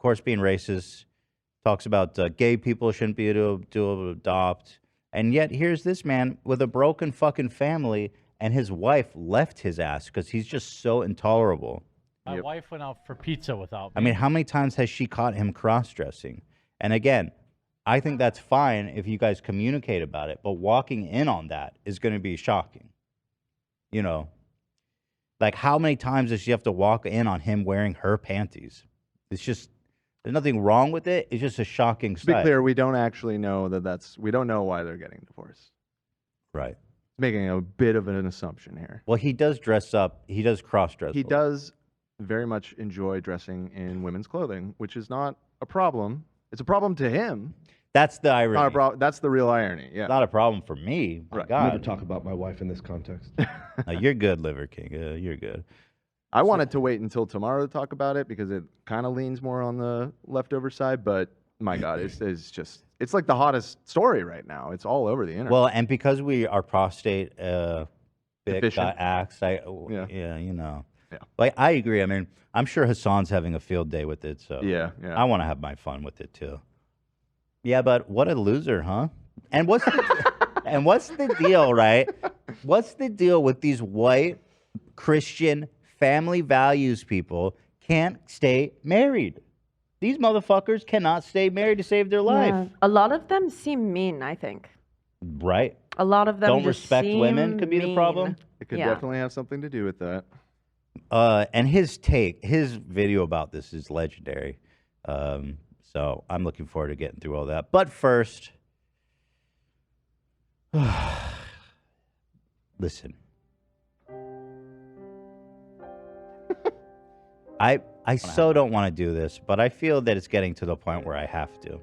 course, being racist. Talks about gay people shouldn't be able to adopt. And yet, here's this man with a broken fucking family, and his wife left his ass because he's just so intolerable. My wife went out for pizza without me. I mean, how many times has she caught him cross-dressing? And again, I think that's fine if you guys communicate about it, but walking in on that is going to be shocking. You know, like how many times does she have to walk in on him wearing her panties? It's just, there's nothing wrong with it. It's just a shocking To be sight. clear, we don't actually know we don't know why they're getting divorced. Right. Making a bit of an assumption here. Well, he does dress up. He does cross-dress. He does very much enjoy dressing in women's clothing, which is not a problem. It's a problem to him. That's the irony. Not a that's the real irony. Yeah. Not a problem for me. My Right. God. Never talk about my wife in this context. No, you're good, Liver King. You're good. I wanted to wait until tomorrow to talk about it because it kind of leans more on the leftover side. But my God, it's like the hottest story right now. It's all over the internet. Well, and because our prostate big Efficient. got axed, Yeah. you know. Yeah. Like, I agree. I mean, I'm sure Hassan's having a field day with it, so Yeah. I want to have my fun with it too. Yeah, but what a loser, huh? And what's the deal, right? What's the deal with these white Christian family values people can't stay married? These motherfuckers cannot stay married to save their life. Yeah. A lot of them seem mean, I think. Right? A lot of them Don't just respect women seem could be the problem. mean. It could Yeah. definitely have something to do with that. And his video about this is legendary. So I'm looking forward to getting through all that. But first, listen. I so don't want to do this, but I feel that it's getting to the point where I have to.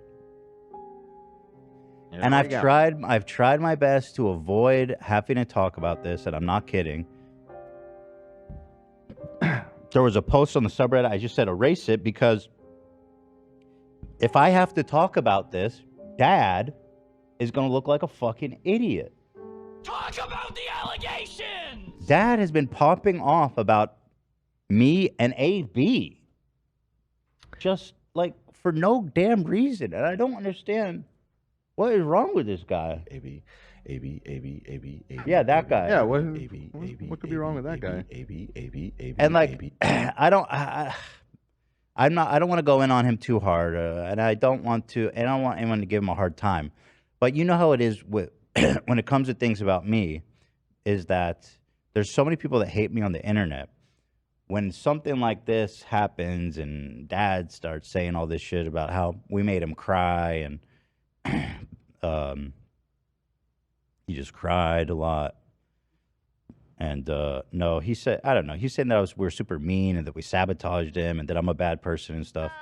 And I've tried my best to avoid having to talk about this, and I'm not kidding. There was a post on the subreddit. I just said erase it because if I have to talk about this, Dad is going to look like a fucking idiot. Talk about the allegations! Dad has been popping off about me and AB. Just like for no damn reason. And I don't understand what is wrong with this guy. AB. Yeah, that guy. Yeah, what could be wrong with that guy? And like, I don't want to go in on him too hard, and I don't want anyone to give him a hard time. But you know how it is with when it comes to things about me, is that there's so many people that hate me on the internet. When something like this happens, and Dad starts saying all this shit about how we made him cry, and he just cried a lot. And no, he said, I don't know. He's saying that we're super mean and that we sabotaged him and that I'm a bad person and stuff.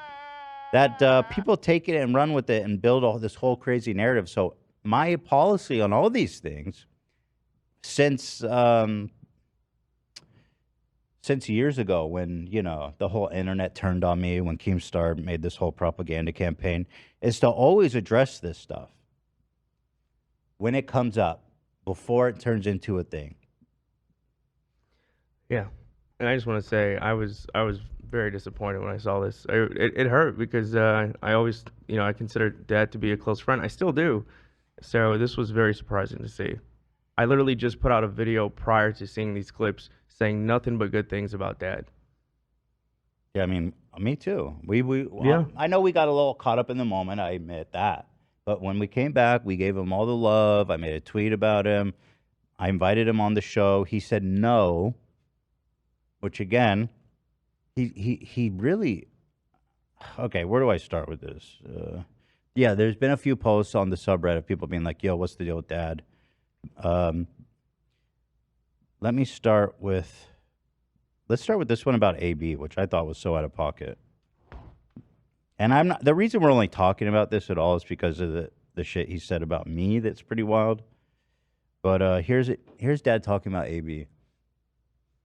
That people take it and run with it and build all this whole crazy narrative. So my policy on all these things since years ago when, you know, the whole internet turned on me, when Keemstar made this whole propaganda campaign, is to always address this stuff when it comes up before it turns into a thing. Yeah, and I just want to say I was very disappointed when I saw this. It hurt because I always, you know, I consider Dad to be a close friend. I still do. So this was very surprising to see. I literally just put out a video prior to seeing these clips saying nothing but good things about Dad. Yeah, I mean, me too. Yeah. I know we got a little caught up in the moment. I admit that. But when we came back, we gave him all the love. I made a tweet about him. I invited him on the show. He said no. Which again, he really. Okay, where do I start with this? Yeah, there's been a few posts on the subreddit, people being like, "Yo, what's the deal with Dad?" Let me start with. Let's start with this one about AB, which I thought was so out of pocket. And I'm not. The reason we're only talking about this at all is because of the shit he said about me. That's pretty wild. But here's Dad talking about AB.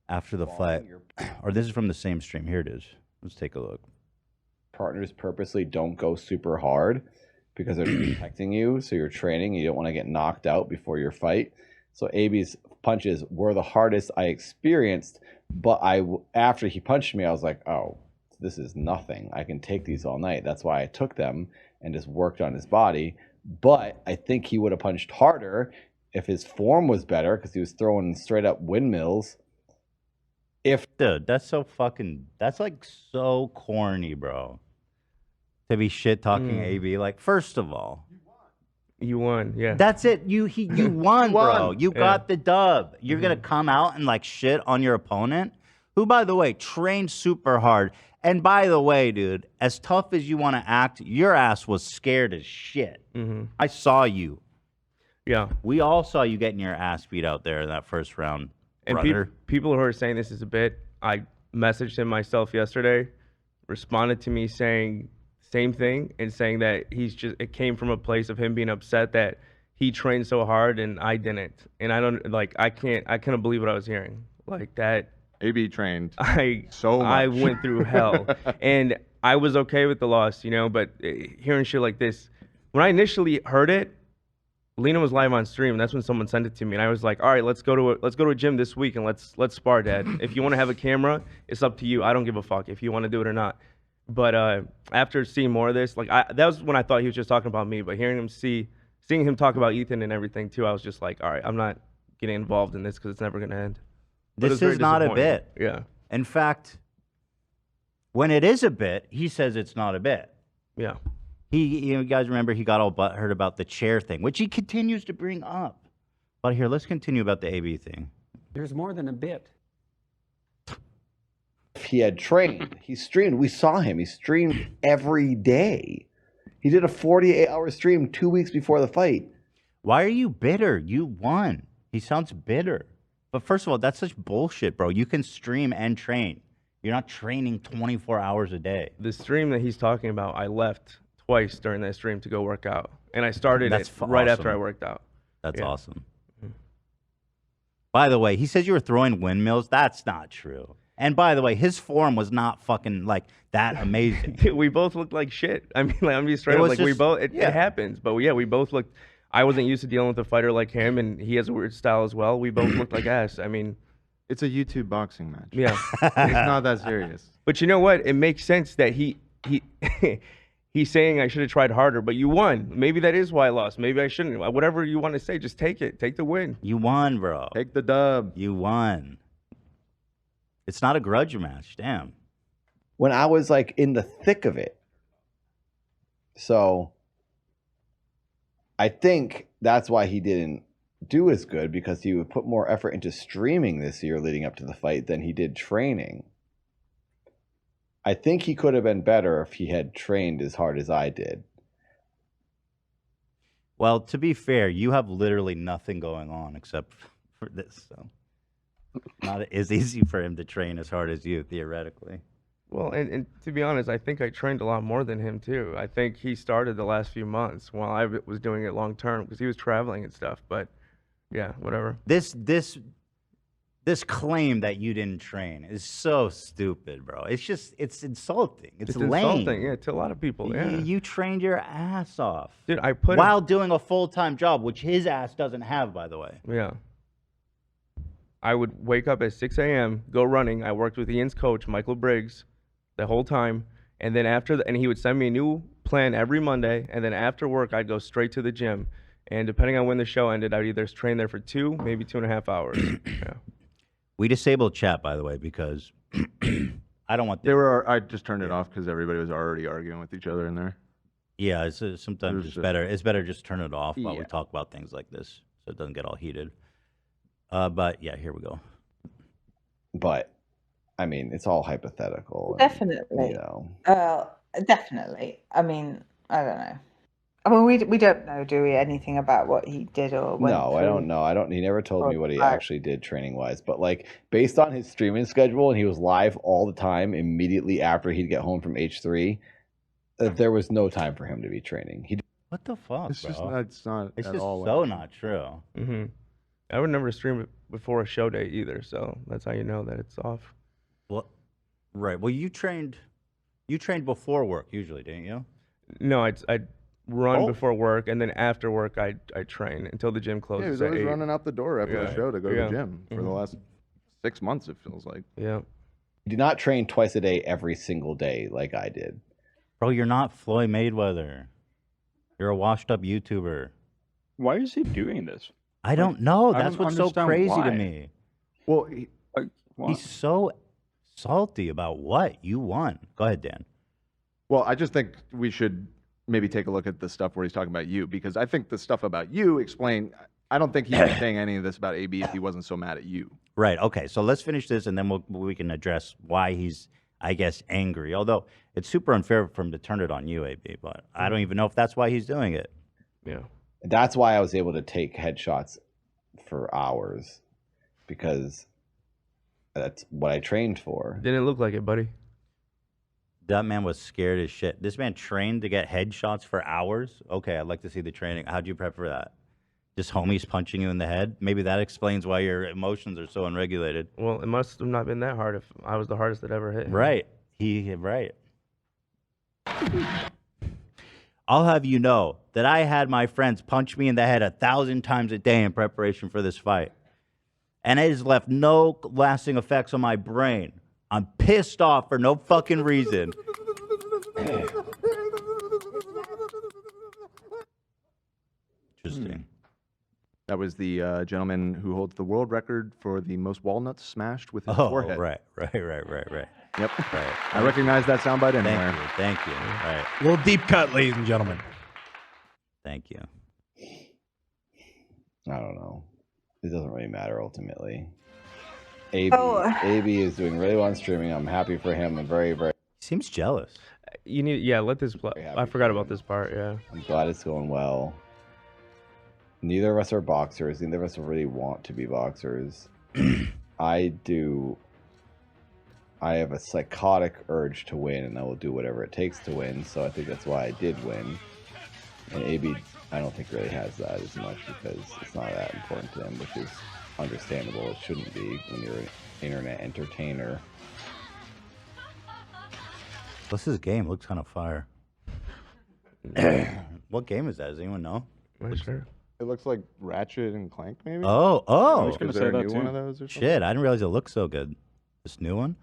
After the fight, or this is from the same stream. Here it is. Let's take a look. Partners purposely don't go super hard because they're protecting you. So you're training. You don't want to get knocked out before your fight. So AB's punches were the hardest I experienced. But after he punched me, I was like, oh, this is nothing. I can take these all night. That's why I took them and just worked on his body. But I think he would have punched harder if his form was better because he was throwing straight up windmills. Dude, that's so fucking. That's like so corny, bro. To be shit talking AB. Like, first of all, you won. Yeah. That's it. You won, bro. won. You got the dub. You're gonna come out and like shit on your opponent, who, by the way, trained super hard. And by the way, dude, as tough as you want to act, your ass was scared as shit. I saw you. Yeah. We all saw you getting your ass beat out there in that first round, And brother. people who are saying this is a bit, I messaged him myself yesterday, responded to me saying same thing and saying that it came from a place of him being upset that he trained so hard and I didn't. And I couldn't believe what I was hearing. Like that. AB trained so much. I went through hell. And I was okay with the loss, but hearing shit like this, when I initially heard it, Lena was live on stream. That's when someone sent it to me, and I was like, "All right, let's go to a gym this week and let's spar, Dad. If you want to have a camera, it's up to you. I don't give a fuck if you want to do it or not." But after seeing more of this, that was when I thought he was just talking about me. But seeing him talk about Ethan and everything too, I was just like, "All right, I'm not getting involved in this because it's never gonna end." But This is not a bit. Yeah. In fact, when it is a bit, he says it's not a bit. Yeah. You guys remember he got all butthurt about the chair thing, which he continues to bring up. But here, let's continue about the AB thing. There's more than a bit. If he had trained, he streamed. We saw him. He streamed every day. He did a 48-hour stream 2 weeks before the fight. Why are you bitter? You won. He sounds bitter. But first of all, that's such bullshit, bro. You can stream and train. You're not training 24 hours a day. The stream that he's talking about, I left twice during that stream to go work out, and I started it right after I worked out. That's awesome. By the way, he says you were throwing windmills. That's not true. And by the way, his form was not fucking like that amazing. We both looked like shit. I mean, I'm just straight up, like we both. It happens, but yeah, we both looked. I wasn't used to dealing with a fighter like him, and he has a weird style as well. We both looked like ass. I mean, it's a YouTube boxing match. Yeah, it's not that serious. But you know what? It makes sense that he he's saying I should have tried harder, but you won. Maybe that is why I lost. Maybe I shouldn't. Whatever you want to say, just take it. Take the win. You won, bro. Take the dub. You won. It's not a grudge match. Damn. When I was like in the thick of it. So I think that's why he didn't do as good, because he would put more effort into streaming this year leading up to the fight than he did training. I think he could have been better if he had trained as hard as I did. Well, to be fair, you have literally nothing going on except for this. So not as easy for him to train as hard as you, theoretically. Well, and to be honest, I think I trained a lot more than him too. I think he started the last few months while I was doing it long term because he was traveling and stuff. But yeah, whatever. This claim that you didn't train is so stupid, bro. It's insulting. It's lame. Insulting, yeah, to a lot of people. Yeah. You trained your ass off, dude. While doing a full-time job, which his ass doesn't have, by the way. Yeah. I would wake up at 6 a.m., go running. I worked with Ian's coach, Michael Briggs, the whole time. And then and he would send me a new plan every Monday. And then after work, I'd go straight to the gym. And depending on when the show ended, I'd either train there for 2, maybe 2.5 hours. Yeah. We disabled chat, by the way, because I don't want. I just turned it off because everybody was already arguing with each other in there. Yeah, sometimes it's better. It's better just turn it off while we talk about things like this, so it doesn't get all heated. But yeah, here we go. But I mean, it's all hypothetical. Definitely. Definitely. I mean, I don't know. I mean, we don't know, do we, anything about what he did or went No, I don't know. He never told me what he actually did training wise. But like based on his streaming schedule, and he was live all the time immediately after he'd get home from H3, there was no time for him to be training. What the fuck, It's bro? just not. It's not. It's at just all so not true. Mm-hmm. I would never stream it before a show day either, so that's how you know that it's off. Well, right. Well, you trained before work usually, didn't you? No, I'd run before work, and then after work I train until the gym closes. Yeah, he was at always 8. running out the door after the show to go to the gym for the Mhm. last 6 months. It feels like. Yeah. Do not train twice a day every single day like I did. Bro, you're not Floyd Mayweather. You're a washed-up YouTuber. Why is he doing this? I don't know. I That's don't what's so understand crazy to why. me. Well, He's so salty about what you won. Go ahead, Dan. Well, I just think we should maybe take a look at the stuff where he's talking about you, because I think the stuff about you explain. I don't think he'd be saying any of this about AB if he wasn't so mad at you. Right. Okay. So let's finish this, and then we can address why he's, I guess, angry. Although it's super unfair for him to turn it on you, AB. But I don't even know if that's why he's doing it. Yeah. That's why I was able to take headshots for hours, because that's what I trained for. Didn't look like it, buddy. That man was scared as shit. This man trained to get headshots for hours. Okay, I'd like to see the training. How'd you prep for that? Just homies punching you in the head? Maybe that explains why your emotions are so unregulated. Well, it must have not been that hard if I was the hardest that ever hit him. Right. Right. I'll have you know that I had my friends punch me in the head 1,000 times a day in preparation for this fight. And it has left no lasting effects on my brain. I'm pissed off for no fucking reason. Interesting. That was the gentleman who holds the world record for the most walnuts smashed with his forehead. Right. Yep. Right. I recognize that soundbite anywhere. Thank you. Right. A little deep cut, ladies and gentlemen. Thank you. I don't know. It doesn't really matter ultimately. AB is doing really well on streaming. I'm happy for him. I'm very, very. Seems jealous. You need, let this play. I forgot about this part. Yeah. I'm glad it's going well. Neither of us are boxers. Neither of us really want to be boxers. I have a psychotic urge to win, and I will do whatever it takes to win. So I think that's why I did win. And AB, I don't think really has that as much because it's not that important to him, which is understandable. It shouldn't be when you're an internet entertainer. What's this game? Looks kind of fire. What game is that? Does anyone know? Not sure. It looks like Ratchet and Clank, maybe. Oh! I was gonna say that too. One of those or something? Shit, I didn't realize it looked so good. This new one?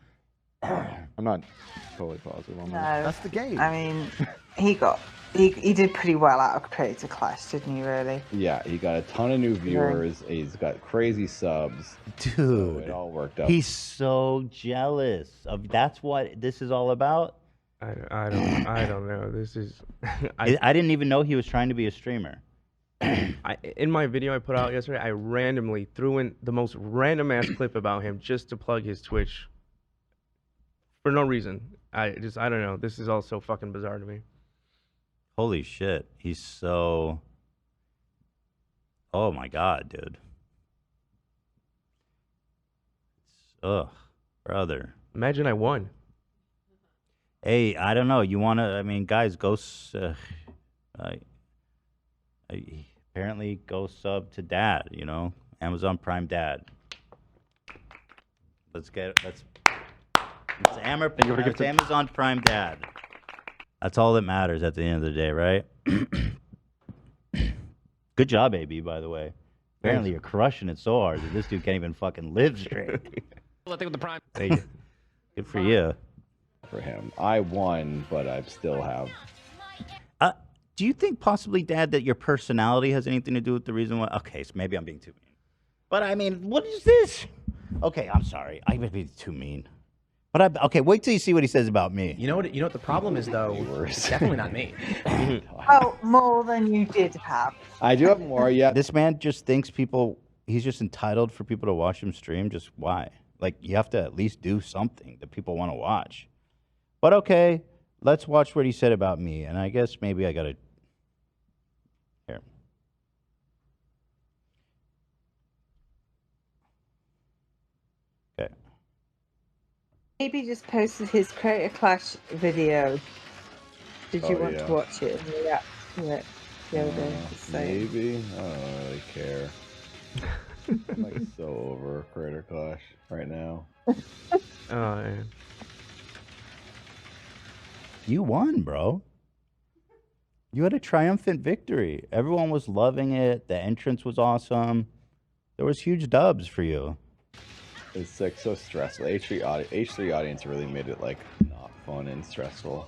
I'm not totally positive on No, that. that's the game. I mean, he did pretty well out of Creator Clash, didn't he? Really? Yeah, he got a ton of new viewers. He's got crazy subs. Dude, so it all worked out. He's so jealous of. That's what this is all about. I don't know. This is. I didn't even know he was trying to be a streamer. In my video I put out yesterday, I randomly threw in the most random ass clip about him just to plug his Twitch. For no reason. I don't know. This is all so fucking bizarre to me. Holy shit. He's so. Oh my god, dude. Ugh, brother. Imagine I won. Hey, I don't know. You want to, I mean, guys, go. Apparently go sub to Dad, you know? Amazon Prime Dad. It's Amazon Prime Dad. That's all that matters at the end of the day, right? Good job, AB, by the way. Apparently you're crushing it so hard that this dude can't even fucking live straight. Let's take with the prime. Hey, good for you. For him. I won, but I still have. Do you think possibly, Dad, that your personality has anything to do with the reason why? Okay, so maybe I'm being too mean. But I mean, what is this? Okay, I'm sorry. I may be too mean. But okay, wait till you see what he says about me. You know what the problem is, though? It's definitely not me. Oh, more than you did have. I do have more, yeah. This man just thinks he's just entitled for people to watch him stream. Just why? Like, you have to at least do something that people want to watch. But okay, let's watch what he said about me. And I guess maybe I got to. Here. Okay. Maybe just posted his Creator Clash video. Did you want to watch it and react to it the other day? Maybe. I don't really care. I'm like so over Creator Clash right now. Oh, man. You won, bro. You had a triumphant victory. Everyone was loving it. The entrance was awesome. There was huge dubs for you. It's like so stressful. H3 audience really made it like not fun and stressful.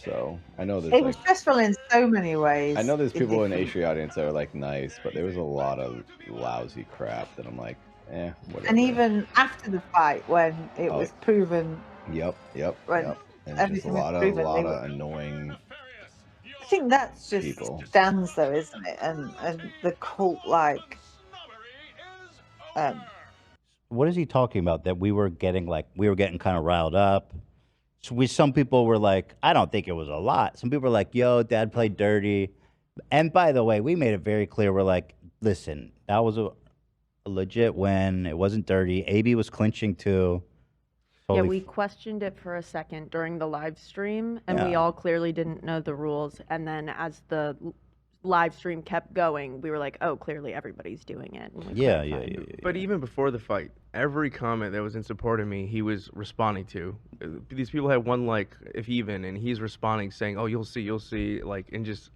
So I know there's It was stressful in so many ways. I know there's people in different- H3 audience that are like nice, but there was a lot of lousy crap that I'm like, whatever. And even after the fight, when it was proven. Yep. When And just everything was proven, a lot of annoying. I think that's just people. stands though, isn't it? And the cult like. What is he talking about? That we were getting kind of riled up. So some people were like, I don't think it was a lot. Some people were like, yo, Dad played dirty. And by the way, we made it very clear. We're like, listen, that was a legit win. It wasn't dirty. AB was clinching too. Yeah, Totally we questioned it for a second during the live stream, and we Yeah. all clearly didn't know the rules. And then as the live stream kept going, we were like, oh, clearly everybody's doing it. And we clarified. But even before the fight, every comment that was in support of me, he was responding to. These people had one like, if even, and he's responding saying, oh, you'll see, like, and just,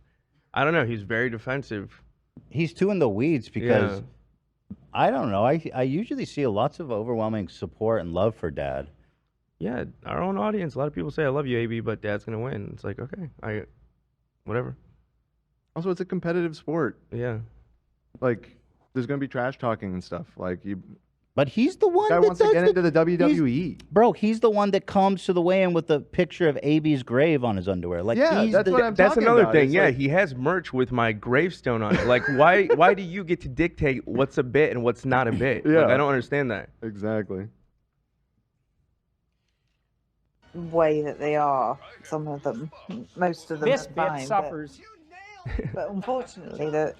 I don't know, he's very defensive. He's too in the weeds because Yeah. I don't know. I usually see lots of overwhelming support and love for Dad. Yeah, our own audience, a lot of people say, I love you, AB, but Dad's going to win. It's like, okay, whatever. Also, it's a competitive sport. Yeah. Like, there's gonna be trash talking and stuff. Like you. But he's the one Guy that wants to does get into the WWE. Bro, he's the one that comes to the weigh-in with a picture of AB's grave on his underwear. Like, he's That's another thing. Yeah, he has merch with my gravestone on it. Like, why do you get to dictate what's a bit and what's not a bit? Yeah. Like, I don't understand that. Exactly. Way that they are, some of them, most of them This are bit fine, suffers. But unfortunately, the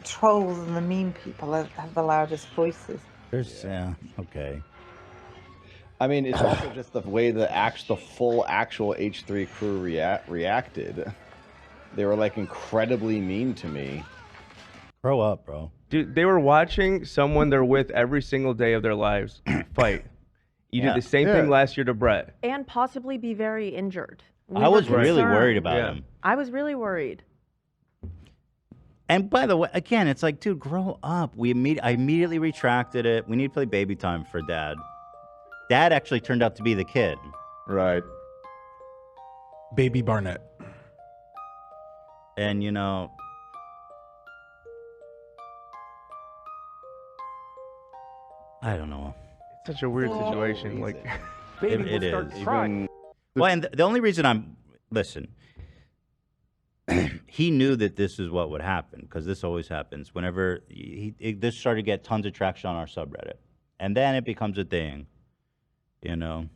trolls and the mean people have the loudest voices. There's okay. I mean, it's also just the way the full actual H3 crew reacted. They were like incredibly mean to me. Grow up, bro. Dude, they were watching someone they're with every single day of their lives fight. You Yeah. did the same thing last year to Brett. And possibly be very injured. We I were was really worried concerned. about him. I was really worried. And by the way, again, it's like, dude, grow up. I immediately retracted it. We need to play baby time for Dad. Dad actually turned out to be the kid. Right. Baby Barnett. And, you know, I don't know. It's such a weird situation. Like, It is. Well, and the only reason listen, he knew that this is what would happen because this always happens. Whenever this started to get tons of traction on our subreddit, and then it becomes a thing, you know.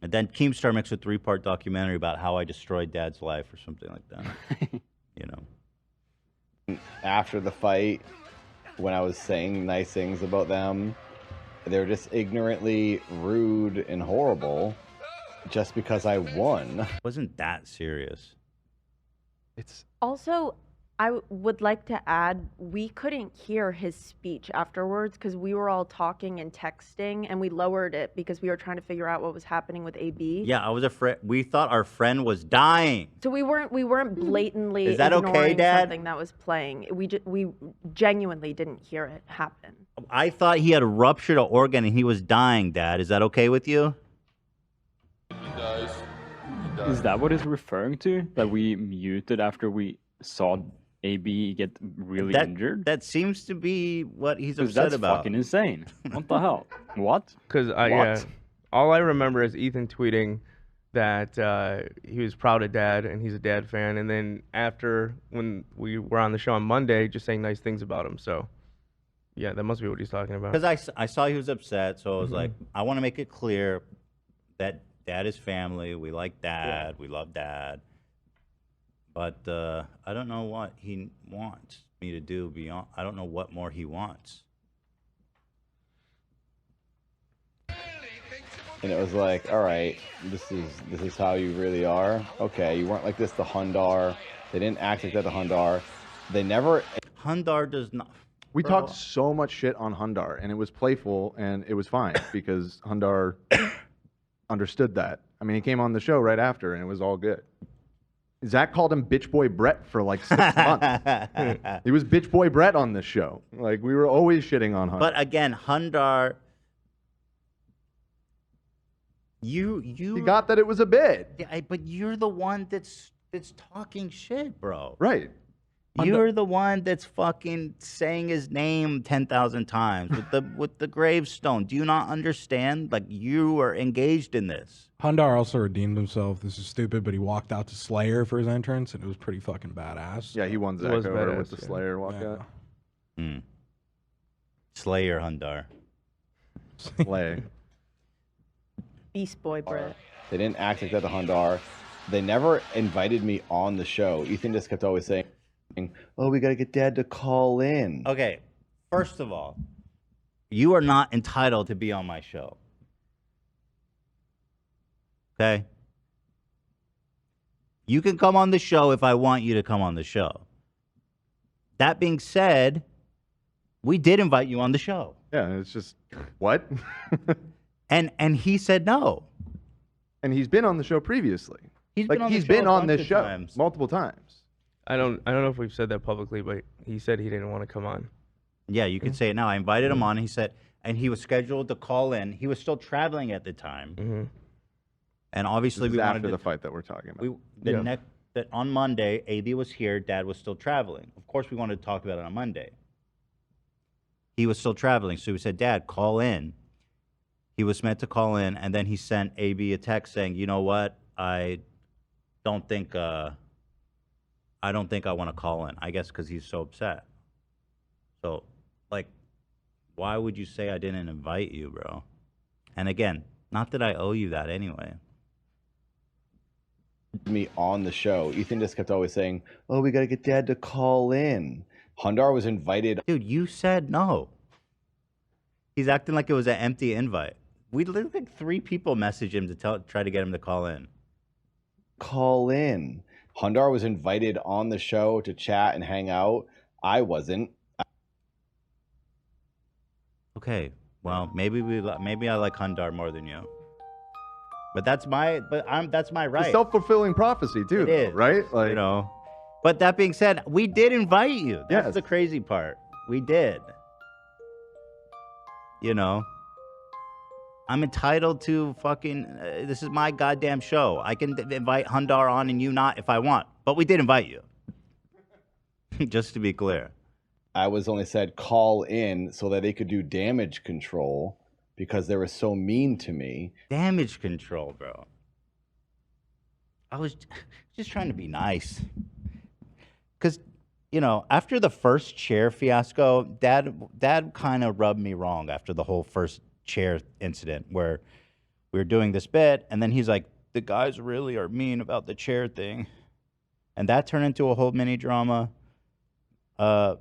And then Keemstar makes a 3-part documentary about how I destroyed Dad's life or something like that. You know. After the fight, when I was saying nice things about them, they were just ignorantly rude and horrible just because I won. Wasn't that serious? It's Also, I would like to add, we couldn't hear his speech afterwards because we were all talking and texting, and we lowered it because we were trying to figure out what was happening with AB. Yeah, I was afraid. We thought our friend was dying. So we weren't blatantly Is that okay, ignoring Dad? something that was playing. We genuinely didn't hear it happen. I thought he had ruptured an organ and he was dying, Dad. Is that okay with you? Is that what it's referring to? That we muted after we saw AB get really injured? That seems to be what he's 'Cause upset that's about. fucking insane. What the hell? What? Because all I remember is Ethan tweeting that he was proud of Dad and he's a Dad fan, and then after when we were on the show on Monday, just saying nice things about him. So, yeah, that must be what he's talking about. Because I saw he was upset, so I was like, I want to make it clear that Dad is family. We like Dad. We love Dad. But I don't know what he wants me to do beyond. I don't know what more he wants. And it was like, all right, this is how you really are. Okay, you weren't like this to Hundar. They didn't act like that to Hundar. They never. Hundar does not. We talked so much shit on Hundar, and it was playful, and it was fine because Hundar understood that. I mean, he came on the show right after, and it was all good. Zach called him Bitch Boy Brett for like 6 months. He was Bitch Boy Brett on this show. Like, we were always shitting on Hundar. But again, Hundar, you got that it was a bit. Yeah, but you're the one that's talking shit, bro. Right. You're the one that's fucking saying his name 10,000 times with the gravestone. Do you not understand? Like, you are engaged in this. Hundar also redeemed himself. This is stupid, but he walked out to Slayer for his entrance, and it was pretty fucking badass. Yeah, he won Zach was over badass, with the yeah. Slayer walkout. Slayer Hundar. Slay. Beast Boy Brett. They didn't act like that to Hundar. They never invited me on the show. Ethan just kept always saying, "Oh, we gotta get Dad to call in." Okay, first of all, you are not entitled to be on my show. Okay? You can come on the show if I want you to come on the show. That being said, we did invite you on the show. Yeah, it's just, what? And he said no. And he's been on the show previously. He's like, been on the he's show been a on bunch this of show times. multiple times. I don't know if we've said that publicly, but he said he didn't want to come on. Yeah, you could say it now. I invited him on. He said, and he was scheduled to call in. He was still traveling at the time. And obviously, This is we after wanted the fight that we're talking about. That on Monday, AB was here. Dad was still traveling. Of course, we wanted to talk about it on Monday. He was still traveling, so we said, "Dad, call in." He was meant to call in, and then he sent AB a text saying, "You know what? I don't think I want to call in." I guess because he's so upset. So, like, why would you say I didn't invite you, bro? And again, not that I owe you that anyway. Me on the show. Ethan just kept always saying, "Oh, we gotta get Dad to call in." Hundar was invited. Dude, you said no. He's acting like it was an empty invite. We literally like 3 people messaged him to try to get him to call in. Call in. Hundar was invited on the show to chat and hang out. I wasn't. Okay, well, maybe I like Hundar more than you. But that's my right. It's a self-fulfilling prophecy too, It though, is, right? Like, you know. But that being said, we did invite you. That's Yes. the crazy part. We did. You know. I'm entitled to fucking. This is my goddamn show. I can invite Hundar on and you not if I want. But we did invite you. Just to be clear. I was only said call in so that they could do damage control because they were so mean to me. Damage control, bro. I was just trying to be nice. Because, you know, after the first chair fiasco, Dad kind of rubbed me wrong after the whole first chair incident where we were doing this bit, and then he's like, the guys really are mean about the chair thing. And that turned into a whole mini drama. So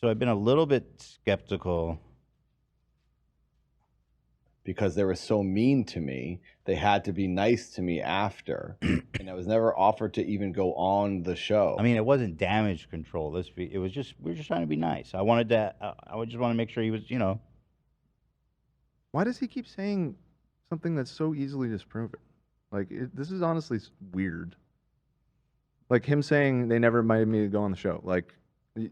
I've been a little bit skeptical. Because they were so mean to me, they had to be nice to me after. And I was never offered to even go on the show. I mean, it wasn't damage control. It was just, we were just trying to be nice. I wanted to, I would just want to make sure he was, you know. why does he keep saying something that's so easily disproven? Like, this is honestly weird. Like him saying they never invited me to go on the show. Like, you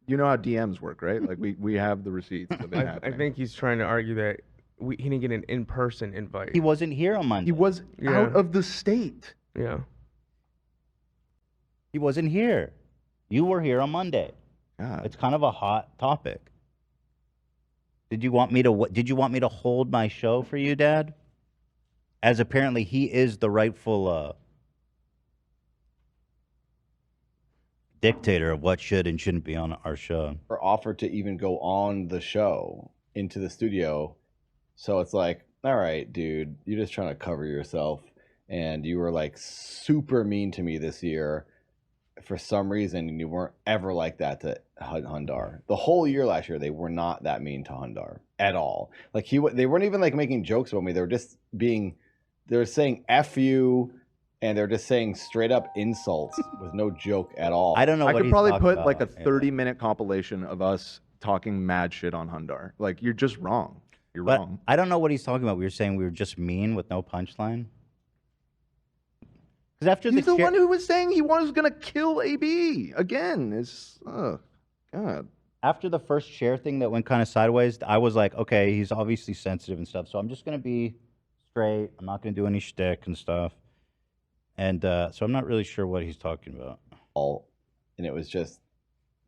know how DMs work, right? Like we have the receipts of it I happening. think he's trying to argue that he didn't get an in-person invite. He wasn't here on Monday. He was out of the state. Yeah. He wasn't here. You were here on Monday. God. It's kind of a hot topic. Did you want me to hold my show for you, Dad? As apparently he is the rightful dictator of what should and shouldn't be on our show. Or offered to even go on the show into the studio. So it's like, all right, dude, you're just trying to cover yourself. And you were like super mean to me this year for some reason. And you weren't ever like that to Hundar. The whole year last year, they were not that mean to Hundar at all. Like they weren't even like making jokes about me. They were just they were saying F you. And they're just saying straight up insults with no joke at all. I don't know. I what could he's probably talking put about. like a 30-minute compilation of us talking mad shit on Hundar. Like, you're just wrong. You're But wrong. I don't know what he's talking about. We were saying we were just mean with no punchline. Because after He's the chair- one who was saying he was going to kill AB again. It's oh god. After the first chair thing that went kind of sideways, I was like, okay, he's obviously sensitive and stuff. So I'm just gonna be straight. I'm not gonna do any shtick and stuff. And so I'm not really sure what he's talking about. And it was just,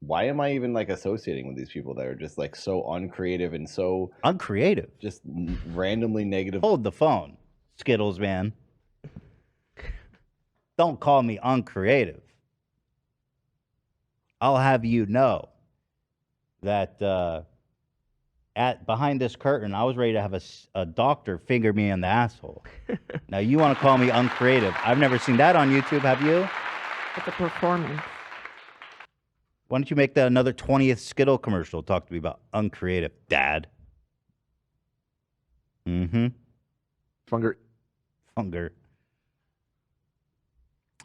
why am I even like associating with these people that are just like so uncreative and so uncreative, just randomly negative? Hold the phone, Skittles man. Don't call me uncreative. I'll have you know that behind this curtain, I was ready to have a doctor finger me in the asshole. Now you want to call me uncreative? I've never seen that on YouTube. Have you? It's a performance. Why don't you make that another 20th Skittle commercial? Talk to me about uncreative, Dad. Mm-hmm. Funger.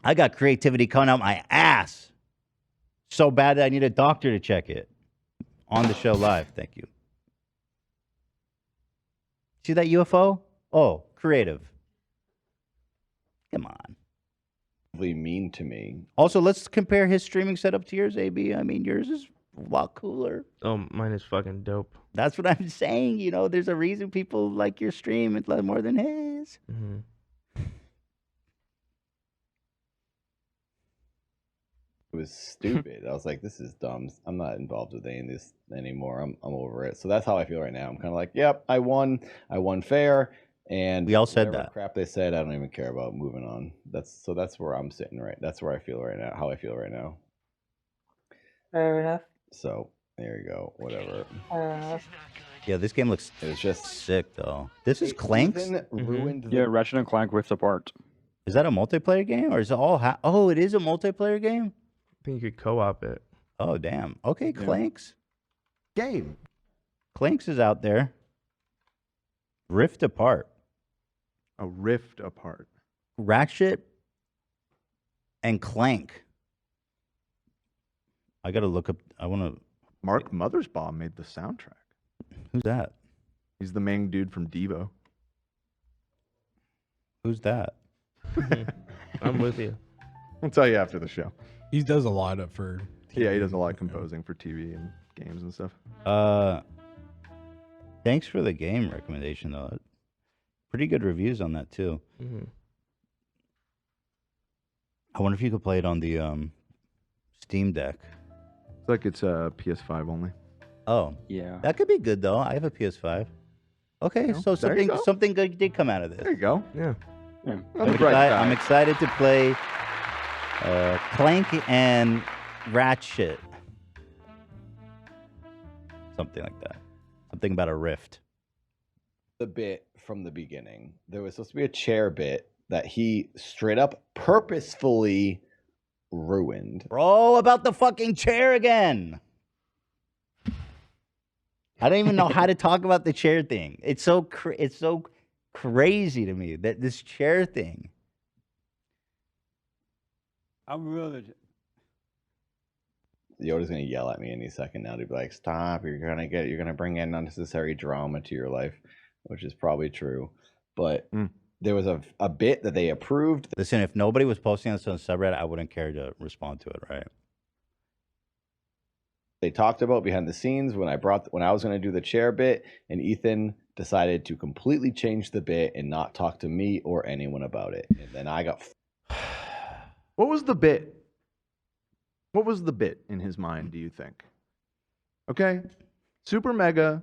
I got creativity coming out my ass. So bad that I need a doctor to check it. On the show live. Thank you. See that UFO? Oh, creative. Come on. Mean to me. Also, let's compare his streaming setup to yours, AB. I mean, yours is a lot cooler. Oh, mine is fucking dope. That's what I'm saying. You know, there's a reason people like your stream it's more than his. Mm-hmm. It was stupid. I was like, this is dumb. I'm not involved with any of this anymore. I'm over it. So that's how I feel right now. I'm kind of like, yep, I won. I won fair. And we all said whatever that crap they said, I don't even care about. Moving on. That's where I'm sitting right. That's where I feel right now. How I feel right now. Fair enough. So there you go. Whatever. Fair enough. Yeah, this game looks just sick though. This is Clanks. Ruined. Yeah, Ratchet and Clank Rift Apart. Is that a multiplayer game or is it all? Oh, it is a multiplayer game. I think you could co-op it. Oh damn. Okay, Clanks. Game. Clanks is out there. Rift Apart. A Rift Apart. Ratchet and Clank. I gotta look up. I want to. Mark Mothersbaugh made the soundtrack. Who's that? He's the main dude from Devo. Who's that? I'm with you. I'll tell you after the show. He does a lot for. Yeah, he does a lot of composing for TV and games and stuff. Thanks for the game recommendation though. Pretty good reviews on that too. Mm-hmm. I wonder if you could play it on the Steam Deck. It's like it's PS5 only. Oh, yeah. That could be good though. I have a PS5. Okay, You know, so there you go. something good did come out of this. There you go. Yeah. I'm excited to play Clank and Ratchet. Something like that. Something about a rift. The bit from the beginning. There was supposed to be a chair bit that he straight up purposefully ruined. Bro, about the fucking chair again. I don't even know how to talk about the chair thing. It's so crazy to me that this chair thing. I'm really. Yoda's gonna yell at me any second now to be like, "Stop! You're gonna bring in unnecessary drama to your life," which is probably true. But there was a bit that they approved. Listen, if nobody was posting this on the subreddit, I wouldn't care to respond to it, right? They talked about behind the scenes when I was going to do the chair bit, and Ethan decided to completely change the bit and not talk to me or anyone about it. And then I got. What was the bit? What was the bit in his mind, do you think? Okay. Super Mega.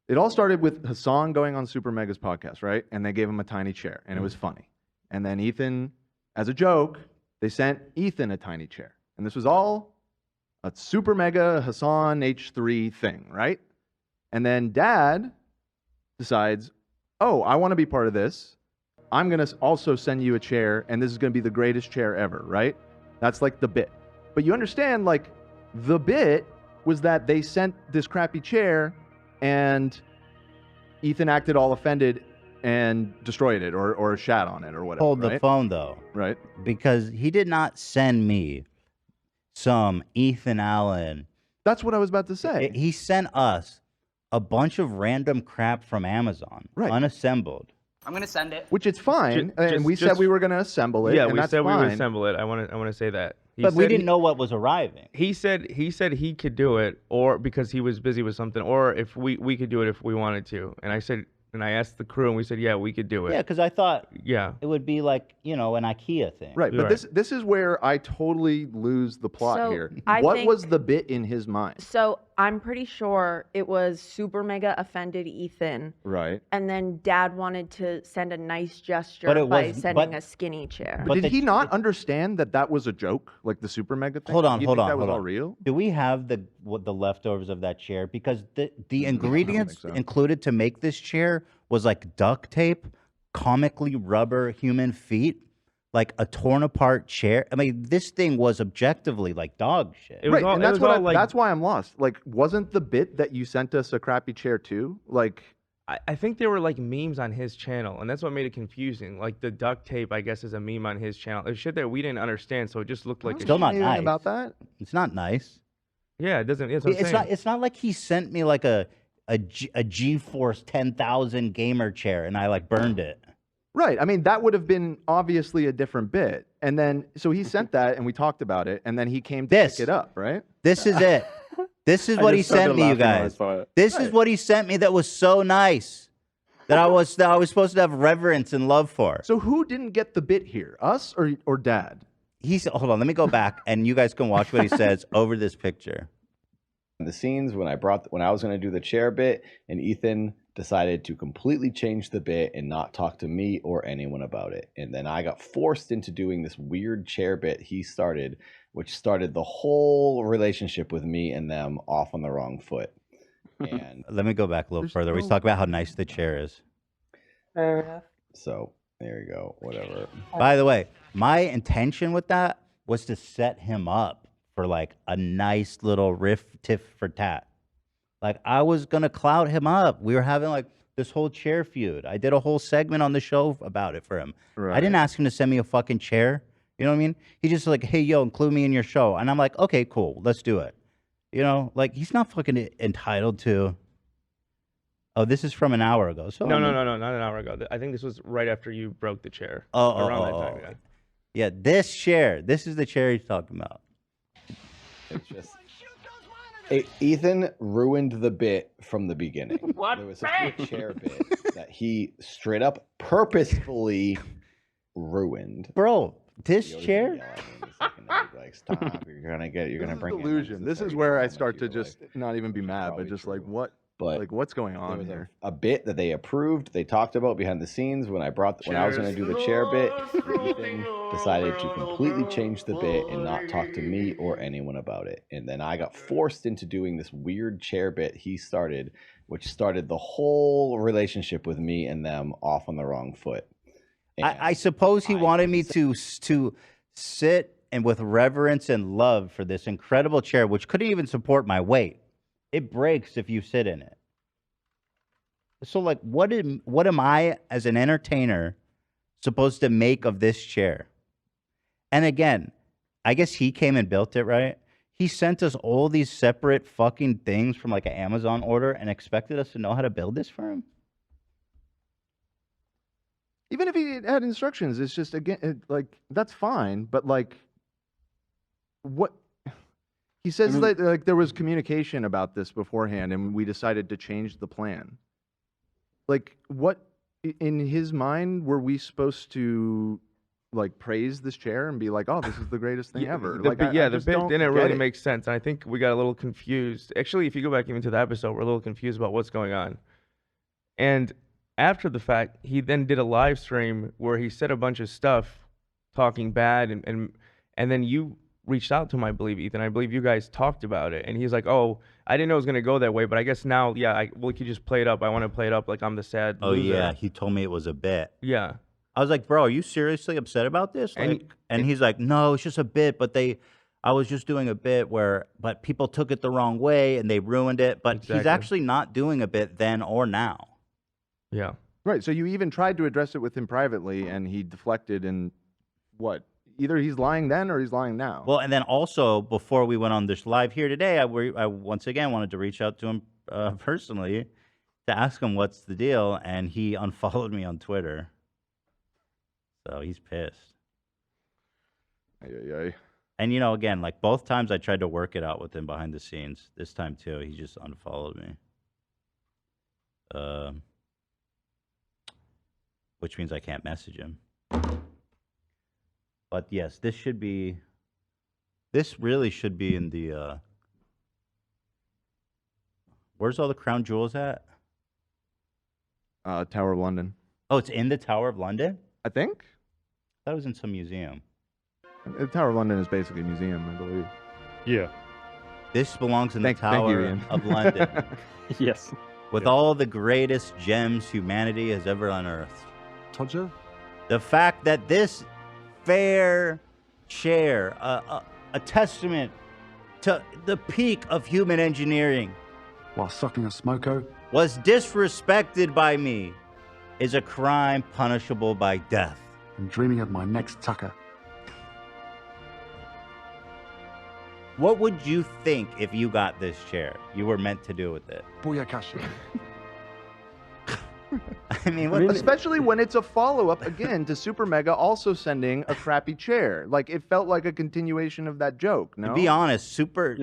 It all started with Hassan going on Super Mega's podcast, right? And they gave him a tiny chair, and it was funny. And then Ethan, as a joke, they sent Ethan a tiny chair. And this was all a Super Mega Hassan H3 thing, right? And then Dad decides, oh, I want to be part of this. I'm going to also send you a chair, and this is going to be the greatest chair ever, right? That's like the bit. But you understand, like, the bit was that they sent this crappy chair, and Ethan acted all offended and destroyed it or shat on it or whatever. Hold the right? phone, though. Right. Because he did not send me some Ethan Allen. That's what I was about to say. He sent us a bunch of random crap from Amazon, Right. unassembled. I'm gonna send it. Which it's fine, and just- we said just- we were going to assemble it. Yeah, and we that's said we fine. would assemble it. I want to say that. But we said didn't know what was arriving. He said he could do it, or because he was busy with something, or if we could do it if we wanted to. And I said, and I asked the crew, and we said, yeah, we could do it. Yeah, because I thought Yeah. it would be like, an IKEA thing. Right, but this is where I totally lose the plot So, here. I What think- was the bit in his mind? So I'm pretty sure it was super mega offended Ethan. Right. And then dad wanted to send a nice gesture But it by was- sending but- a skinny chair. But did he not understand that that was a joke, like the super mega thing? Hold on, You hold think on, that was hold all on. real? Do we have the leftovers of that chair? Because the ingredients so. included to make this chair was like duct tape, comically rubber human feet, like a torn apart chair. I mean, this thing was objectively like dog shit. Right, and that's that's why I'm lost. Like, wasn't the bit that you sent us a crappy chair too? Like, I think there were like memes on his channel, and that's what made it confusing. Like the duct tape, I guess, is a meme on his channel. It's shit that we didn't understand, so it just looked like Still not anything nice. about that? It's not nice. Yeah, it doesn't. It's, what I'm It's saying. not. It's not like he sent me like a GeForce 10,000 gamer chair and I like burned it. right. I mean, that would have been obviously a different bit. And then, so he sent that, and we talked about it, and then he came to pick it up, right? This is it. This is I what he just started sent me, you laughing when I guys. saw it. This is Right. what he sent me that was so nice. That I was supposed to have reverence and love for. So who didn't get the bit here? Us or dad? Hold on, let me go back and you guys can watch what he says over this picture. The scenes when I was going to do the chair bit, and Ethan decided to completely change the bit and not talk to me or anyone about it. And then I got forced into doing this weird chair bit he started, which started the whole relationship with me and them off on the wrong foot. And Let me go back a little further. We talk about how nice the chair is. Fair enough. so there you go, whatever. By the way, my intention with that was to set him up for like a nice little riff tiff for tat. Like I was gonna clout him up. We were having like this whole chair feud. I did a whole segment on the show about it for him. I didn't ask him to send me a fucking chair. You know what I mean? He just like, hey yo, include me in your show. And I'm like, okay, cool, let's do it. You know, like he's not fucking entitled to. Oh, this is from an hour ago. So No, not an hour ago. I think this was right after you broke the chair. Oh, around oh, that time. oh. Yeah. Yeah, this chair. This is the chair he's talking about. It's just Ethan ruined the bit from the beginning. What There was a chair bit that he straight up purposefully ruined. Bro, this He always chair? yell at me in a second, and he'd be like, stop! You're gonna bring Delusion. This is where I start to just not even be mad, but just like what? But like what's going there on was here? a bit that they approved, they talked about behind the scenes when I was going to do the chair bit. Ethan decided to completely change the bit and not talk to me or anyone about it. And then I got forced into doing this weird chair bit he started, which started the whole relationship with me and them off on the wrong foot. I suppose he wanted me to sit and with reverence and love for this incredible chair, which couldn't even support my weight. It breaks if you sit in it. So, like, what am I as an entertainer supposed to make of this chair? And again, I guess he came and built it, right? He sent us all these separate fucking things from like an Amazon order and expected us to know how to build this for him. Even if he had instructions, it's just again like that's fine. But like, what he says that like there was communication about this beforehand, and we decided to change the plan. Like, what in his mind were we supposed to like praise this chair and be like, "Oh, this is the greatest thing ever"? The Like, bit, I the just bit don't didn't get really it. make sense. And I think we got a little confused. Actually, if you go back even to the episode, we're a little confused about what's going on. And after the fact, he then did a live stream where he said a bunch of stuff, talking bad, and then you reached out to him, I believe, Ethan. I believe you guys talked about it, and he's like, "Oh, I didn't know it was gonna go that way, but I guess now, yeah, we could just play it up. I want to play it up like I'm the sad Oh loser." yeah, he told me it was a bit. Yeah. I was like, bro, are you seriously upset about this? Like, and he's like, no, it's just a bit, but I was just doing a bit but people took it the wrong way and they ruined it. But he's Exactly. actually not doing a bit then or now. Yeah. Right. So you even tried to address it with him privately, and he deflected. And what? Either he's lying then or he's lying now. Well, and then also before we went on this live here today, I once again wanted to reach out to him personally to ask him what's the deal, and he unfollowed me on Twitter. So he's pissed. Ay. And you know, again, like both times I tried to work it out with him behind the scenes. This time too, he just unfollowed me. Which means I can't message him. But yes, this really should be in the, where's all the crown jewels at? Tower of London. Oh, it's in the Tower of London? I think. That was in some museum. The Tower of London is basically a museum, I believe. Yeah. This belongs in the Thank you, Tower Ian. of London. Yes. With all the greatest gems humanity has ever unearthed. Todger? The fact that this fair chair, a testament to the peak of human engineering, while sucking a smoko, was disrespected by me, is a crime punishable by death. and dreaming of my next tucker. What would you think if you got this chair? You were meant to do with it. Booyakashi. I mean, especially when it's a follow-up again to Super Mega also sending a crappy chair. Like it felt like a continuation of that joke. No, To be honest, Super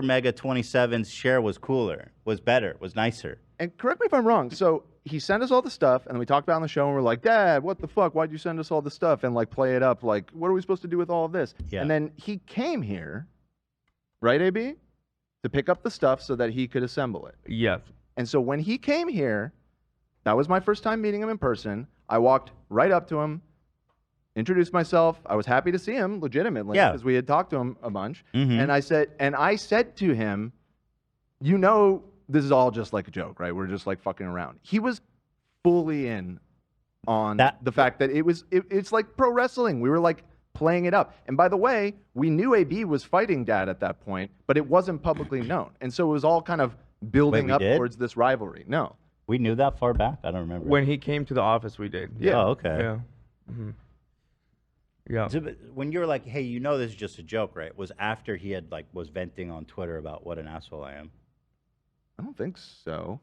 Mega 27's share was cooler, was better, was nicer. And correct me if I'm wrong. So he sent us all the stuff, and we talked about it on the show, and we're like, Dad, what the fuck? Why'd you send us all the stuff? And like play it up, like, what are we supposed to do with all of this? Yeah. And then he came here, right, AB, to pick up the stuff so that he could assemble it. Yes. And so when he came here, that was my first time meeting him in person. I walked right up to him, introduced myself. I was happy to see him, legitimately, Yeah. because we had talked to him a bunch. Mhm. And I said to him, you know, this is all just like a joke, right? We're just like fucking around. He was fully in on the fact that it's like pro wrestling. We were like playing it up. And by the way, we knew AB was fighting Dad at that point, but it wasn't publicly known. And so it was all kind of building we up did? towards this rivalry. No. We knew that far back? I don't remember. When he came to the office, we did. Yeah. Oh, okay. Yeah. Mm-hmm. Yeah. So, but when you were like, hey, you know this is just a joke, right? Was after he had like was venting on Twitter about what an asshole I am. I don't think so.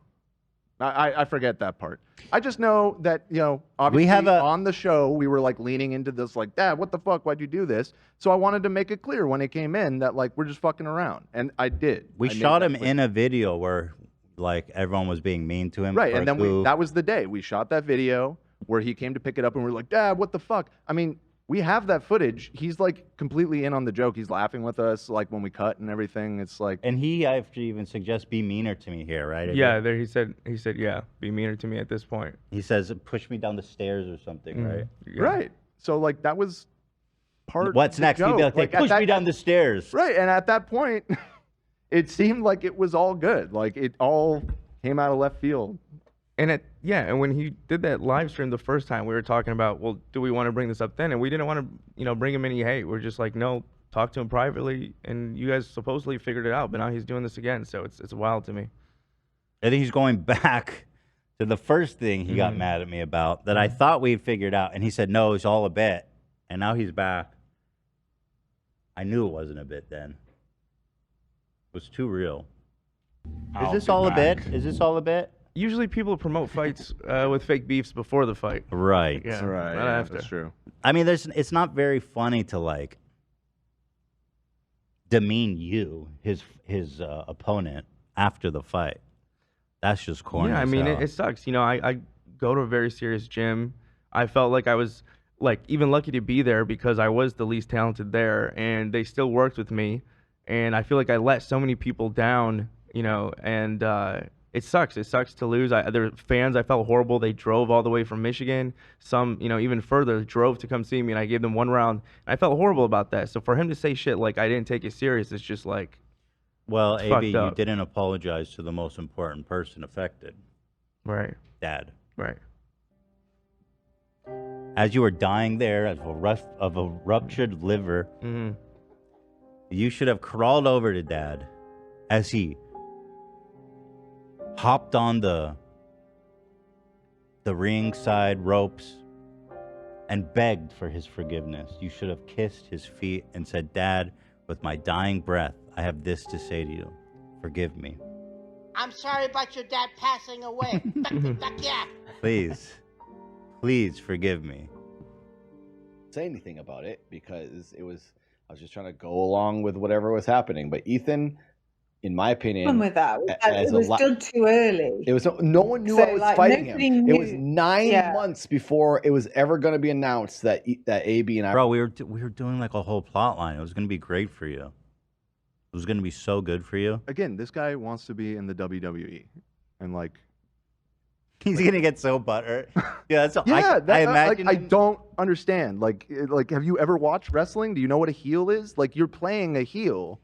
I forget that part. I just know that, you know, obviously on the show, we were like leaning into this like, Dad, what the fuck? Why'd you do this? So I wanted to make it clear when it came in that like, we're just fucking around. And I did. We I made shot that him clear. in a video where like everyone was being mean to him. Right. for And a then goof. that was the day we shot that video where he came to pick it up and we are like, Dad, what the fuck? I mean, we have that footage. He's like completely in on the joke. He's laughing with us like when we cut and everything. It's like, And he actually even suggests be meaner to me here, right? Yeah, there he said, yeah, be meaner to me at this point. He says, push me down the stairs or something, Mhm. right? Yeah. right. So like that was part What's of the next? He'd be joke. like, at push that- me down the stairs. Right. And at that point, it seemed like it was all good. Like it all came out of left field. And and when he did that live stream the first time, we were talking about, well, do we want to bring this up then? And we didn't want to, bring him any hate. We're just like, no, talk to him privately, and you guys supposedly figured it out, but now he's doing this again, so it's wild to me. I think he's going back to the first thing he got Mhm. mad at me about that I thought we figured out. And he said, no, it's all a bit. And now he's back. I knew it wasn't a bit then. It was too real. Is this all a bit? Is this all a bit? Usually people promote fights with fake beefs before the fight. Right. Yeah, Right. not Yeah, after. that's true. I mean, it's not very funny to like demean you, his opponent, after the fight. That's just corny. Yeah, I as mean, hell. it sucks. I go to a very serious gym. I felt like I was like even lucky to be there because I was the least talented there, and they still worked with me. And I feel like I let so many people down, and it sucks. It sucks to lose. There fans, I felt horrible. They drove all the way from Michigan. Some, even further, drove to come see me, and I gave them one round. I felt horrible about that. So for him to say shit like I didn't take it serious, it's just like, Well, it's AB, fucked you up. didn't apologize to the most important person affected. Right. Dad. Right. As you were dying there of a ruptured liver, Mhm. you should have crawled over to Dad as he hopped on the ringside ropes and begged for his forgiveness. You should have kissed his feet and said, Dad, with my dying breath, I have this to say to you. Forgive me. I'm sorry about your dad passing away. Yeah. Please forgive me. Say anything about it because I was just trying to go along with whatever was happening. But Ethan, in my opinion, Problem with that was that it was done too early. It was no one knew So, I was like, fighting nobody him. It was knew- 9 yeah. months before it was ever going to be announced that AB and I. Bro, we were doing like a whole plot line. It was gonna be great for you. It was gonna be so good for you. Again, this guy wants to be in the WWE, and like he's gonna get so butthurt. Yeah, that's yeah. I imagine. I don't understand. Like, have you ever watched wrestling? Do you know what a heel is? Like, you're playing a heel,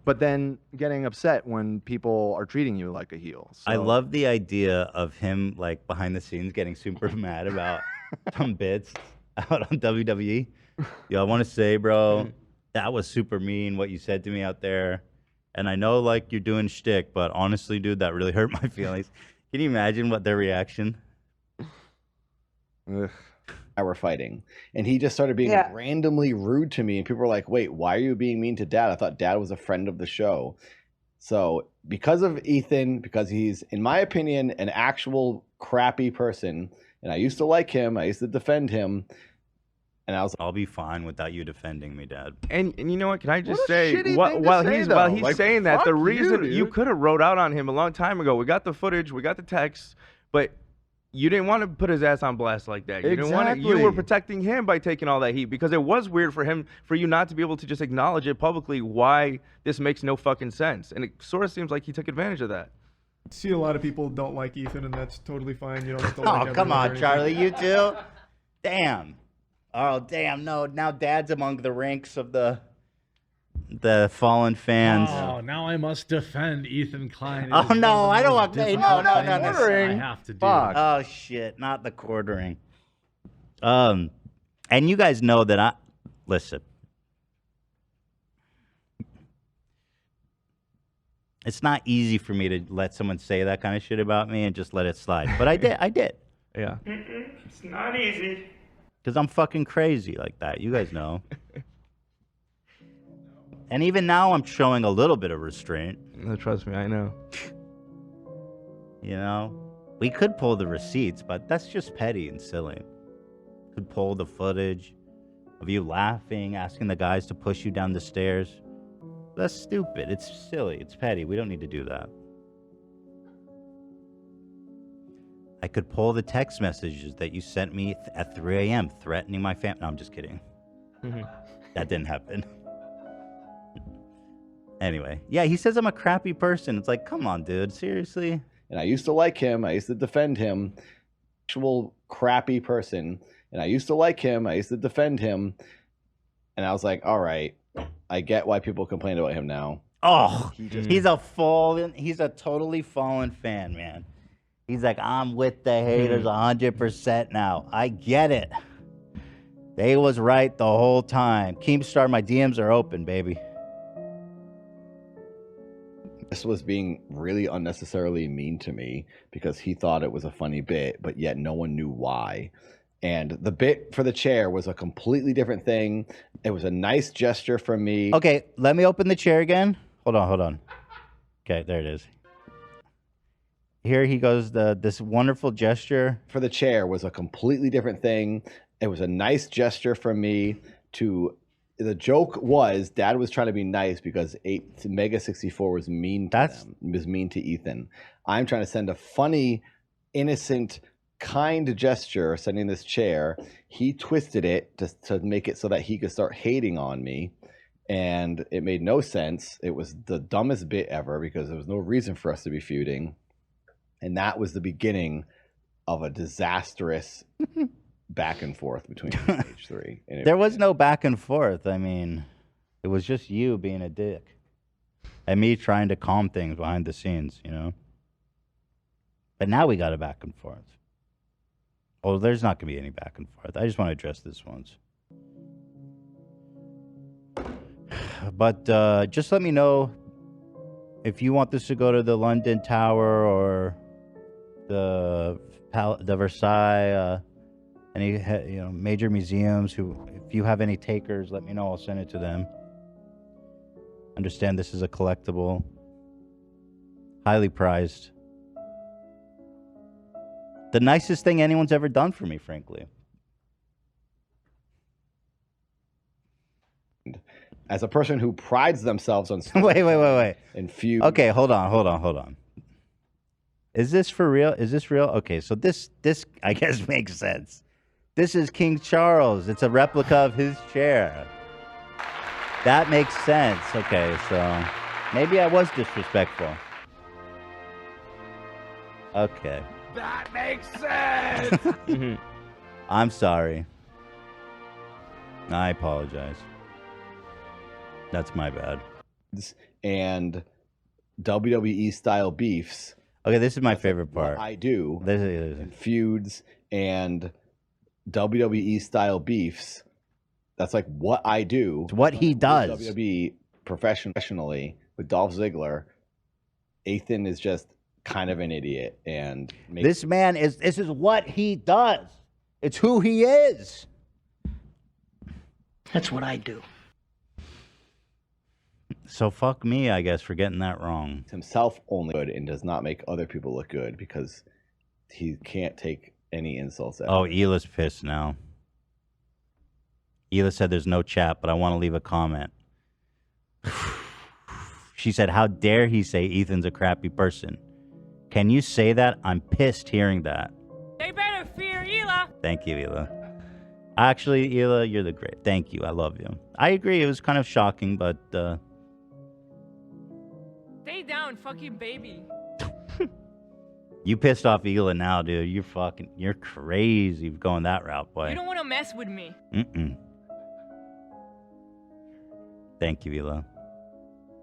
but then getting upset when people are treating you like a heel. So. I love the idea of him like behind the scenes getting super mad about some bits out on WWE. Yo, I want to say, bro, that was super mean what you said to me out there. And I know like you're doing shtick, but honestly, dude, that really hurt my feelings. Can you imagine what their reaction? I were fighting, and he just started being randomly rude to me, and people were like, "Wait, why are you being mean to Dad? I thought Dad was a friend of the show." So because of Ethan, because he's, in my opinion, an actual crappy person, and I used to like him, I used to defend him, and I was, I'll be fine without you defending me, Dad. And you know what? Can I just What a say, shitty while thing to say, he's though. while he's Like, saying that, the fuck you, reason you dude. could have wrote out on him a long time ago. We got the footage, we got the text, but you didn't want to put his ass on blast like that. You didn't want to. You were Exactly. protecting him by taking all that heat because it was weird for you not to be able to just acknowledge it publicly why this makes no fucking sense. And it sort of seems like he took advantage of that. See, a lot of people don't like Ethan, and that's totally fine. You don't have to Oh, like come everyone or on, anything. Charlie, you too? Damn. Oh, damn, no. Now Dad's among the ranks of the fallen fans. Oh, now I must defend Ethan Klein. It Oh, is one no, of the I don't most want to. No, difficult no, things no, no. I have to do. Oh, shit. Not the quartering. And you guys know that listen. It's not easy for me to let someone say that kind of shit about me and just let it slide. But I did. Yeah. It's not easy. Because I'm fucking crazy like that. You guys know. And even now I'm showing a little bit of restraint. No, trust me, I know. You know? We could pull the receipts, but that's just petty and silly. Could pull the footage of you laughing, asking the guys to push you down the stairs. That's stupid. It's silly. It's petty. We don't need to do that. I could pull the text messages that you sent me at 3 a.m. threatening my family. No, I'm just kidding. That didn't happen. Anyway, yeah, he says I'm a crappy person. It's like, come on, dude. Seriously? and I used to like him. I used to defend him. Actual crappy person, and I used to like him. I used to defend him, and I was like, all right, I get why people complain about him now. Oh, he's a totally fallen fan, man. He's like, I'm with the haters 100% now. I get it. They was right the whole time. Keemstar, my DMs are open, baby. This was being really unnecessarily mean to me because he thought it was a funny bit, but yet no one knew why. And the bit for the chair was a completely different thing. It was a nice gesture from me. Okay, let me open the chair again. Hold on. Okay, there it is. Here he goes, this wonderful gesture. For the chair was a completely different thing. It was a nice gesture from me to... The joke was Dad was trying to be nice because Mega 64 was mean to them. Was mean to Ethan. I'm trying to send a funny, innocent, kind gesture, sending this chair. He twisted it to make it so that he could start hating on me. And it made no sense. It was the dumbest bit ever because there was no reason for us to be feuding. And that was the beginning of a disastrous back and forth between stage 3. And There was no back and forth. I mean, it was just you being a dick. And me trying to calm things behind the scenes, you know? But now we got a back and forth. Oh, there's not going to be any back and forth. I just want to address this once. But just let me know if you want this to go to the London Tower or the Versailles, any major museums. If you have any takers, let me know. I'll send it to them. Understand this is a collectible. Highly prized. The nicest thing anyone's ever done for me, frankly. As a person who prides themselves on Wait. and feud. Okay, hold on. Is this for real? Is this real? Okay, so this I guess makes sense. This is King Charles. It's a replica of his chair. That makes sense. Okay, so maybe I was disrespectful. Okay. That makes sense. I'm sorry. I apologize. That's my bad. And WWE style beefs. Okay, this is my favorite part. I do. This is and feuds and WWE style beefs. That's like what I do. It's what he does. WWE professionally with Dolph Ziggler. Ethan is just kind of an idiot, and this man is. This is what he does. It's who he is. That's what I do. So fuck me, I guess, for getting that wrong. Himself only good and does not make other people look good because he can't take any insults. At Oh, Ela's pissed now. Ela said there's no chat, but I want to leave a comment. She said, how dare he say Ethan's a crappy person? Can you say that? I'm pissed hearing that. They better fear Ela. Thank you, Ela. Actually, Ela, you're the great. Thank you. I love you. I agree. It was kind of shocking, but Stay down, fucking baby. you pissed off Ela now, dude. You're crazy going that route, boy. You don't want to mess with me. Mm-mm. Thank you, Ela.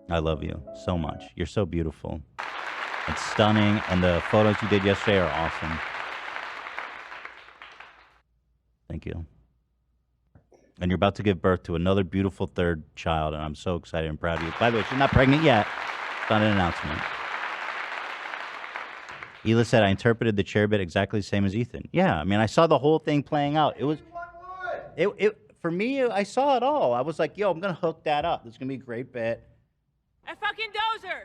I love you so much. You're so beautiful. It's stunning, and the photos you did yesterday are awesome. Thank you. And you're about to give birth to another beautiful third child, and I'm so excited and proud of you. By the way, she's not pregnant yet. It's not an announcement. Ela said, I interpreted the chair bit exactly the same as Ethan. Yeah, I mean, I saw the whole thing playing out. It was... For me, I saw it all. I was like, yo, I'm going to hook that up. This is going to be a great bit. A fucking dozer.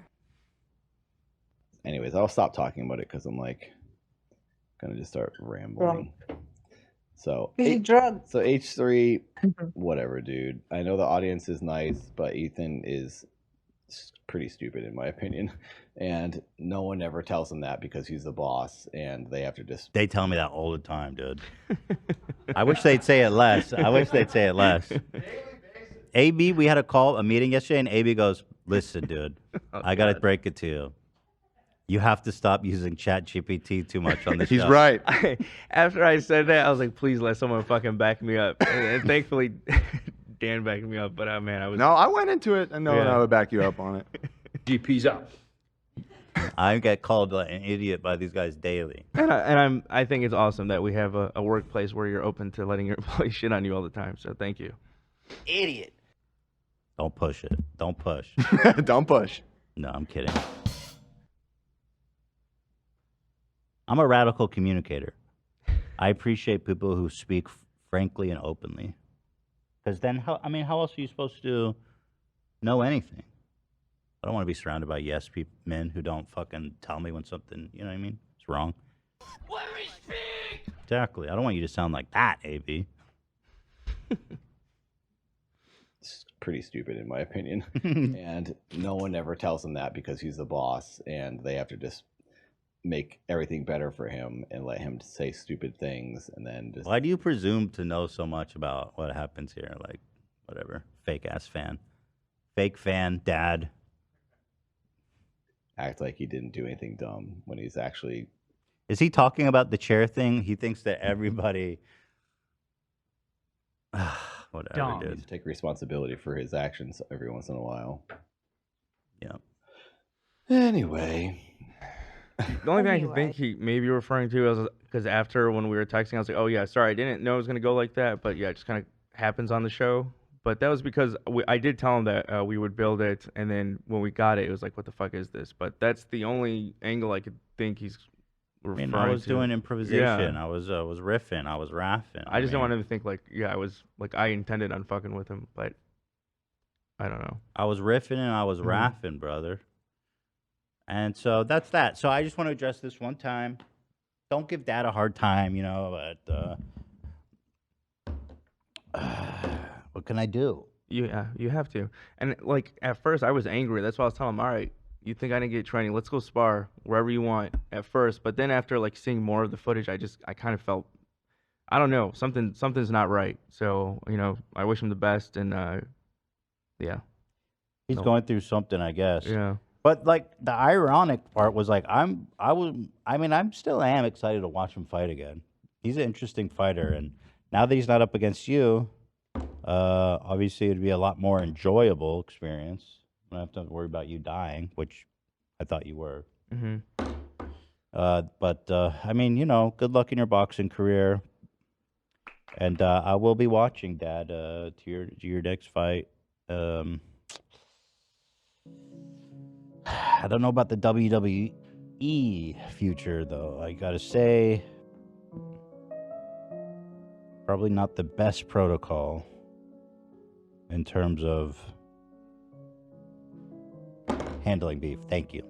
Anyways, I'll stop talking about it because I'm like gonna just start rambling. So So H3, whatever, dude. I know the audience is nice, but Ethan is pretty stupid in my opinion, and no one ever tells him that because he's the boss, and they have to just. They tell me that all the time, dude. I wish they'd say it less. AB, we had a meeting yesterday, and AB goes, listen, dude, I got to break it to you. You have to stop using ChatGPT too much on the show. He's right. After I said that, I was like, please let someone fucking back me up. And thankfully, Dan backed me up. But man, I was. No, I went into it and knowing I would back you up on it. GP's up. I get called like an idiot by these guys daily. And I think it's awesome that we have a workplace where you're open to letting your employees shit on you all the time. So thank you. Idiot. Don't push it. Don't push. Don't push. No, I'm kidding. I'm a radical communicator. I appreciate people who speak frankly and openly. Because then, how else are you supposed to know anything? I don't want to be surrounded by yes men who don't fucking tell me when something, you know what I mean? It's wrong. Let me speak! Exactly. I don't want you to sound like that, AB. It's pretty stupid in my opinion. And no one ever tells him that because he's the boss, and they have to just make everything better for him and let him say stupid things, and then just. Why do you presume to know so much about what happens here? Like, whatever. Fake ass fan. Fake fan, dad. Act like he didn't do anything dumb when he's actually. Is he talking about the chair thing? He thinks that everybody. Whatever, Dumb. dude. Needs to take responsibility for his actions every once in a while. Yeah. Anyway. The only thing I can think he may be referring to is because after when we were texting, I was like, oh, yeah, sorry, I didn't know it was going to go like that. But yeah, it just kind of happens on the show. But that was because I did tell him that we would build it. And then when we got it, it was like, what the fuck is this? But that's the only angle I could think he's referring to. I was doing improvisation. Yeah. I was riffing. I was raffing. I just didn't want him to think like, yeah, I intended on fucking with him. But I don't know. I was riffing and I was raffing, brother. And so that's that. So I just want to address this one time. Don't give Dad a hard time, you know. But what can I do? Yeah, you have to. And like at first, I was angry. That's why I was telling him, all right, you think I didn't get training? Let's go spar wherever you want at first. But then after like seeing more of the footage, I kind of felt, I don't know, something's not right. So I wish him the best, and yeah. He's No. going through something, I guess. Yeah. But like the ironic part was like I still am excited to watch him fight again. He's an interesting fighter, and now that he's not up against you, obviously it'd be a lot more enjoyable experience. I don't have to worry about you dying, which I thought you were. Mm-hmm. But I mean, good luck in your boxing career, and I will be watching, Dad, to your next fight. I don't know about the WWE future, though. I gotta say, probably not the best protocol in terms of handling beef. Thank you.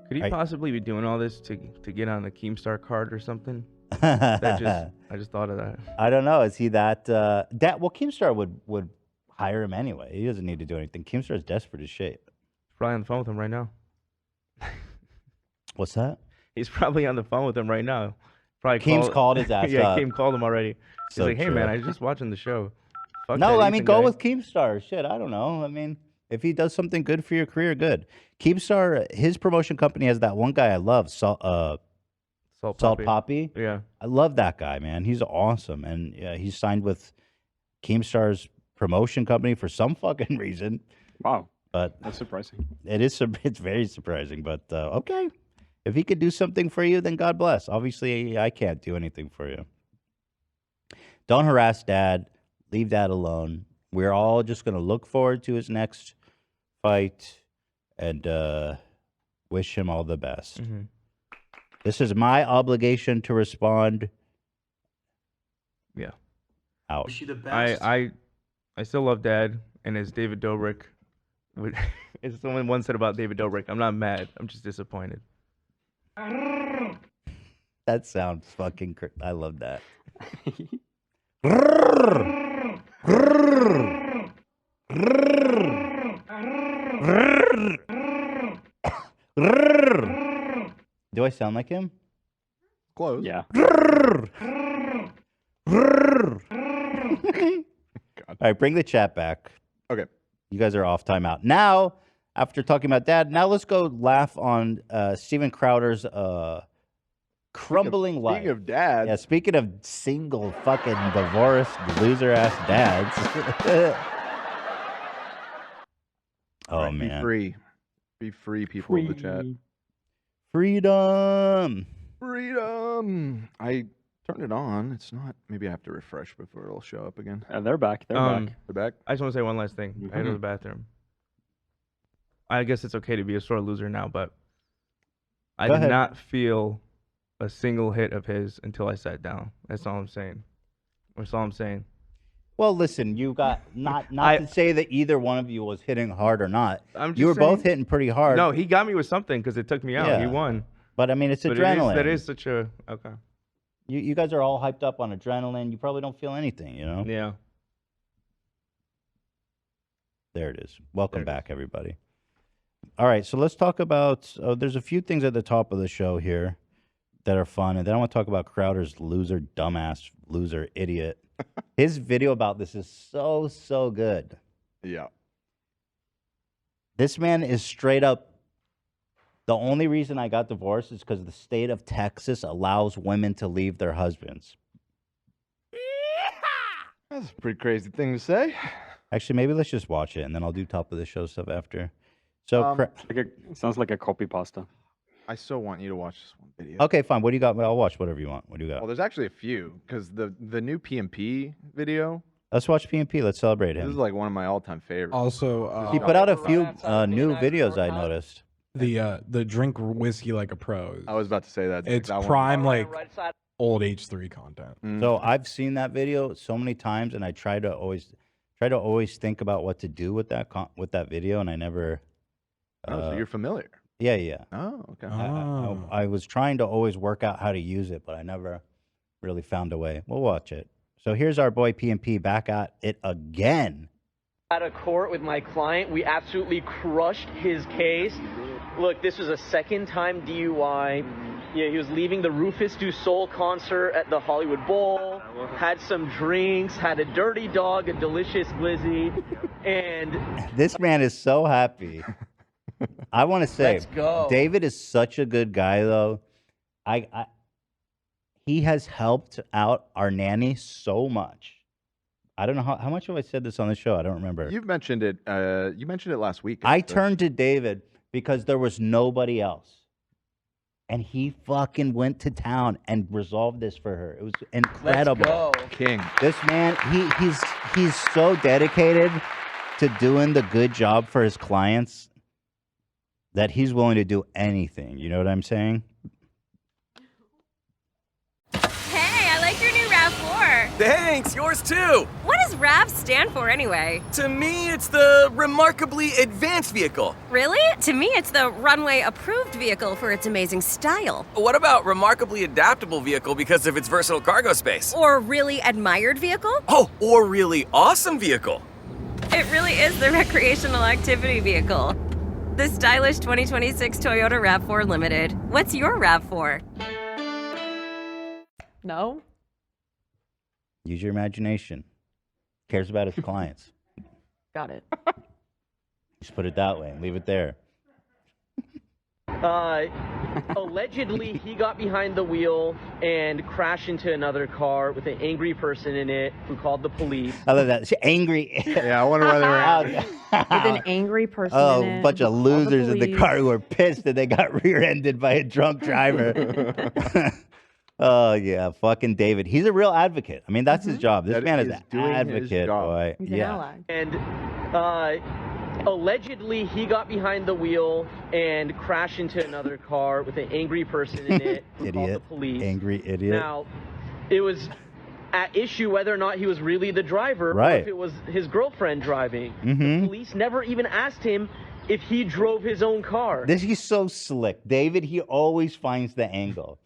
Could he possibly be doing all this to get on the Keemstar card or something? I just thought of that. I don't know. Is he that? Well, Keemstar would hire him anyway. He doesn't need to do anything. Keemstar's desperate as shit. Probably on the phone with him right now. What's that? He's probably on the phone with him right now. Probably Keem's called his ass yeah, up. Keem called him already. He's So like, hey true. man, I was just watching the show. Fuck No, that I mean, Ethan go guy." with Keemstar. Shit, I don't know. I mean, if he does something good for your career, good. Keemstar, his promotion company has that one guy I love, Salt Poppy. Yeah. I love that guy, man. He's awesome. And yeah, he's signed with Keemstar's promotion company for some fucking reason. Wow. But That's surprising. it's very surprising. But okay. If he could do something for you, then God bless. Obviously, I can't do anything for you. Don't harass Dad. Leave Dad alone. We're all just going to look forward to his next fight and wish him all the best. Mhm. This is my obligation to respond. Yeah. Out. Wish you the best. I still love Dad, and as David Dobrik, as someone once said about David Dobrik, I'm not mad. I'm just disappointed. That sounds fucking I love that. Do I sound like him? Close. Yeah. All right, bring the chat back. Okay. You guys are off timeout. Now, after talking about Dad, now let's go laugh on Steven Crowder's crumbling life. Speaking of Dad. Yeah, speaking of single fucking divorced loser-ass dads. Oh, Right, man. Be free. Be free, people in the chat. Freedom. Freedom. I turned it on. It's not. Maybe I have to refresh before it'll show up again. They're back. They're back. They're back. I just want to say one last thing. I had to go to the bathroom. I guess it's okay to be a sore loser now, but I Go did ahead. not feel a single hit of his until I sat down. That's all I'm saying. That's all I'm saying. Well, listen, you got not to say that either one of you was hitting hard or not. I'm just You were both saying- hitting pretty hard. No, he got me with something because it took me out. He Yeah. won. But I mean, it's But adrenaline. that is such a okay. You guys are all hyped up on adrenaline. You probably don't feel anything, you know? Yeah. There it is. Welcome back, everybody. All right, so let's talk about. There's a few things at the top of the show here that are fun, and then I want to talk about Crowder's loser, dumbass, loser, idiot. His video about this is so good. Yeah. This man is straight up. The only reason I got divorced is because the state of Texas allows women to leave their husbands. That's a pretty crazy thing to say. Actually, maybe let's just watch it, and then I'll do top of the show stuff after. So, Sounds like a copy pasta. I so want you to watch this one video. okay, fine. What do you got? I'll watch whatever you want. What do you got? Well, there's actually a few because the new PMP video. Let's watch PMP. Let's celebrate This him. is like one of my all-time favorites. Also, He put out a few new videos I noticed. the drink whiskey like a pro. I was about to say that. It's that one. prime like old H3 content. So I've seen that video so many times, and I try to always think about what to do with that video, and I never. Oh, so you're familiar. Yeah, yeah. Oh, okay. I was trying to always work out how to use it, but I never really found a way. We'll watch it. So here's our boy PMP back at it again. Out of court with my client, we absolutely crushed his case. Look, this was a second-time DUI. Yeah, he was leaving the Rufus Du Sol concert at the Hollywood Bowl, had some drinks, had a dirty dog, a delicious glizzy, and This man is so happy. I want to say, Let's go. David is such a good guy, though. He has helped out our nanny so much. I don't know how much have I said this on the show. I don't remember. You've mentioned it. You mentioned it last week. I turned to David because there was nobody else. And he fucking went to town and resolved this for her. It was incredible. go. King. This man, he's so dedicated to doing the good job for his clients that he's willing to do anything. You know what I'm saying? Hey, I like your new RAV4. Thanks, yours too. What does RAV stand for anyway? To me, it's the Remarkably Advanced Vehicle. Really? To me, it's the runway approved vehicle for its amazing style. What about Remarkably Adaptable Vehicle because of its versatile cargo space? Or really admired vehicle? Oh, or Really Awesome Vehicle. It really is the recreational activity vehicle. The stylish 2026 Toyota RAV4 Limited. What's your RAV4? No. Use your imagination. Cares about his clients. Got it. Just put it that way and leave it there. allegedly he got behind the wheel and crashed into another car with an angry person in it who called the police. I love that. She angry. Yeah, I wonder why they were angry. With an angry person Oh, in a it. bunch of who called losers in the police. car who were pissed that they got rear-ended by a drunk driver. Oh, yeah. Fucking David. He's a real advocate. I mean, that's his job. This That man is is an doing his advocate, job. boy. He's an Yeah. ally. And allegedly he got behind the wheel and crashed into another car with an angry person in it who called the Idiot. police. Angry idiot. Now, it was at issue whether or not he was really the driver or Right. if it was his girlfriend driving. Mhm. The police never even asked him if he drove his own car. He's so slick. David, he always finds the angle.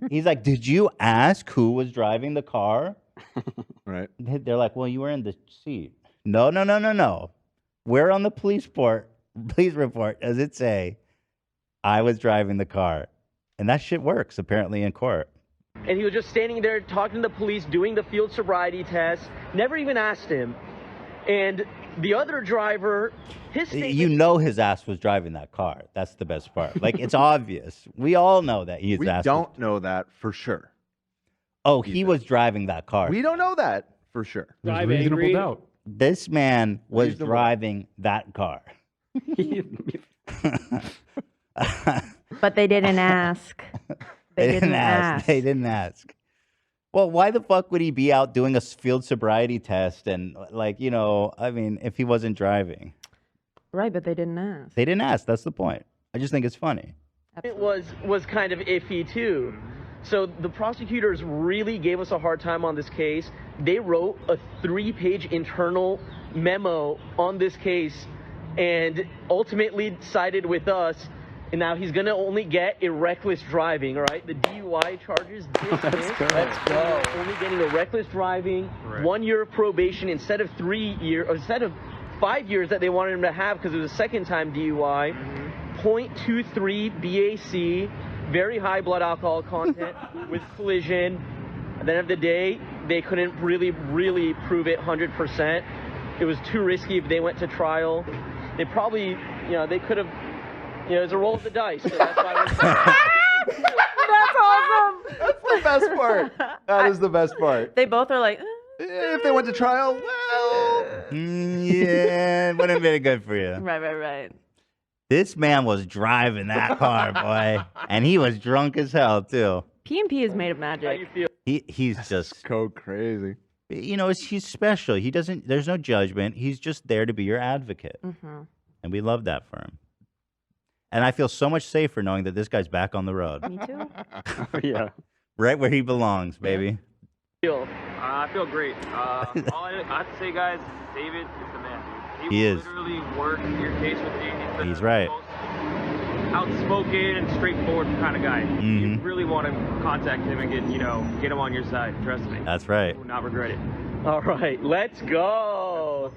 He's like, did you ask who was driving the car? Right. They're like, well, you were in the seat. No. Where on the police report does it say I was driving the car? And that shit works, apparently, in court. And he was just standing there talking to the police, doing the field sobriety test, never even asked him. And the other driver, his statement... You know his ass was driving that car. That's the best part. Like, it's obvious. We all know that his We ass don't know that for sure. Oh, he was driving that car. We don't know that for sure. There's reasonable doubt. This man was Reasonable. driving that car. But they didn't ask. They didn't ask. They didn't ask. Well, why the fuck would he be out doing a field sobriety test and, like, you know, I mean, if he wasn't driving? Right, but they didn't ask. They didn't ask. That's the point. I just think it's funny. It was kind of iffy too. So the prosecutors really gave us a hard time on this case. They wrote a 3-page internal memo on this case and ultimately sided with us. And now he's going to only get a reckless driving, all right? The DUI charges dismissed. Let's go. Only getting a reckless driving, 1 year of probation instead of 3 years, or instead of 5 years that they wanted him to have because it was a second-time DUI. 0.23 BAC, very high blood alcohol content with collision. At the end of the day, they couldn't really prove it 100%. It was too risky if they went to trial. They probably, you know, they could have, you know, it's a roll of the dice. So that's why I went That's awesome. That's the best part. That is the best part. They both are like, If they went to trial, well, Yeah, wouldn't have been good for you. right. This man was driving that car, boy. And he was drunk as hell, too. P&P is made of magic. He's just go crazy. You know, he's special. He doesn't, there's no judgment. He's just there to be your advocate. Mm-hmm. And we love that for him. And I feel so much safer knowing that this guy's back on the road. Me too. Yeah. Right where he belongs, baby. I feel great. All I have to say, guys, David is the man, dude. He will is. literally work your case with me. He's right. outspoken and straightforward kind of guy. You Mhm. really want to contact him and get him on your side. Trust me. That's right. You will not regret it. All right, let's go.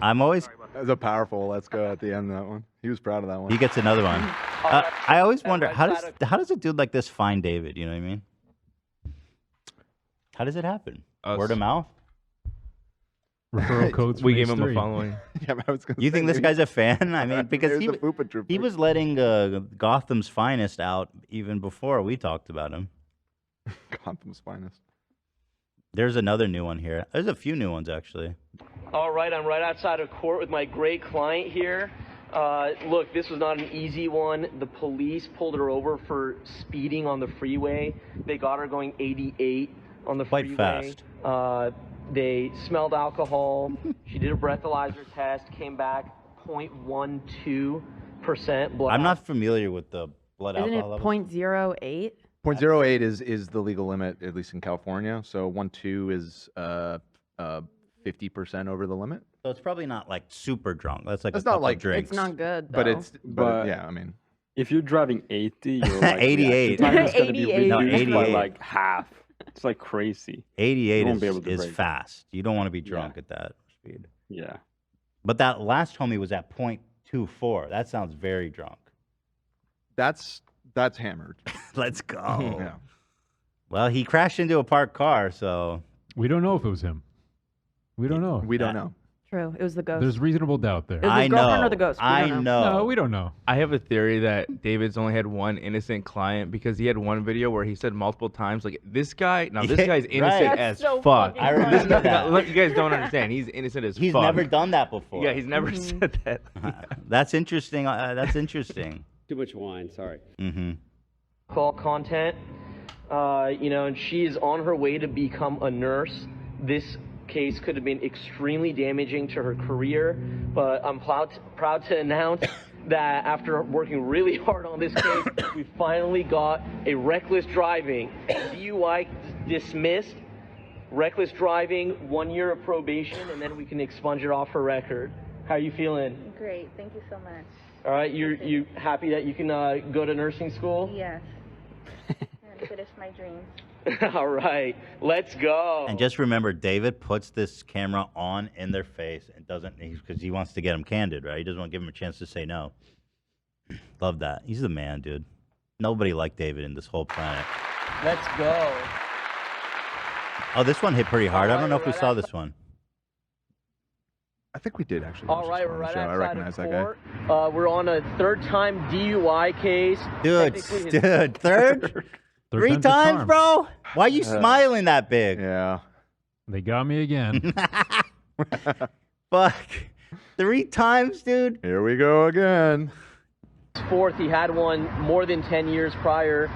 I'm always. That was a powerful let's go at the end of that one. He was proud of that one. He gets another one. I always wonder how does a dude like this find David? You know what I mean? How does it happen? Word of mouth. Referral codes. We gave him a following. Yeah, but I was gonna You say think this maybe- guy's a fan? I mean, because Maybe it's the Fupa Trooper. he was letting Gotham's finest out even before we talked about him. Gotham's finest. There's another new one here. There's a few new ones actually. All right, I'm right outside of court with my great client here. Look, this was not an easy one. The police pulled her over for speeding on the freeway. They got her going 88 on the Quite freeway. fast. They smelled alcohol. She did a breathalyzer test, came back 0.12% blood. I'm not familiar with the blood Isn't it alcohol levels. 0.08? 0.08 is the legal limit, at least in California. So 1.2 is 50% over the limit. So it's probably not like super drunk. That's like It's a not couple like- drinks. It's not good, But though. it's But- yeah, I mean, If you're driving 80, you're like, 88. The time is going to be 88. No, reduced by 88. like half. It's like crazy. 88 You won't be able to is break it. fast. You don't want to be drunk at that speed. Yeah. But that last homie was at 0.24. That sounds very drunk. that's hammered. Let's go. Yeah. Well, he crashed into a parked car, so We don't know if it was him. We don't know. We don't know. True. It was the ghost. There's reasonable doubt there. It was his girlfriend or the ghost? We don't know. No, we don't know. I have a theory that David's only had one innocent client because he had one video where he said multiple times, like, this guy, now this Yeah, guy's innocent right. as That's so fuck. fucking I remember This guy- that. look, you guys don't understand. He's innocent as he's fuck. never done that before. Yeah, he's never said that. That's interesting. That's interesting. Too much wine, sorry. Mm-hmm. Call content, and she is on her way to become a nurse. This case could have been extremely damaging to her career, but I'm proud to announce that after working really hard on this case, we finally got a reckless driving DUI dismissed, reckless driving, 1 year of probation, and then we can expunge it off her record. How are you feeling? Great, thank you so much. All right, you happy that you can go to nursing school? Yes. And finish my dreams. All right, let's go. And just remember, David puts this camera on in their face and doesn't, because he wants to get them candid, right? He doesn't want to give them a chance to say no. Love that. He's the man, dude. Nobody like David in this whole planet. Let's go. Oh, this one hit pretty hard. I don't know if we saw this one. I think we did actually. All watch right, this we're one on the right show. I outside recognize of that guy. court. We're on a third-time DUI case. Dude, Technically his- dude, third? Three time's a times, charm. bro? Why are you smiling that big? Yeah. They got me again. Fuck. 3 times, dude? Here we go again. Fourth, he had one more than 10 years prior.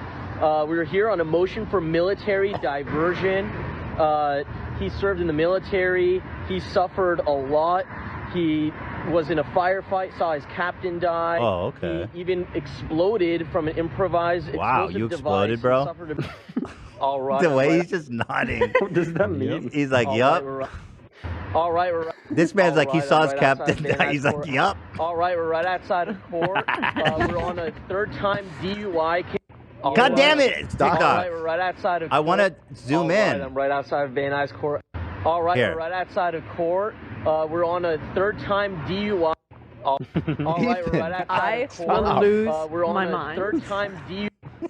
We were here on a motion for military diversion. He served in the military. He suffered a lot. He was in a firefight, saw his captain die. Oh, okay. He even exploded from an improvised Wow, explosive you device. exploded, He bro? suffered all right. The all way right. he's just nodding. What does that mean? He's like, All yup. right, we're right. All right, we're right. This man's All like, he right, saw I'm his right captain outside Van die. Nuys He's like, Court. yup. All right, we're right outside of court. We're on a third-time DUI case. All God right. damn it, All TikTok. right, we're right outside of I court. want to zoom All right, in. I'm right outside of Van Nuys Court. All right, Here. we're right outside of court. We're on a third-time DUI. All right, we're right outside I of court. will lose we're on my a mind. third-time DUI.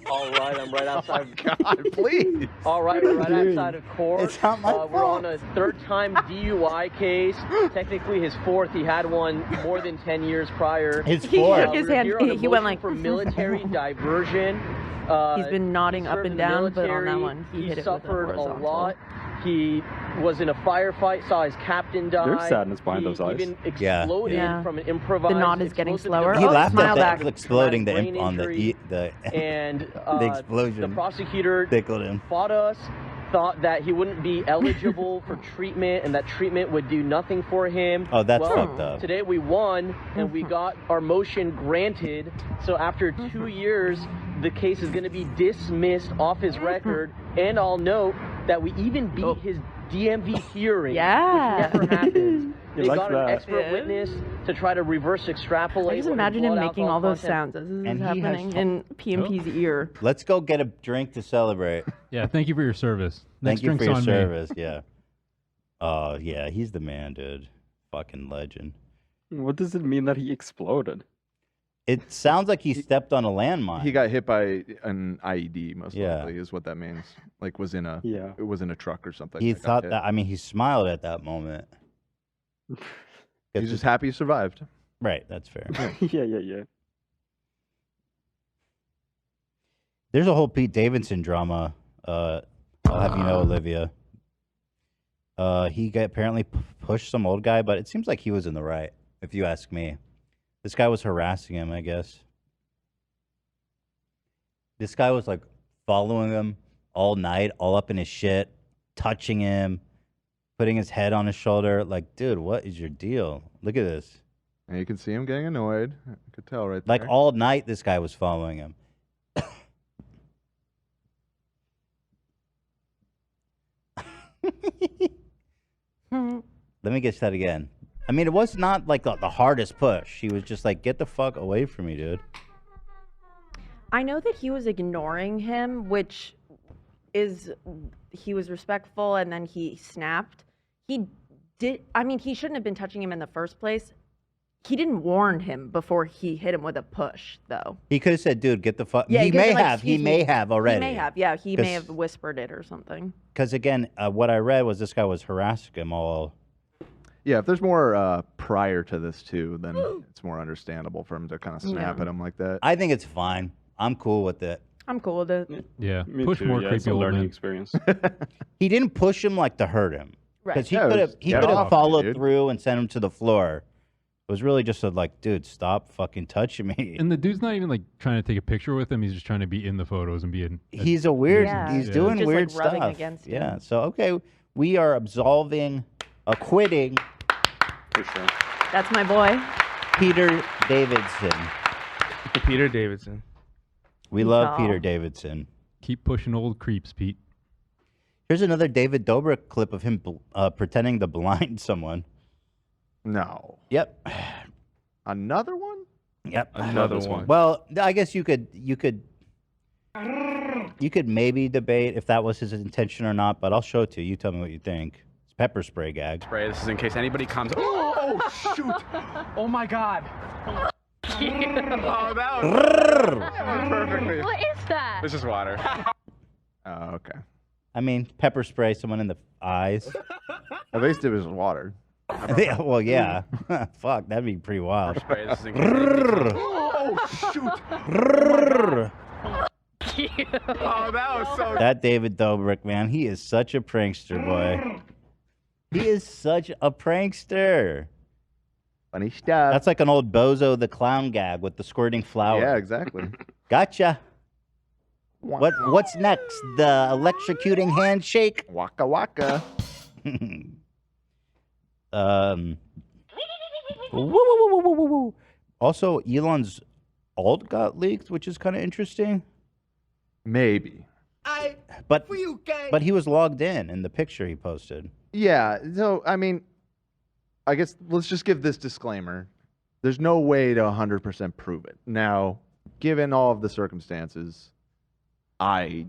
All right, I'm right outside. God, please. All right, we're right outside of court. It's not my We're on a third-time DUI case. Technically, his fourth. He had one more than 10 years prior. His He fourth. shook his We're hand. here on a He went motion like for military diversion. He's been nodding up served and in the down, but on that military. one, he hit it with a suffered a horizontal. lot. He was in a firefight, saw his captain die. There's sadness behind He those eyes. even Yeah. exploded Yeah. from an improvised. The nod is getting explosive slower. He device. laughed smile at back. the exploding the Brain on the injury. the And the explosion. The prosecutor tickled him. fought us, thought that he wouldn't be eligible for treatment and that treatment would do nothing for him. Oh, that's Well, fucked up. Today we won and we got our motion granted. So after 2 years, the case is going to be dismissed off his record. And I'll note that we even beat his DMV hearing, Yeah. which never happens. You They like got that. an expert Yeah. witness to try to reverse extrapolate. I just what his imagine him blood making alcohol all those content- sounds as this is And he has happening in PMP's ear. Let's go get a drink to celebrate. Yeah, thank you for your service. Thank Next you for drink's your on me. service. Yeah. Oh, yeah, he's the man, dude. Fucking legend. What does it mean that he exploded? It sounds like he stepped on a landmine. He got hit by an IED, most Yeah. likely, is what that means. Like, it was in a truck or something. He that got thought hit. that. I mean, he smiled at that moment. He's just happy he survived. Right. That's fair. Yeah. There's a whole Pete Davidson drama. I'll have you know, Olivia. He apparently pushed some old guy, but it seems like he was in the right, if you ask me. This guy was harassing him, I guess. This guy was like following him all night, all up in his shit, touching him, putting his head on his shoulder. Like, dude, what is your deal? Look at this. And you can see him getting annoyed. I could tell right Like there. all night, this guy was following him. Let me get that again. I mean, it was not like the hardest push. He was just like, get the fuck away from me, dude. I know that he was ignoring him, which is he was respectful, and then he snapped. He shouldn't have been touching him in the first place. He didn't warn him before he hit him with a push, though. He could have said, dude, get the fuck. Yeah, he could've may been like, have. He "Excuse may me." have already. He may have. Yeah, he may 'Cause- have whispered it or something. Because again, what I read was this guy was harassing him all. Yeah, if there's more prior to this too, then it's more understandable for him to kind of snap Yeah. at him like that. I think it's fine. I'm cool with it. I'm cool with it. Yeah, Me push too, more yeah, creepy it's a old learning men. experience. He didn't push him like to hurt him. Right. Because he Yeah, it could was have he get could have off me, followed dude. through and sent him to the floor. It was really just a like, dude, stop fucking touching me. And the dude's not even like trying to take a picture with him. He's just trying to be in the photos and be in. He's a weird. Yeah. He's Yeah. doing Just, weird like, rubbing stuff. against him. Yeah. So okay, we are acquitting For sure. That's my boy. Peter Davidson. Peter Davidson. We love Oh. Peter Davidson. Keep pushing old creeps, Pete. Here's another David Dobrik clip of him pretending to blind someone. No. Yep. Another one? Yep. Another one. Well, I guess you could maybe debate if that was his intention or not, but I'll show it to you. You tell me what you think. It's pepper spray gag. Spray. This is in case anybody comes. Oh shoot! Oh my God! Oh, that perfectly. What is that? This is water. Oh, okay. I mean, pepper spray someone in the eyes. At least it was water. Yeah, well, yeah. Fuck, that'd be pretty wild. Spray. This is in case anybody comes. Oh shoot! Oh, that was so. That David Dobrik, man, he is such a prankster, boy. He is such a prankster. Funny stuff. That's like an old Bozo the Clown gag with the squirting flour. Yeah, exactly. Gotcha. What's next? The electrocuting handshake? Waka waka. Woo, woo, woo, woo, woo, woo, woo. Also, Elon's alt got leaked, which is kind of interesting. Maybe. But he was logged in the picture he posted. Yeah. So I mean, I guess let's just give this disclaimer. There's no way to 100% prove it. Now, given all of the circumstances, I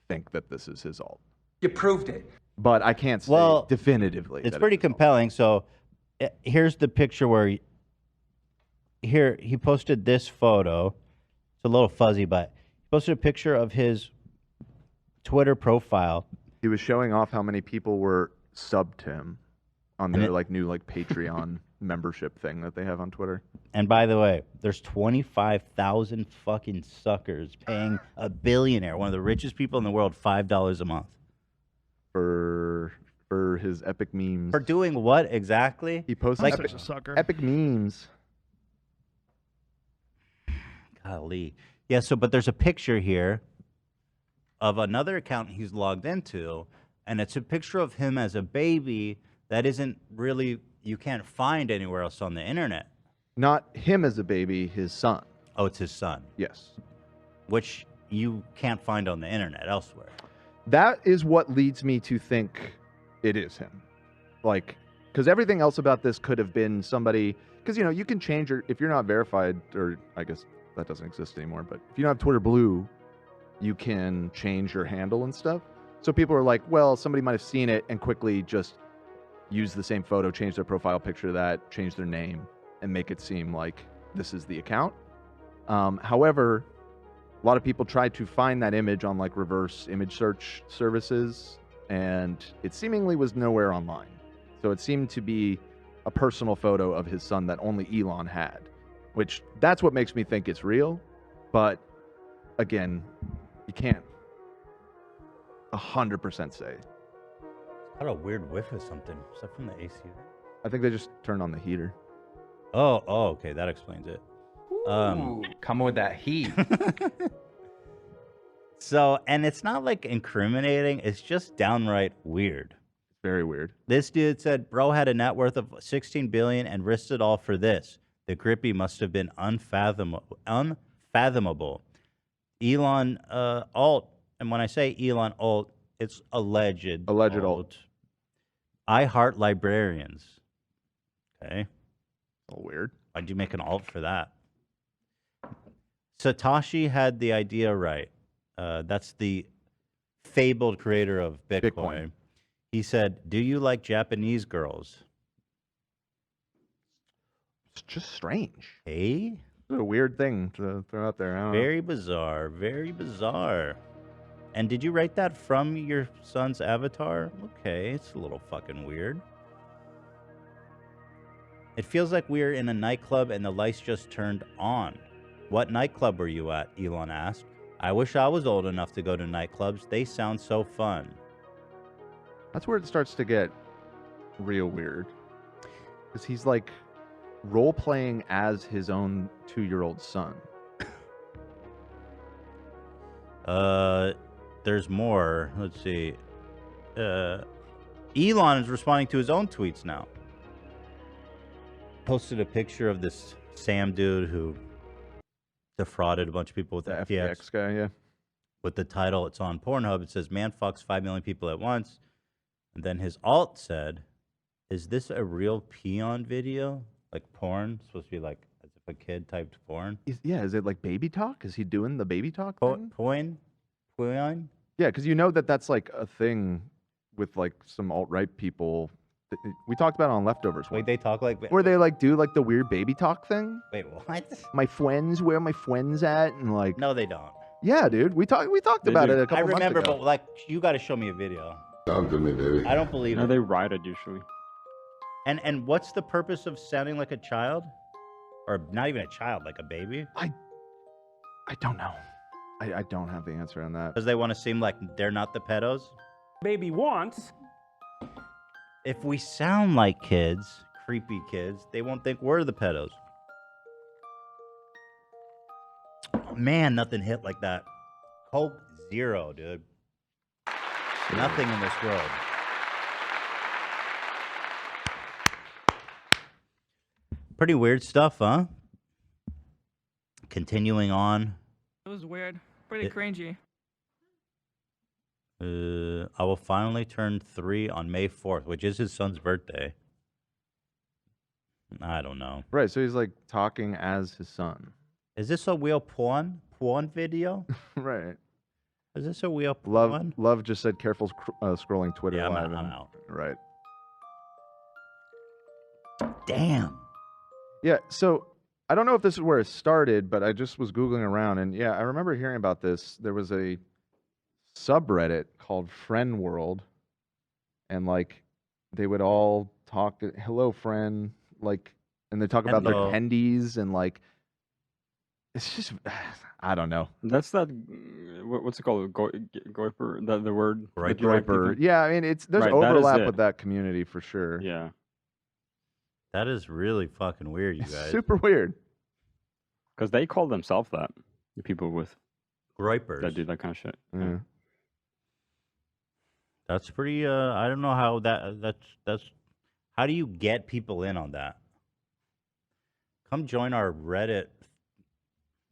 think that this is his alt. You proved it. But I can't say definitively. It's that pretty compelling. So here's the picture where he posted this photo. It's a little fuzzy, but he posted a picture of his Twitter profile. He was showing off how many people were subbed to him on And their it- new Patreon membership thing that they have on Twitter. And by the way, there's 25,000 fucking suckers paying a billionaire, one of the richest people in the world, $5 a month. For his epic memes. For doing what exactly? He posted Like- epic, Such a sucker. epic memes. Golly. Yeah, but there's a picture here of another account he's logged into, and it's a picture of him as a baby that isn't really, you can't find anywhere else on the internet. Not him as a baby, his son. Oh, it's his son. Yes. Which you can't find on the internet elsewhere. That is what leads me to think it is him. Like, because everything else about this could have been somebody. Because you can change if you're not verified, or I guess that doesn't exist anymore. But if you don't have Twitter Blue, you can change your handle and stuff. So people are like, well, somebody might have seen it and quickly just use the same photo, change their profile picture to that, change their name, and make it seem like this is the account. However, a lot of people tried to find that image on like reverse image search services, and it seemingly was nowhere online. So it seemed to be a personal photo of his son that only Elon had, which that's what makes me think it's real. But again, you can't 100% say. Got a weird whiff of something. Is that from the AC? I think they just turned on the heater. Oh, okay, that explains it. Coming with that heat. So, and it's not like incriminating, it's just downright weird. Very weird. This dude said, bro had a net worth of 16 billion and risked it all for this. The grippy must have been unfathomable. Elon alt, and when I say Elon alt, it's alleged. Alleged alt. I heart librarians. Okay. Oh, weird. Why'd you make an alt for that? Satoshi had the idea right. That's the fabled creator of Bitcoin. He said, do you like Japanese girls? It's just strange. Hey? It's a weird thing to throw out there. I don't know. Very bizarre. Very bizarre. And did you write that from your son's avatar? Okay, it's a little fucking weird. It feels like we're in a nightclub and the lights just turned on. What nightclub were you at? Elon asked. I wish I was old enough to go to nightclubs. They sound so fun. That's where it starts to get real weird. Because he's like role-playing as his own 2-year-old son. There's more. Let's see. Elon is responding to his own tweets now. Posted a picture of this Sam dude who defrauded a bunch of people with The FTX. FTX guy, yeah. With the title, it's on Pornhub. It says, man fucks 5 million people at once. And then his alt said, is this a real peon video? Like porn? It's supposed to be like as if a kid typed porn. Is it like baby talk? Is he doing the baby talk thing? Poin? Yeah, because you know that's like a thing with like some alt-right people. We talked about it on Leftovers. Wait, they talk like... Where they like do like the weird baby talk thing. Wait, what? My friends, where are my friends at? And like... No, they don't. Yeah, dude. We talked about it a couple months ago. I remember, but like, you got to show me a video. Talk to me, baby. I don't believe No, it. they write it usually. And what's the purpose of sounding like a child? Or not even a child, like a baby? I don't know. I don't have the answer on that. Because they want to seem like they're not the pedos? Baby wants. If we sound like kids, creepy kids, they won't think we're the pedos. Man, nothing hit like that. Coke Zero, dude. Nothing in this world. Pretty weird stuff, huh? Continuing on. It was weird. Pretty cringy. I will finally turn 3 on May 4th, which is his son's birthday. I don't know. Right, so he's like talking as his son. Is this a real porn video? Right. Is this a real porn? Love just said careful scrolling Twitter Yeah, live. I'm out. Right. Damn. Yeah, so I don't know if this is where it started, but I just was Googling around, and yeah, I remember hearing about this. There was a subreddit called Friend World, and like they would all talk, hello friend, like, and they talk about their Hello. tendies, and like, it's just, I don't know. That's that. What's it called? Goiper. The word. that you write Groiper. people? Yeah, I mean, there's Right, that is overlap it. with that community for sure. Yeah. That is really fucking weird, you guys. Super weird. Because they call themselves that. The people with Groipers. that do that kind of shit. Yeah. That's pretty. I don't know how that's. How do you get people in on that? Come join our Reddit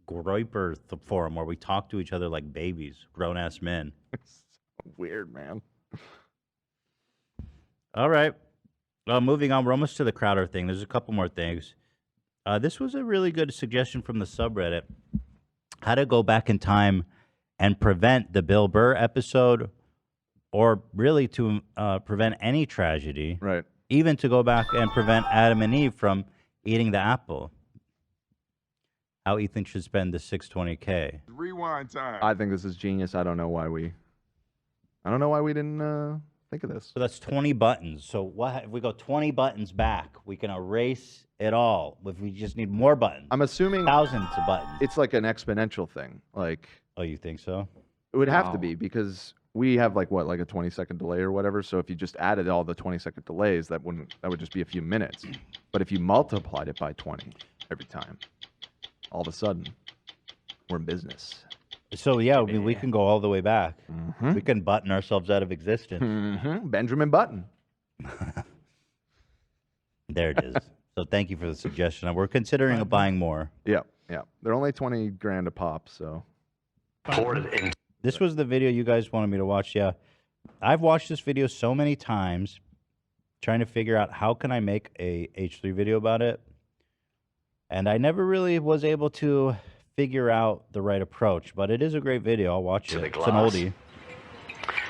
Groiper forum where we talk to each other like babies, grown ass men. It's so weird, man. All right. Moving on. We're almost to the Crowder thing. There's a couple more things. This was a really good suggestion from the subreddit. How to go back in time and prevent the Bill Burr episode, or really to prevent any tragedy. Right. Even to go back and prevent Adam and Eve from eating the apple. How Ethan should spend the $620K. Rewind time. I think this is genius. I don't know why we didn't think of this. So that's 20 buttons. So what if we go 20 buttons back? We can erase it all. If we just need more buttons. I'm assuming thousands of buttons. It's like an exponential thing. Like, oh, you think so? It would have to be, because we have like a 20-second delay or whatever. So if you just added all the 20-second delays, that would just be a few minutes. But if you multiplied it by 20 every time, all of a sudden, we're in business. So yeah, I mean, we can go all the way back. We can button ourselves out of existence. Benjamin Button. There it is. So thank you for the suggestion. We're considering buying more. Yeah. They're only 20 grand a pop, so. This was the video you guys wanted me to watch. Yeah, I've watched this video so many times, trying to figure out how can I make a H3 video about it, and I never really was able to figure out the right approach. But it is a great video. I'll watch it. It's an oldie.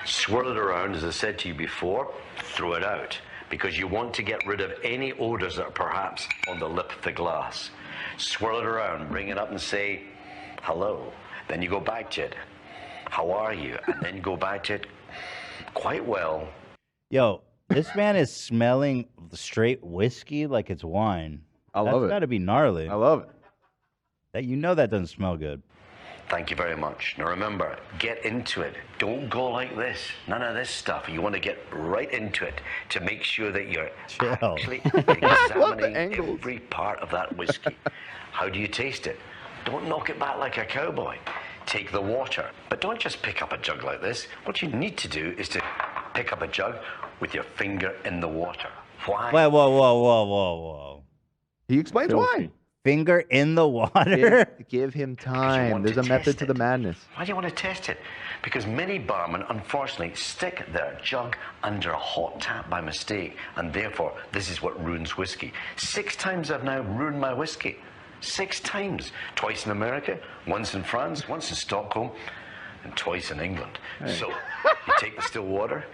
Swirl it around, as I said to you before, throw it out, because you want to get rid of any odors that are perhaps on the lip of the glass. Swirl it around, bring it up and say, hello. Then you go back to it. How are you? And then go back to it. Quite well. Yo, this man is smelling straight whiskey like it's wine. I love it. That's got to be gnarly. I love it. That doesn't smell good. Thank you very much. Now remember, get into it. Don't go like this. None of this stuff. You want to get right into it to make sure that you're actually examining every part of that whiskey. How do you taste it? Don't knock it back like a cowboy. Take the water. But don't just pick up a jug like this. What you need to do is to pick up a jug with your finger in the water. Why? Whoa. He explains why. Finger in the water? Give him time. There's a method to the madness. Why do you want to test it? Because many barmen, unfortunately, stick their jug under a hot tap by mistake, and therefore, this is what ruins whiskey. 6 times I've now ruined my whiskey. 6 times. Twice in America, once in France, once in Stockholm, and twice in England. Hey. So, you take the still water,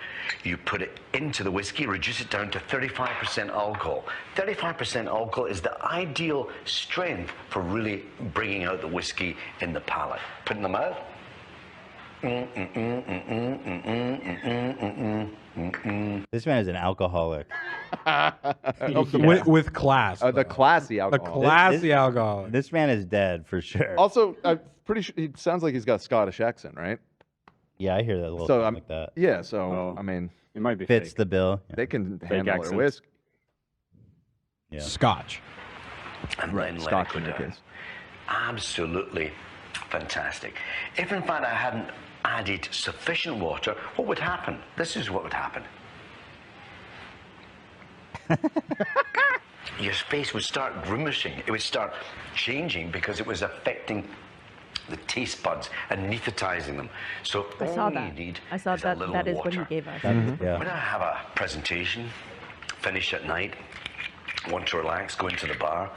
you put it into the whiskey, reduce it down to 35% alcohol. 35% alcohol is the ideal strength for really bringing out the whiskey in the palate. Put it in the mouth. This man is an alcoholic. With class. The classy alcohol. The classy alcohol. This man is dead for sure. Also, I'm pretty sure he sounds like he's got a Scottish accent, right? Yeah, I hear that a little So thing I'm like that. Yeah, so I mean, it might be Fits fake. the bill. They can Fake handle their accents. whiskey. Yeah. Scotch. And Right, then let Scotch it go in your down. case. Absolutely fantastic. If in fact I hadn't added sufficient water, what would happen? This is what would happen. Your face would start grimacing. It would start changing because it was affecting the taste buds, anesthetizing them. So I saw all that. you need I saw is that. a little That is water. what he gave us. When I have a presentation, finish at night, want to relax, go into the bar,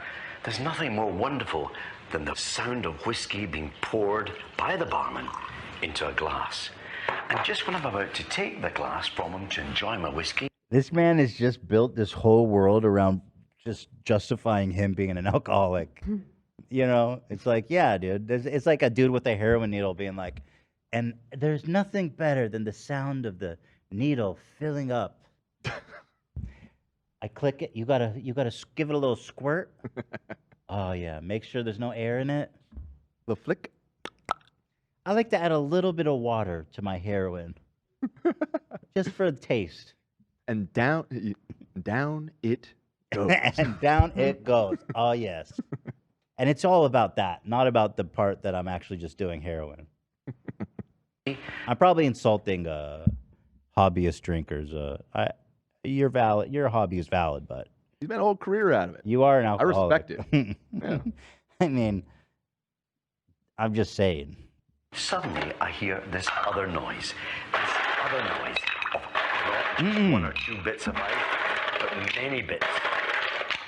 there's nothing more wonderful than the sound of whiskey being poured by the barman into a glass. And just when I'm about to take the glass from him to enjoy my whiskey, This man has just built this whole world around just justifying him being an alcoholic. You know, it's like, yeah, dude. It's like a dude with a heroin needle being like, and there's nothing better than the sound of the needle filling up. I click it. You gotta give it a little squirt. Oh yeah, make sure there's no air in it. The flick. I like to add a little bit of water to my heroin, just for the taste. And down it goes. And down it goes. Oh yes. And it's all about that, not about the part that I'm actually just doing heroin. I'm probably insulting hobbyist drinkers. You're valid. Your hobby is valid, but He's made a whole career out of it. you are an I alcoholic. respect it. Yeah. I mean, I'm just saying. suddenly I hear this other noise. This other noise of one or two bits of ice, but many bits.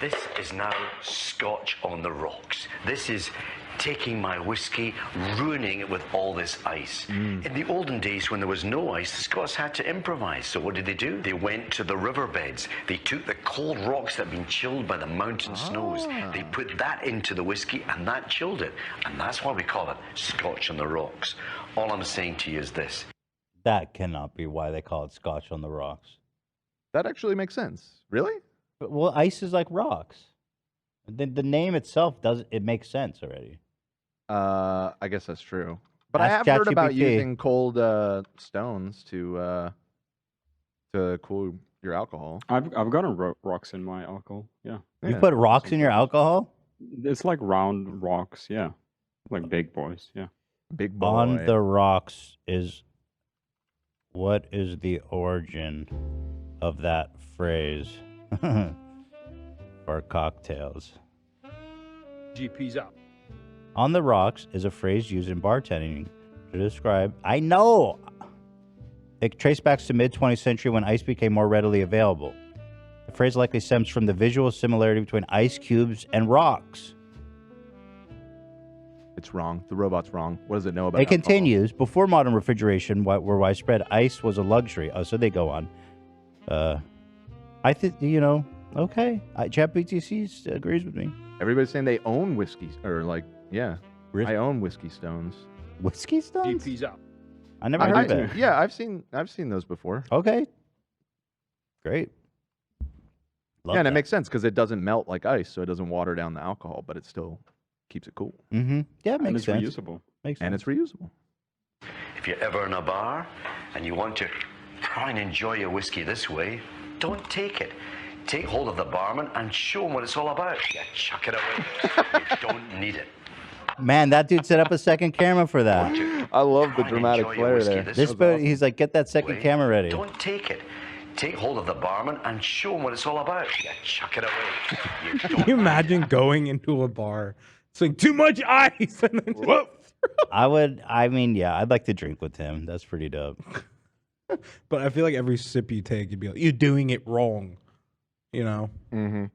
This is now Scotch on the rocks. This is taking my whiskey, ruining it with all this ice. In the olden days when there was no ice, the Scots had to improvise. So what did they do? They went to the riverbeds. They took the cold rocks that had been chilled by the mountain snows. They put that into the whiskey and that chilled it. And that's why we call it Scotch on the rocks. All I'm saying to you is this. That cannot be why they call it Scotch on the rocks. That actually makes sense. Really? Well, ice is like rocks. The name itself it makes sense already. I guess that's true. But I Ask have heard about ChatGPT. using cold stones to cool your alcohol. I've gotten rocks in my alcohol. Yeah. You put rocks in your alcohol? It's like round rocks. Yeah. Like big boys. Yeah. Big On the rocks is what is the origin of that phrase for cocktails? GP's up. On the rocks is a phrase used in bartending to describe. I know. It traces back to mid-20th century when ice became more readily available. The phrase likely stems from the visual similarity between ice cubes and rocks. It's wrong. The robot's wrong. What does it know about It continues. Before modern refrigeration were widespread, ice was a luxury. Oh, so they go on. I think, okay. ChatGPT agrees with me. Everybody's saying they own whiskey, or like, yeah. I own whiskey stones. Whiskey stones? GP's up. I never heard of it. Yeah, I've seen those before. Okay. Great. Yeah, and it makes sense because it doesn't melt like ice, so it doesn't water down the alcohol, but it still keeps it cool. Mm-hmm. Yeah, it And makes it's sense. reusable. Makes And sense. it's reusable. If you're ever in a bar and you want to try and enjoy your whiskey this way, don't take it. Take hold of the barman and show him what it's all about. Yeah, chuck it away. You don't need it. Man, that dude set up a second camera for that. I love the dramatic enjoy your flair whiskey there. this He's like, get that second camera ready. Don't take it. Take hold of the barman and show him what it's all about. Yeah, chuck it away. You Can you imagine going into a bar? It's like too much ice. And then whoop. I'd like to drink with him. That's pretty dope. But I feel like every sip you take, you'd be like, you're doing it wrong. You know? Mm-hmm.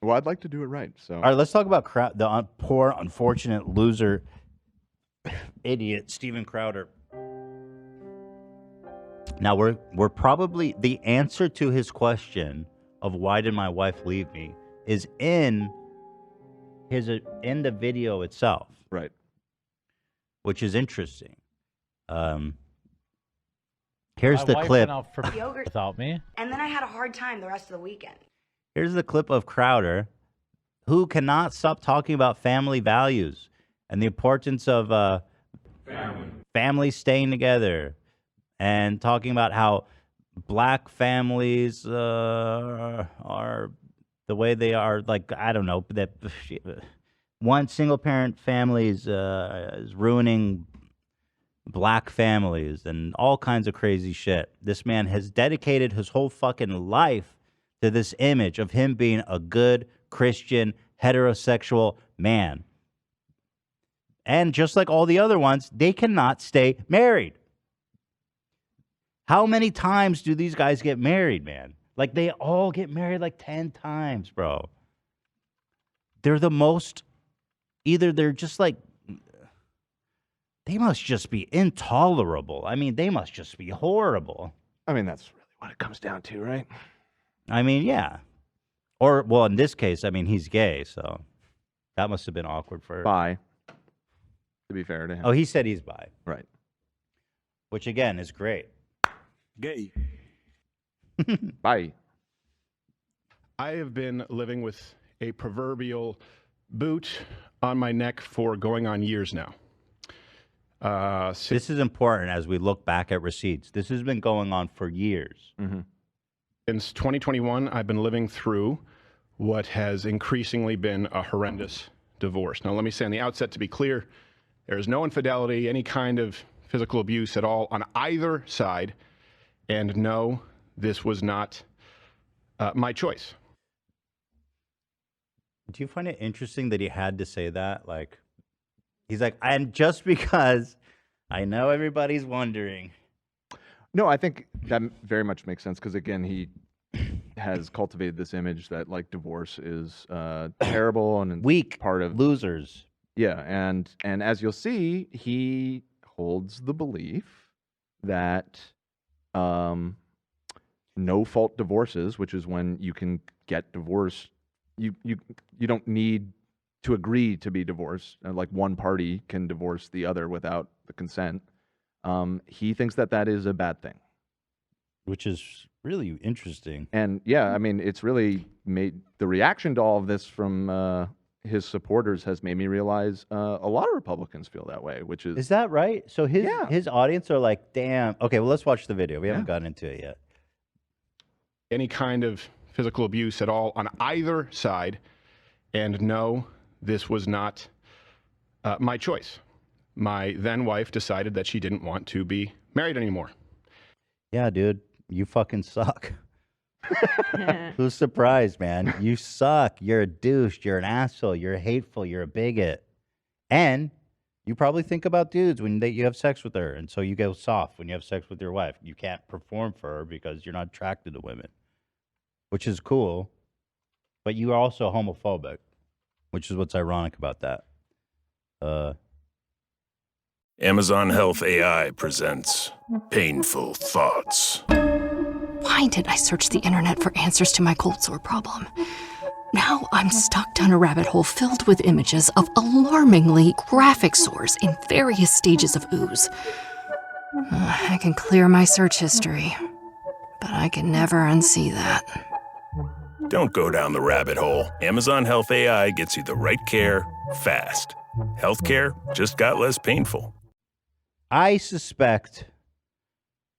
Well, I'd like to do it right. So All right, let's talk about the poor, unfortunate loser, idiot, Steven Crowder. Now, we're probably, the answer to his question of why did my wife leave me is in the video itself. Right. Which is interesting. Here's My the wife clip. went out for Yogurt. without me. And then I had a hard time the rest of the weekend. Here's the clip of Crowder, who cannot stop talking about family values and the importance of families staying together, and talking about how black families are the way they are. Like, I don't know, that one single parent families is ruining black families and all kinds of crazy shit. This man has dedicated his whole fucking life to this image of him being a good Christian heterosexual man. And just like all the other ones, they cannot stay married. How many times do these guys get married, man? Like, they all get married like 10 times, bro. They're the most, either they're just like, they must just be intolerable. I mean, they must just be horrible. I mean, that's really what it comes down to, right? I mean, yeah. Or, well, in this case, I mean, he's gay, so that must have been awkward for her. Bi. To be fair to him. Oh, he said he's bi. Right. Which, again, is great. Gay. Bye. I have been living with a proverbial boot on my neck for going on years now. This is important as we look back at receipts. This has been going on for years. Mm-hmm. Since 2021, I've been living through what has increasingly been a horrendous divorce. Now, let me say on the outset, to be clear, there is no infidelity, any kind of physical abuse at all on either side. And no, this was not my choice. Do you find it interesting that he had to say that? Like, he's like, and just because I know everybody's wondering. No, I think that very much makes sense because again, he has cultivated this image that like divorce is terrible and weak, part of losers. Yeah, and as you'll see, he holds the belief that no fault divorces, which is when you can get divorced, you don't need to agree to be divorced. Like one party can divorce the other without the consent. He thinks that that is a bad thing, which is really interesting. And yeah, I mean, it's really made the reaction to all of this from his supporters has made me realize a lot of Republicans feel that way, which is Is that right? So his audience are like, damn. Okay, well, let's watch the video. We haven't gotten into it yet. Any kind of physical abuse at all on either side. And no, this was not my choice. My then wife decided that she didn't want to be married anymore. Yeah, dude, you fucking suck. Who's surprised, man? You suck. You're a douche. You're an asshole. You're hateful. You're a bigot. And you probably think about dudes when you have sex with her. And so you go soft when you have sex with your wife. You can't perform for her because you're not attracted to women, which is cool. But you are also homophobic, which is what's ironic about that. Amazon Health AI presents Painful Thoughts. Why did I search the internet for answers to my cold sore problem? Now I'm stuck down a rabbit hole filled with images of alarmingly graphic sores in various stages of ooze. I can clear my search history, but I can never unsee that. Don't go down the rabbit hole. Amazon Health AI gets you the right care fast. Healthcare just got less painful. I suspect,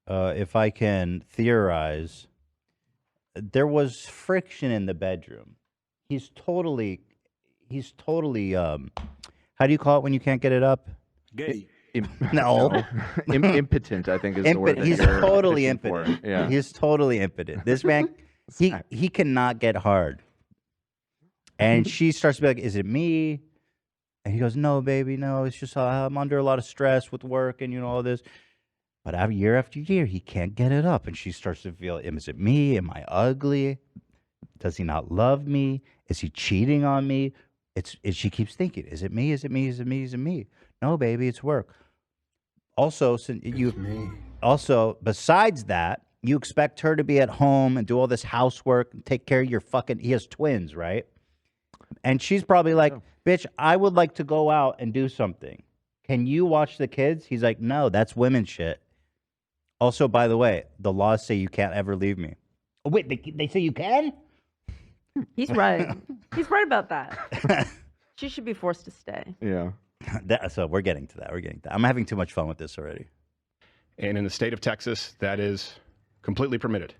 if I can theorize, there was friction in the bedroom. He's totally, how do you call it when you can't get it up? gay. No. Impotent, I think is the word. That He's you're totally fishing for. impotent. Yeah. He's totally impotent. This man, he cannot get hard. And she starts to be like, is it me? And he goes, no, baby, no. It's just I'm under a lot of stress with work and, all this. But year after year, he can't get it up. And she starts to feel, is it me? Am I ugly? Does he not love me? Is he cheating on me? She keeps thinking, is it me? Is it me? Is it me? Is it me? No, baby, it's work. Also, besides that, you expect her to be at home and do all this housework and take care of your he has twins, right? And she's probably like, bitch, I would like to go out and do something. Can you watch the kids? He's like, no, that's women shit. Also, by the way, the laws say you can't ever leave me. Oh, wait, they say you can? He's right. He's right about that. She should be forced to stay. Yeah. So we're getting to that. I'm having too much fun with this already. And in the state of Texas, that is completely permitted.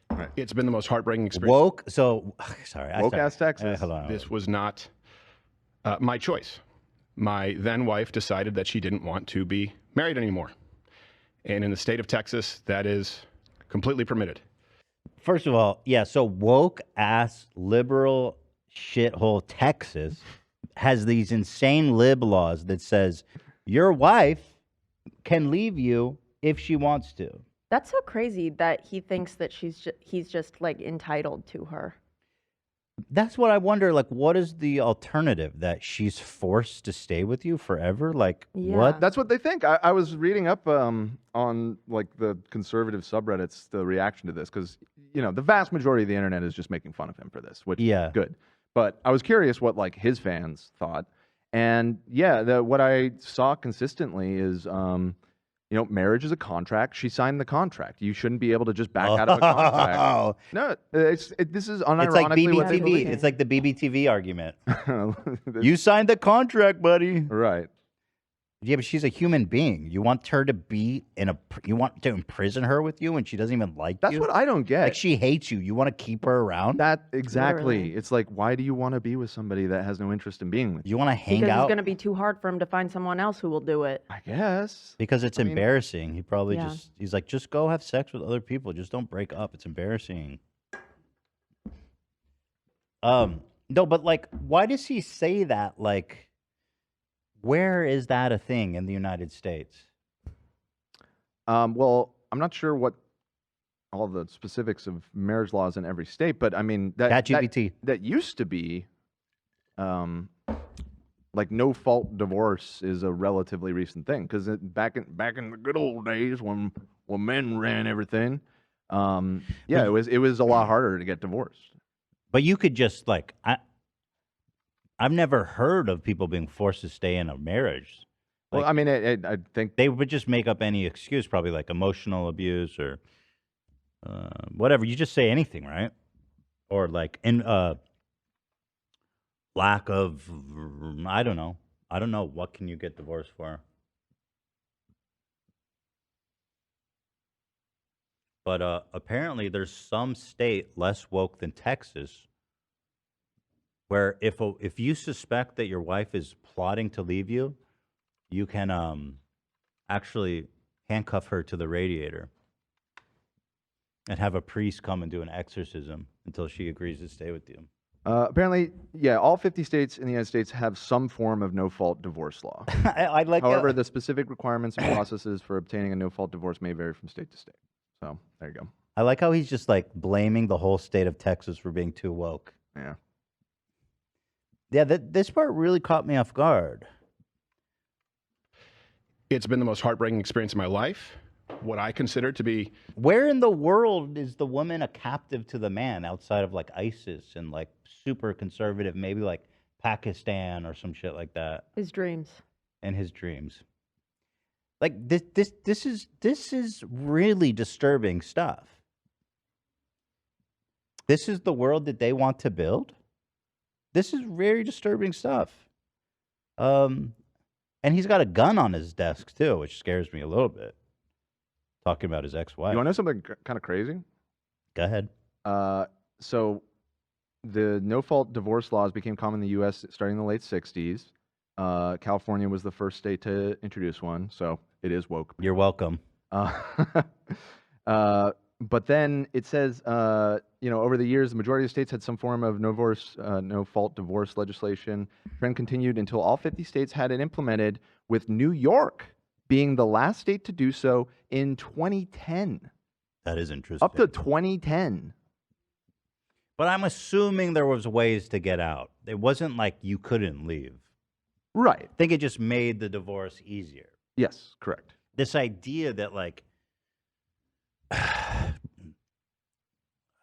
Right. It's been the most heartbreaking experience. Woke. So, sorry. Woke-ass Texas. Hold on. This was not my choice. My then wife decided that she didn't want to be married anymore. And in the state of Texas, that is completely permitted. First of all, yeah, so woke-ass liberal shithole Texas has these insane lib laws that says your wife can leave you if she wants to. That's so crazy that he thinks that he's just like entitled to her. That's what I wonder. Like, what is the alternative? That she's forced to stay with you forever? Like, what? That's what they think. I was reading up on like the conservative subreddits, the reaction to this, because the vast majority of the internet is just making fun of him for this, which is good. But I was curious what like his fans thought, and what I saw consistently is marriage is a contract. She signed the contract. You shouldn't be able to just back out of a contract. No, this is unironically It's like what they BBTV. believe. It's like the BBTV argument. You signed the contract, buddy. Right. Yeah, but she's a human being. You want her to be you want to imprison her with you when she doesn't even like you? That's what I don't get. Like, she hates you. You want to keep her around? Exactly. Literally. It's like, why do you want to be with somebody that has no interest in being with you? You want to hang Because out? it's going to be too hard for him to find someone else who will do it. I guess. Because it's embarrassing. He probably Yeah. he's like, just go have sex with other people. Just don't break up. It's embarrassing. No, but like, why does he say that? Like, where is that a thing in the United States? Well, I'm not sure what all the specifics of marriage laws in every state, but I mean that ChatGPT. that used to be, like no fault divorce is a relatively recent thing because back in the good old days when men ran everything, it was a lot harder to get divorced. But you could just like I've never heard of people being forced to stay in a marriage. Well, I mean, I think they would just make up any excuse, probably like emotional abuse or whatever. You just say anything, right? Or like lack of, I don't know. I don't know. What can you get divorced for? But apparently there's some state less woke than Texas where if you suspect that your wife is plotting to leave you, you can actually handcuff her to the radiator and have a priest come and do an exorcism until she agrees to stay with you. Apparently, yeah, all 50 states in the United States have some form of no-fault divorce law. I like However, the specific requirements and processes for obtaining a no-fault divorce may vary from state to state. So, there you go. I like how he's just like blaming the whole state of Texas for being too woke. Yeah. Yeah, this part really caught me off guard. It's been the most heartbreaking experience of my life. What I consider to be... Where in the world is the woman a captive to the man outside of like ISIS and like super conservative, maybe like Pakistan or some shit like that? His dreams. And his dreams. Like this is really disturbing stuff. This is the world that they want to build. This is very disturbing stuff. And he's got a gun on his desk too, which scares me a little bit. Talking about his ex-wife. You want to know something kind of crazy? Go ahead. So the no-fault divorce laws became common in the U.S. starting in the late 60s. California was the first state to introduce one, so it is woke. You're welcome. But then it says, over the years, the majority of states had some form of no-fault divorce legislation. Trend continued until all 50 states had it implemented, with New York being the last state to do so in 2010. That is interesting. Up to 2010. But I'm assuming there was ways to get out. It wasn't like you couldn't leave. Right. I think it just made the divorce easier. Yes, correct. This idea that like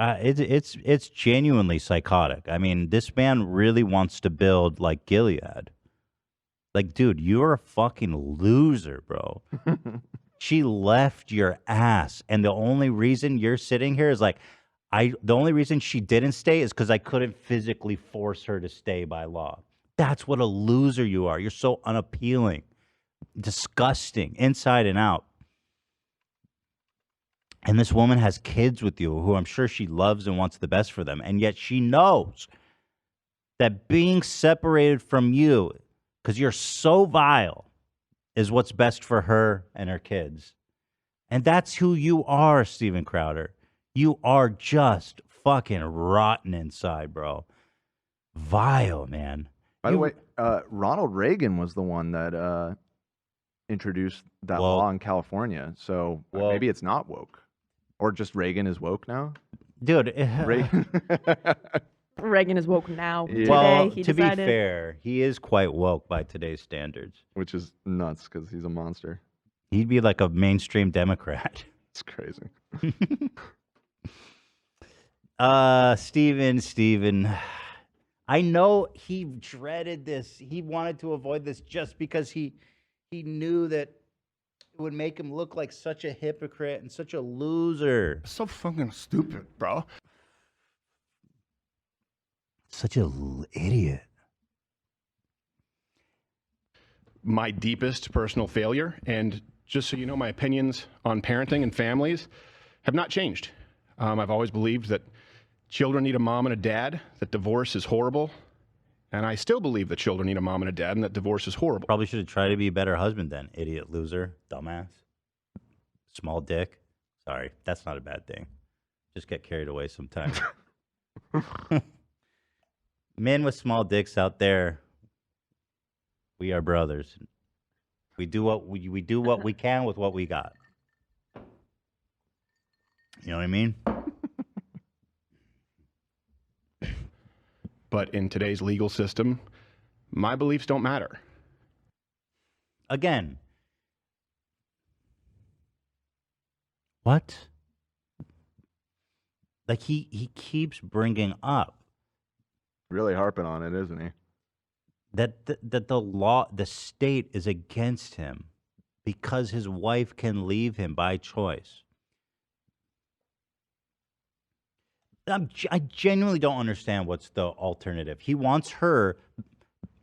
it's genuinely psychotic. I mean, this man really wants to build like Gilead. Like, dude, you're a fucking loser, bro. She left your ass, and the only reason you're sitting here is like, the only reason she didn't stay is because I couldn't physically force her to stay by law. That's what a loser you are. You're so unappealing, disgusting, inside and out. And this woman has kids with you who I'm sure she loves and wants the best for them. And yet she knows that being separated from you, because you're so vile, is what's best for her and her kids. And that's who you are, Steven Crowder. You are just fucking rotten inside, bro. Vile, man. By the way, Ronald Reagan was the one that introduced that law in California. So maybe it's not woke. Or just Reagan is woke now? Dude. Reagan. Reagan is woke now. Yeah. Well, Today, to be fair, he is quite woke by today's standards. Which is nuts because he's a monster. He'd be like a mainstream Democrat. It's crazy. Steven. I know he dreaded this. He wanted to avoid this just because he knew that it would make him look like such a hypocrite and such a loser. So fucking stupid, bro. Such an idiot. My deepest personal failure, and just so you know, my opinions on parenting and families have not changed. I've always believed that children need a mom and a dad, that divorce is horrible, and I still believe that children need a mom and a dad and that divorce is horrible. Probably should have tried to be a better husband then. Idiot, loser, dumbass, small dick. Sorry, that's not a bad thing. Just get carried away sometimes. Men with small dicks out there, we are brothers. We do what we can with what we got. You know what I mean? But in today's legal system, my beliefs don't matter. Again. What? Like he keeps bringing up Really harping on it, isn't he? that the law, the state is against him because his wife can leave him by choice. I genuinely don't understand what's the alternative. He wants her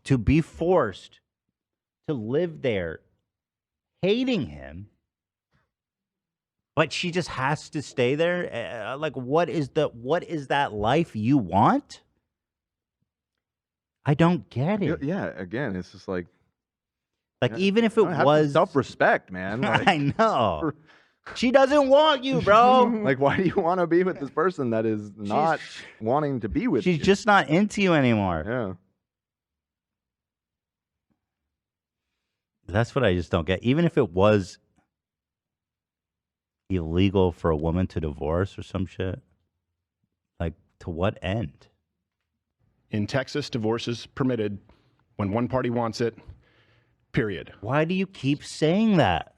to be forced to live there, hating him, but she just has to stay there. Like, what is that life you want? I don't get it. Yeah, again, it's just like even if it was self-respect, man. Like, I know. She doesn't want you, bro. Like, why do you want to be with this person that is not wanting to be with you? She's just not into you anymore. Yeah. That's what I just don't get. Even if it was illegal for a woman to divorce or some shit, like, to what end? In Texas, divorce is permitted when one party wants it, period. Why do you keep saying that?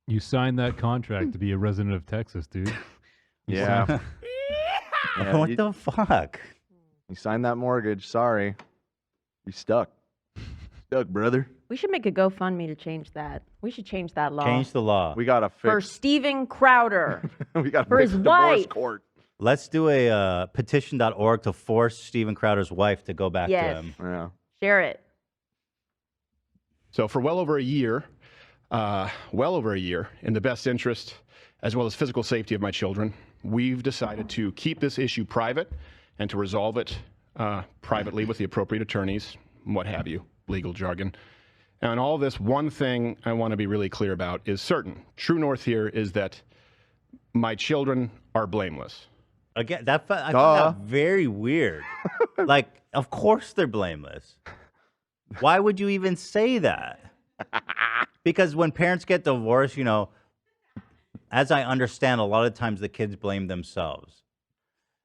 You signed that contract to be a resident of Texas, dude. You Yeah. signed- Yeah, What the fuck? You signed that mortgage. Sorry. You stuck. Stuck, brother. We should make a GoFundMe to change that. We should change that law. Change the law. We got to For fix. Steven Crowder. We got to for fix his divorce wife. court. Let's do a petition.org to force Steven Crowder's wife to go back Yes. to him. Yeah. Share it. So for well over a year, in the best interest as well as physical safety of my children, we've decided to keep this issue private and to resolve it privately with the appropriate attorneys, what have you, legal jargon. And all this, one thing I want to be really clear about is certain. True north here is that my children are blameless. Again, I find that very weird. Like, of course they're blameless. Why would you even say that? Because when parents get divorced, as I understand, a lot of times the kids blame themselves.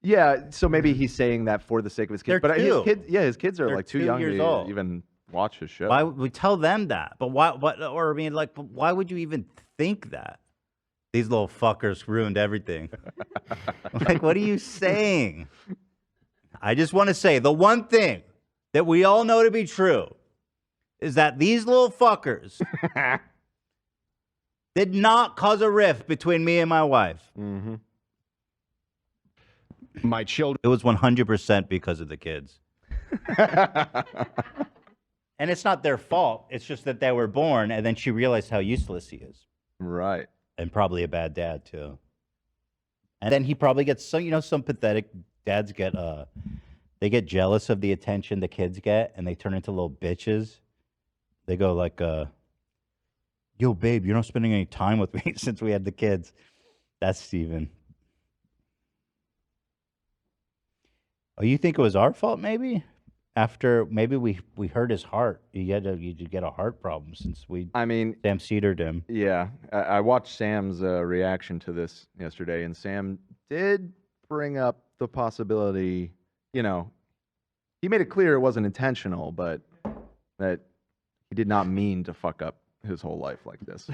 Yeah, so maybe he's saying that for the sake of his kids. They're But two. his kids are They're like too 2 young years to old. even watch his show. Why we tell them that? But why? Why would you even think that? These little fuckers ruined everything. Like, what are you saying? I just want to say the one thing that we all know to be true is that these little fuckers did not cause a rift between me and my wife. Mm-hmm. My children. It was 100% because of the kids. And it's not their fault. It's just that they were born, and then she realized how useless he is. Right. And probably a bad dad, too. And then he probably gets some pathetic dads get they get jealous of the attention the kids get, and they turn into little bitches. They go like, yo, babe, you're not spending any time with me since we had the kids. That's Steven. Oh, you think it was our fault, maybe? After maybe we hurt his heart. You get a heart problem since Sam Cedar him. Yeah, I watched Sam's reaction to this yesterday, and Sam did bring up the possibility. He made it clear it wasn't intentional, but that he did not mean to fuck up his whole life like this.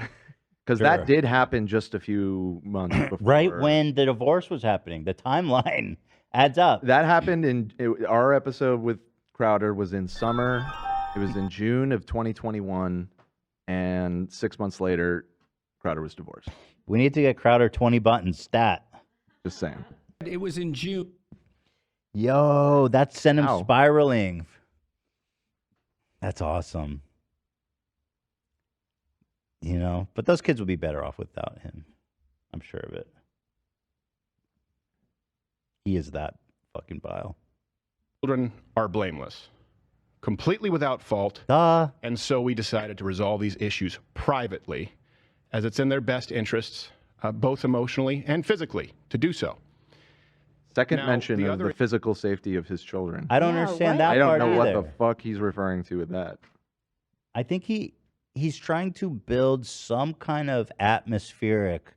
Because that did happen just a few months before. Right when the divorce was happening. The timeline adds up. That happened in our episode with Crowder was in summer. It was in June of 2021, and 6 months later, Crowder was divorced. We need to get Crowder 20 buttons stat. Just saying. It was in June. Yo, that sent him spiraling. That's awesome. But those kids would be better off without him. I'm sure of it. He is that fucking vile. Children are blameless, completely without fault. And so we decided to resolve these issues privately, as it's in their best interests, both emotionally and physically, to do so. Second Now, mention the of other- the physical safety of his children. I don't understand that I don't part know what either. the fuck he's referring to with that. I think he's trying to build some kind of atmospheric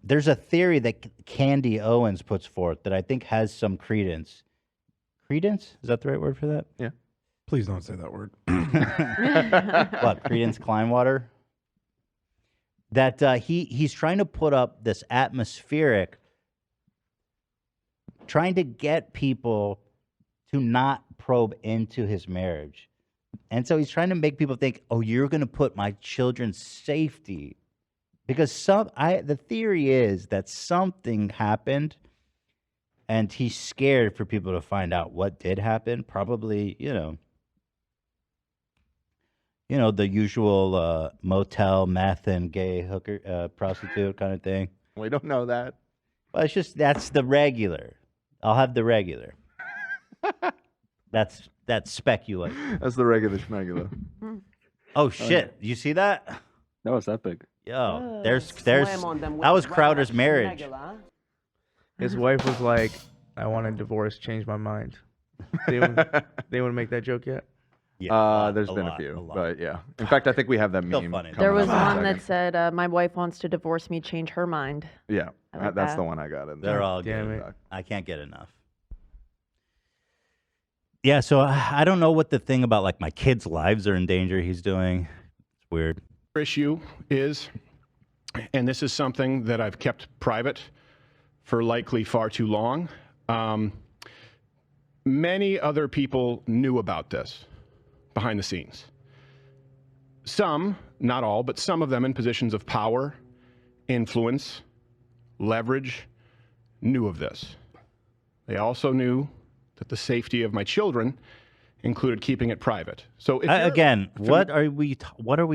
there's a theory that Candy Owens puts forth that I think has some credence. Credence? Is that the right word for that? Yeah. Please don't say that word. What, Credence Clearwater? That he's trying to put up this atmospheric, trying to get people to not probe into his marriage. And so he's trying to make people think, oh, you're going to put my children's safety. Because the theory is that something happened and he's scared for people to find out what did happen. Probably, the usual motel, meth, and gay hooker, prostitute kind of thing. We don't know that. Well, it's just, that's the regular. I'll have the regular. That's speculation. That's the regular schmegular. Oh, shit. You see that? That was epic. Yo, there's that was Crowder's marriage. His wife was like, I want a divorce, change my mind. They wouldn't make that joke yet? Yeah, there's been a few, but yeah. In fact, I think we have that meme. There was coming up in a one that second. said, "My wife wants to divorce me, change her mind." Yeah, I like that's that. the one I got in there. They're all Damn good. it. I can't get enough. Yeah, so I don't know what the thing about like my kids' lives are in danger he's doing. It's weird. Issue is, and this is something that I've kept private for likely far too long. Many other people knew about this behind the scenes. Some, not all, but some of them in positions of power, influence, leverage, knew of this. They also knew that the safety of my children included keeping it private. So if you're- Again, what are we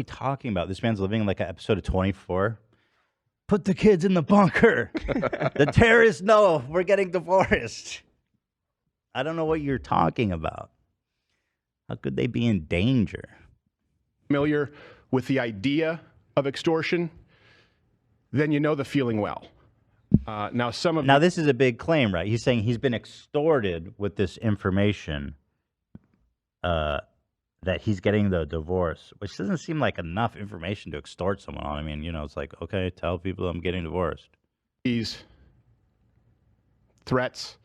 talking about? This man's living like an episode of 24. Put the kids in the bunker. The terrorists know we're getting divorced. I don't know what you're talking about. How could they be in danger? familiar with the idea of extortion, then you know the feeling well. Now this is a big claim, right? He's saying he's been extorted with this information that he's getting the divorce, which doesn't seem like enough information to extort someone on. I mean, it's like, okay, tell people I'm getting divorced. These threats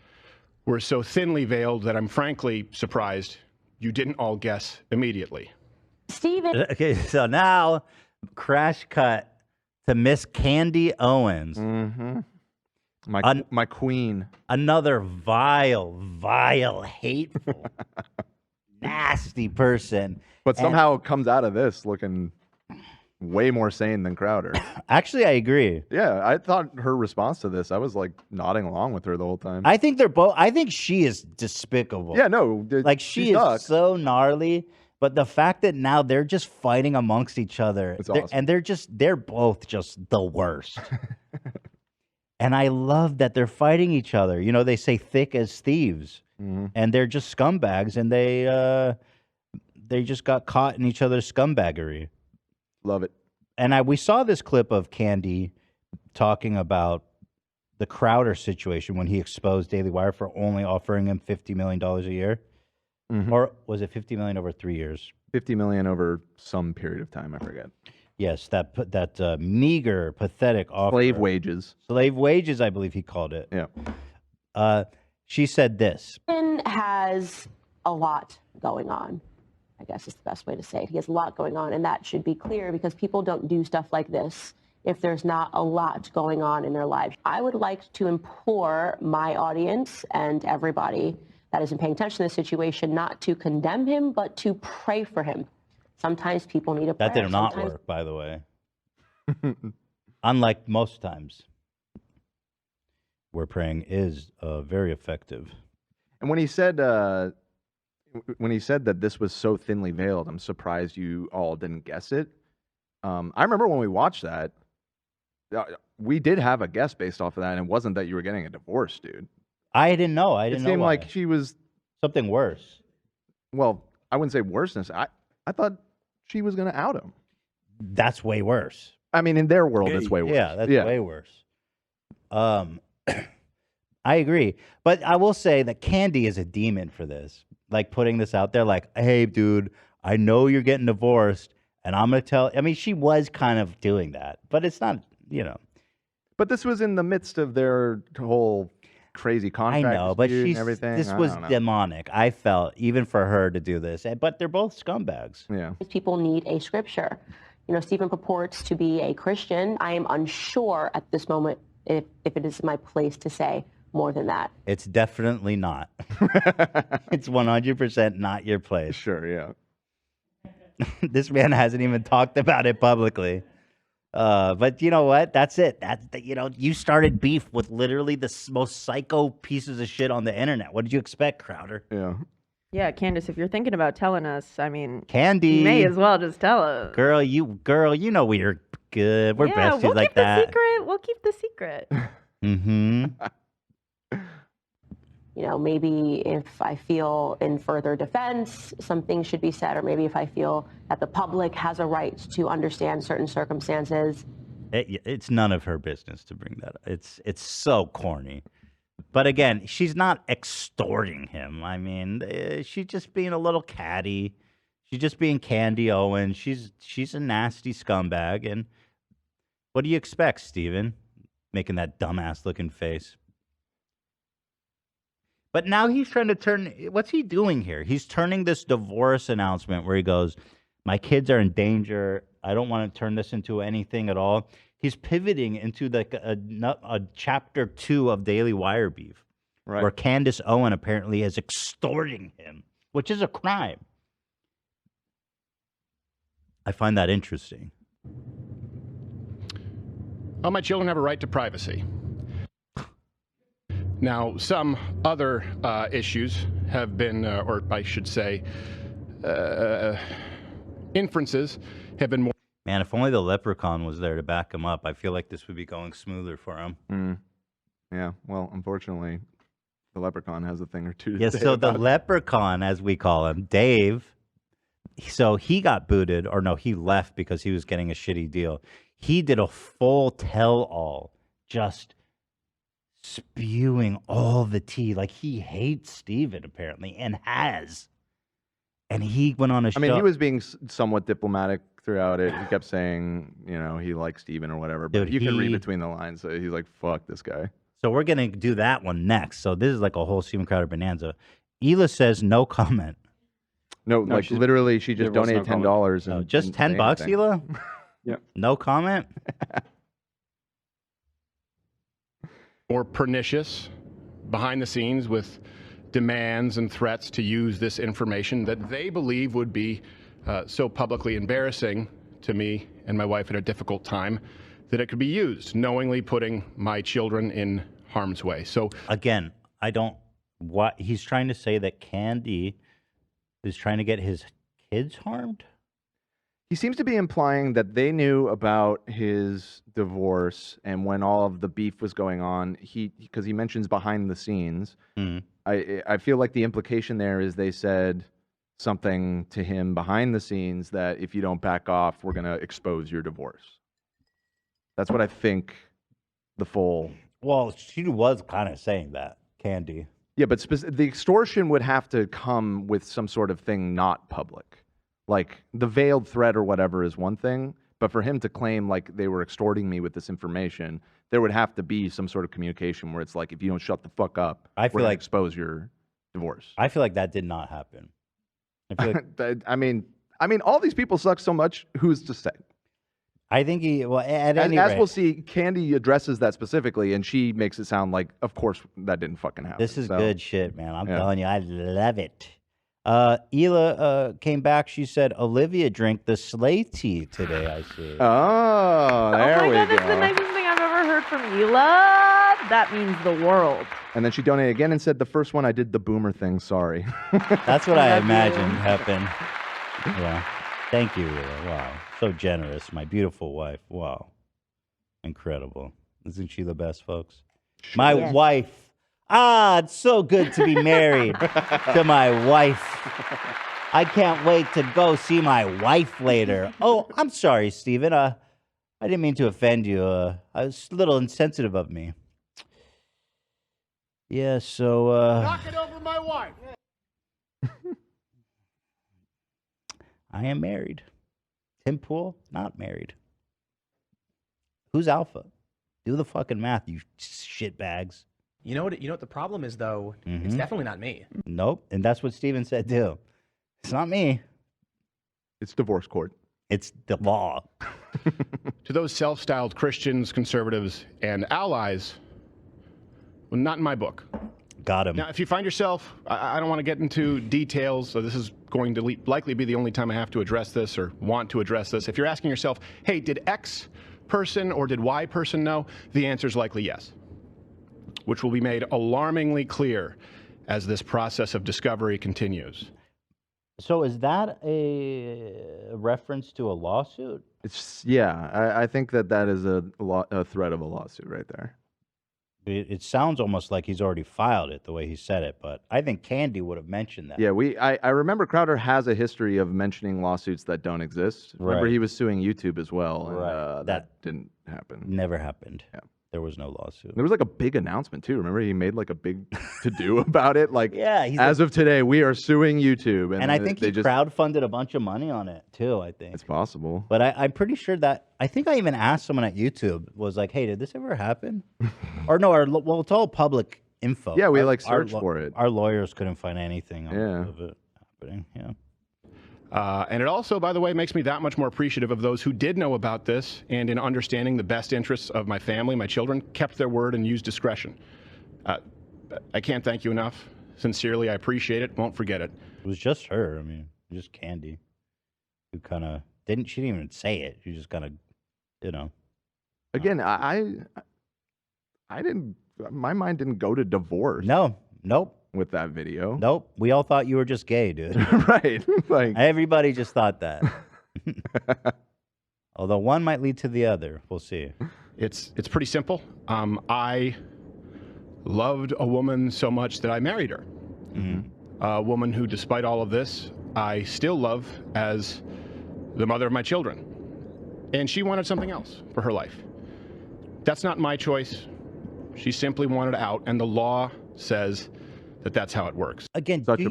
were so thinly veiled that I'm frankly surprised you didn't all guess immediately. Steven. Okay, so now crash cut to Miss Candy Owens. Mm-hmm. My queen. Another vile, hateful, nasty person. But somehow comes out of this looking way more sane than Crowder. Actually, I agree. Yeah, I thought her response to this, I was like nodding along with her the whole time. I think they're both. I think she is despicable. Yeah, no, like she is so gnarly. But the fact that now they're just fighting amongst each other, awesome. and they're both just the worst. And I love that they're fighting each other. They say thick as thieves, and they're just scumbags, and they just got caught in each other's scumbaggery. Love it. And we saw this clip of Candy talking about the Crowder situation when he exposed Daily Wire for only offering him $50 million a year. Or was it $50 million over 3 years? $50 million over some period of time, I forget. Yes, that meager, pathetic offer. Slave wages. Slave wages, I believe he called it. Yeah. She said this. Steven has a lot going on. I guess is the best way to say it. He has a lot going on, and that should be clear because people don't do stuff like this if there's not a lot going on in their lives. I would like to implore my audience and everybody that isn't paying attention to this situation not to condemn him, but to pray for him. Sometimes people need a prayer. That did not Sometimes- work, by the way. Unlike most times, where praying is very effective. And when he said that this was so thinly veiled, I'm surprised you all didn't guess it. I remember when we watched that, we did have a guess based off of that, and it wasn't that you were getting a divorce, dude. I didn't know. I didn't know. It seemed why. like she was something worse. Well, I wouldn't say worseness. I thought she was going to out him. That's way worse. I mean, in their world, it's way worse. Yeah, that's way worse. I agree. But I will say that Candy is a demon for this. Like putting this out there like, hey, dude, I know you're getting divorced and I'm going to tell. I mean, she was kind of doing that, but it's not, But this was in the midst of their whole crazy I contract know, but dispute and she's everything. this I was don't know. demonic. I felt even for her to do this, but they're both scumbags. Yeah. People need a scripture. You know, Stephen purports to be a Christian. I am unsure at this moment if it is my place to say more than that. It's definitely not. It's 100% not your place. Sure, yeah. This man hasn't even talked about it publicly. But you know what? That's it. You started beef with literally the most psycho pieces of shit on the internet. What did you expect, Crowder? Yeah. Yeah, Candace, if you're thinking about telling us, I mean, Candy. you may as well just tell us. Girl, you know we're good. We're Yeah, besties we'll like keep the that. secret. We'll keep the secret. Mm-hmm. You know, maybe if I feel in further defense, something should be said, or maybe if I feel that the public has a right to understand certain circumstances. It's none of her business to bring that up. It's so corny. But again, she's not extorting him. I mean, she's just being a little catty. She's just being Candy Owen. She's a nasty scumbag. And what do you expect, Steven? Making that dumbass looking face. But now he's trying to turn. What's he doing here? He's turning this divorce announcement where he goes, "My kids are in danger. I don't want to turn this into anything at all." He's pivoting into like a chapter 2 of Daily Wire beef, right, where Candace Owen apparently is extorting him, which is a crime. I find that interesting. Well, my children have a right to privacy. Now, some other issues have been, or I should say, inferences have been more. Man, if only the leprechaun was there to back him up, I feel like this would be going smoother for him. Yeah, well, unfortunately, the leprechaun has a thing or two to Yes, say so the about it. leprechaun, as we call him, Dave, so he got booted, or no, he left because he was getting a shitty deal. He did a full tell-all, just spewing all the tea. Like, he hates Steven, apparently, and has. And he went on a show. I mean, he was being somewhat diplomatic throughout it. He kept saying, you know, he likes Steven or whatever, but Dude, you can read he- between the lines. So he's like, fuck this guy. So we're going to do that one next. So this is like a whole Steven Crowder bonanza. Ela says no comment. No, like literally, she just there was no donated $10. Oh, and just didn't say $10, anything. Ela? Yep. No comment? More pernicious behind the scenes with demands and threats to use this information that they believe would be so publicly embarrassing to me and my wife at a difficult time that it could be used, knowingly putting my children in harm's way. So Again, I don't... What he's trying to say that Candy is trying to get his kids harmed? He seems to be implying that they knew about his divorce and when all of the beef was going on, because he mentions behind the scenes. I feel like the implication there is they said something to him behind the scenes that if you don't back off, we're going to expose your divorce. That's what I think the full... Well, she was kind of saying that, Candy. Yeah, but the extortion would have to come with some sort of thing not public. Like, the veiled threat or whatever is one thing, but for him to claim, like, they were extorting me with this information, there would have to be some sort of communication where it's like, if you don't shut the fuck up, I feel we're gonna like- expose your divorce. I feel like that did not happen. I feel like, I mean, all these people suck so much, who's to say? I think he... Well, at As, any as rate, we'll see, Candy addresses that specifically, and she makes it sound like, of course, that didn't fucking happen. this is So, good shit, man. I'm yeah. telling you, I love it. Ela came back. She said, Olivia drank the sleigh tea today, I see. Oh, there oh we my God, go. that's the nicest thing I've ever heard from Ela. That means the world. And then she donated again and said, the first one I did the boomer thing, sorry. That's what I Love you. imagined happened. Yeah. Thank you, Ela. Wow. So generous. My beautiful wife. Wow. Incredible. Isn't she the best, folks? My Yes. wife. Ah, it's so good to be married to my wife. I can't wait to go see my wife later. Oh, I'm sorry, Steven. I didn't mean to offend you. I was a little insensitive of me. Yeah, so Knock it over my wife. I am married. Tim Pool, not married. Who's Alpha? Do the fucking math, you shitbags. You know what the problem is, though? It's Mhm. definitely not me. Nope. And that's what Steven said too. It's not me. It's divorce court. It's the law. To those self-styled Christians, conservatives, and allies, well, not in my book. Got him. Now, if you find yourself, I don't want to get into details, so this is going to likely be the only time I have to address this or want to address this. If you're asking yourself, hey, did X person or did Y person know? The answer is likely yes, which will be made alarmingly clear as this process of discovery continues. So is that a reference to a lawsuit? I think that is a threat of a lawsuit right there. It sounds almost like he's already filed it the way he said it, but I think Candy would have mentioned that. Yeah, I remember Crowder has a history of mentioning lawsuits that don't exist. Remember Right. he was suing YouTube as well, and Right. that didn't happen. Never happened. Yeah. There was no lawsuit. There was like a big announcement too. Remember he made like a big to-do about it. Like, Yeah, he's as of today, we are suing YouTube, And I think they he just crowdfunded a bunch of money on it too, I think. it's possible. But I'm pretty sure that, I think I even asked someone at YouTube, was like, hey, did this ever happen? Or no, well, it's all public info. Yeah, we Our- like our searched for it. Our lawyers couldn't find anything Yeah. of it happening. Yeah. And it also, by the way, makes me that much more appreciative of those who did know about this and, in understanding the best interests of my family, my children, kept their word and used discretion. I can't thank you enough. Sincerely, I appreciate it. Won't forget it. It was just her. I mean, just Candy. Who kind of she didn't even say it. She just kind of, Again, I didn't. My mind didn't go to divorce. No, nope. With that video, Nope. We all thought you were just gay, dude. right? Like Everybody just thought that. Although one might lead to the other. We'll see. It's pretty simple. I loved a woman so much that I married her. A woman who, despite all of this, I still love as the mother of my children. And she wanted something else for her life. That's not my choice. She simply wanted out, and the law says that that's how it works. Again, do you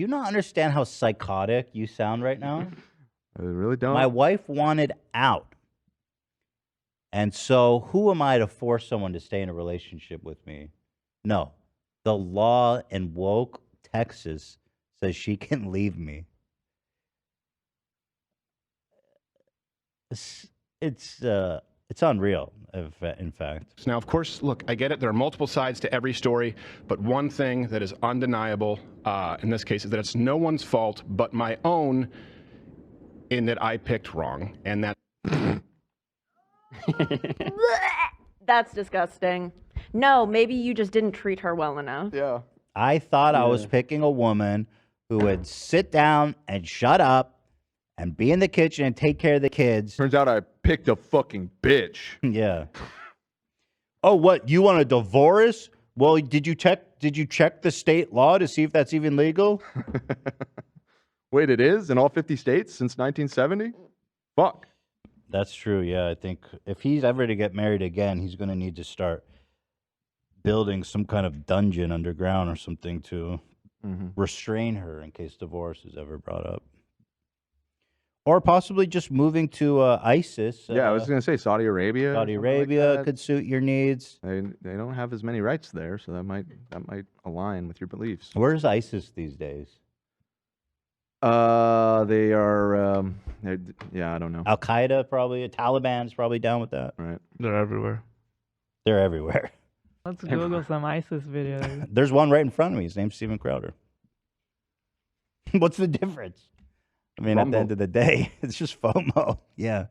not understand how psychotic you sound right now? I really don't. My wife wanted out. And so who am I to force someone to stay in a relationship with me? No. The law in woke Texas says she can leave me. It's unreal, in fact. Now, of course, look, I get it. There are multiple sides to every story, but one thing that is undeniable in this case is that it's no one's fault but my own in that I picked wrong, and that... That's disgusting. No, maybe you just didn't treat her well enough. Yeah. I thought I was picking a woman who would sit down and shut up and be in the kitchen and take care of the kids. Turns out I picked a fucking bitch. Yeah. Oh, what? You want a divorce? Well, did you check the state law to see if that's even legal? Wait, it is in all 50 states since 1970? Fuck. That's true. Yeah, I think if he's ever to get married again, he's going to need to start building some kind of dungeon underground or something to restrain her in case divorce is ever brought up. Or possibly just moving to ISIS. Yeah, I was going to say Saudi Arabia. Saudi something like Arabia that. could suit your needs. They don't have as many rights there, so that might align with your beliefs. Where's ISIS these days? They are. Yeah, I don't know. Al Qaeda probably. Taliban's probably down with that. Right. They're everywhere. They're everywhere. Let's Google some ISIS videos. There's one right in front of me. His name's Steven Crowder. What's the difference? I mean, at the end of the day, it's just FOMO. Yeah.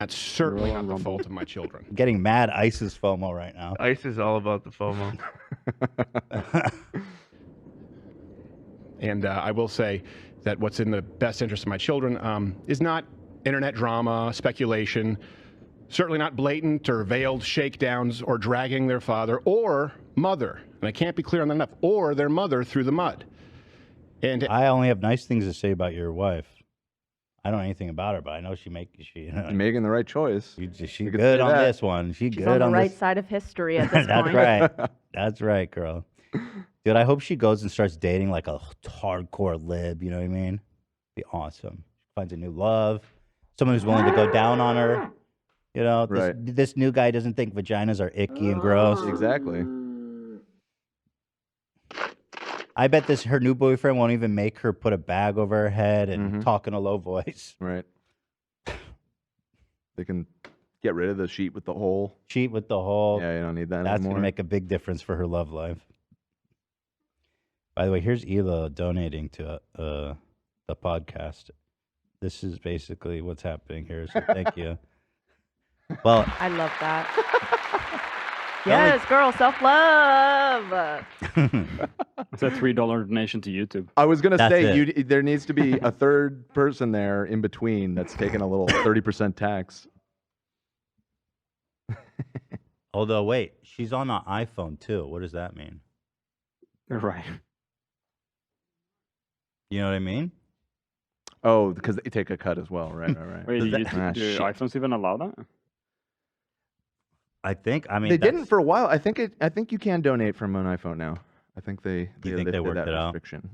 That's certainly not the fault of my children. I'm getting mad ISIS FOMO right now. ICE is all about the FOMO. And I will say that what's in the best interest of my children is not internet drama, speculation, certainly not blatant or veiled shakedowns or dragging their father or mother, and I can't be clear on that enough, or their mother through the mud. And I only have nice things to say about your wife. I don't know anything about her, but I know You're making the right choice. She's good on this one. She's She's good on the right this. side of history at this That's point. right. That's right, girl. Dude, I hope she goes and starts dating like a hardcore lib. You know what I mean? Be awesome. Finds a new love. Someone who's willing to go down on her. You know, this new guy doesn't think vaginas are icky and gross. Exactly. I bet her new boyfriend won't even make her put a bag over her head and talk in a low voice. Right. They can get rid of the sheet with the hole. Sheet with the hole. Yeah, you don't need that That's anymore. going to make a big difference for her love life. By the way, here's Ela donating to the podcast. This is basically what's happening here, so thank you. Well, I love that. Yes, girl, self-love. It's a $3 donation to YouTube. I was gonna That's say it. there needs to be a third person there in between that's taking a little 30% tax. although, wait, she's on an iPhone too. What does that mean? Right. You know what I mean? Oh, because they take a cut as well. Right. Wait, do shit. iPhones even allow that? I think. I mean, They didn't for a while. I think you can donate from an iPhone now. I think they think lifted they worked that it out? restriction.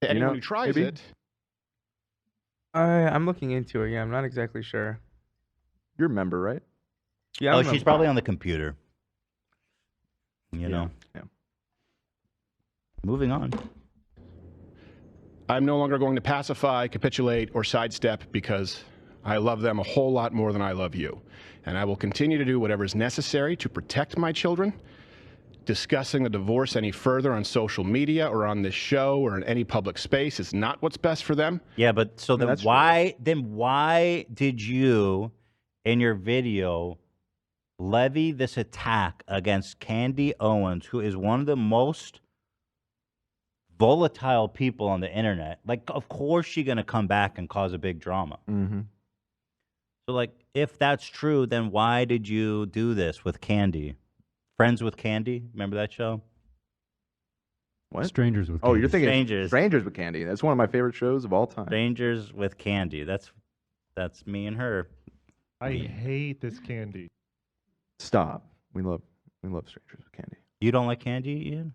Anyone who tries maybe? it. I'm looking into it. Yeah, I'm not exactly sure. You're a member, right? Yeah. Oh, I'm she's probably on the computer. You know. Yeah. Moving on. I'm no longer going to pacify, capitulate, or sidestep because I love them a whole lot more than I love you. And I will continue to do whatever is necessary to protect my children. Discussing the divorce any further on social media or on this show or in any public space is not what's best for them. Yeah, but so then that's why did you in your video levy this attack against Candy Owens, who is one of the most volatile people on the internet? Like, of course she's gonna come back and cause a big drama. Mm-hmm. So, like, if that's true, then why did you do this with Candy? Friends with Candy? Remember that show? What? Strangers with Oh, Candy. you're thinking Strangers. Strangers with Candy. That's one of my favorite shows of all time. Strangers with Candy. That's me and her. I hate this candy. Stop. We love Strangers with Candy. You don't like Candy, Ian?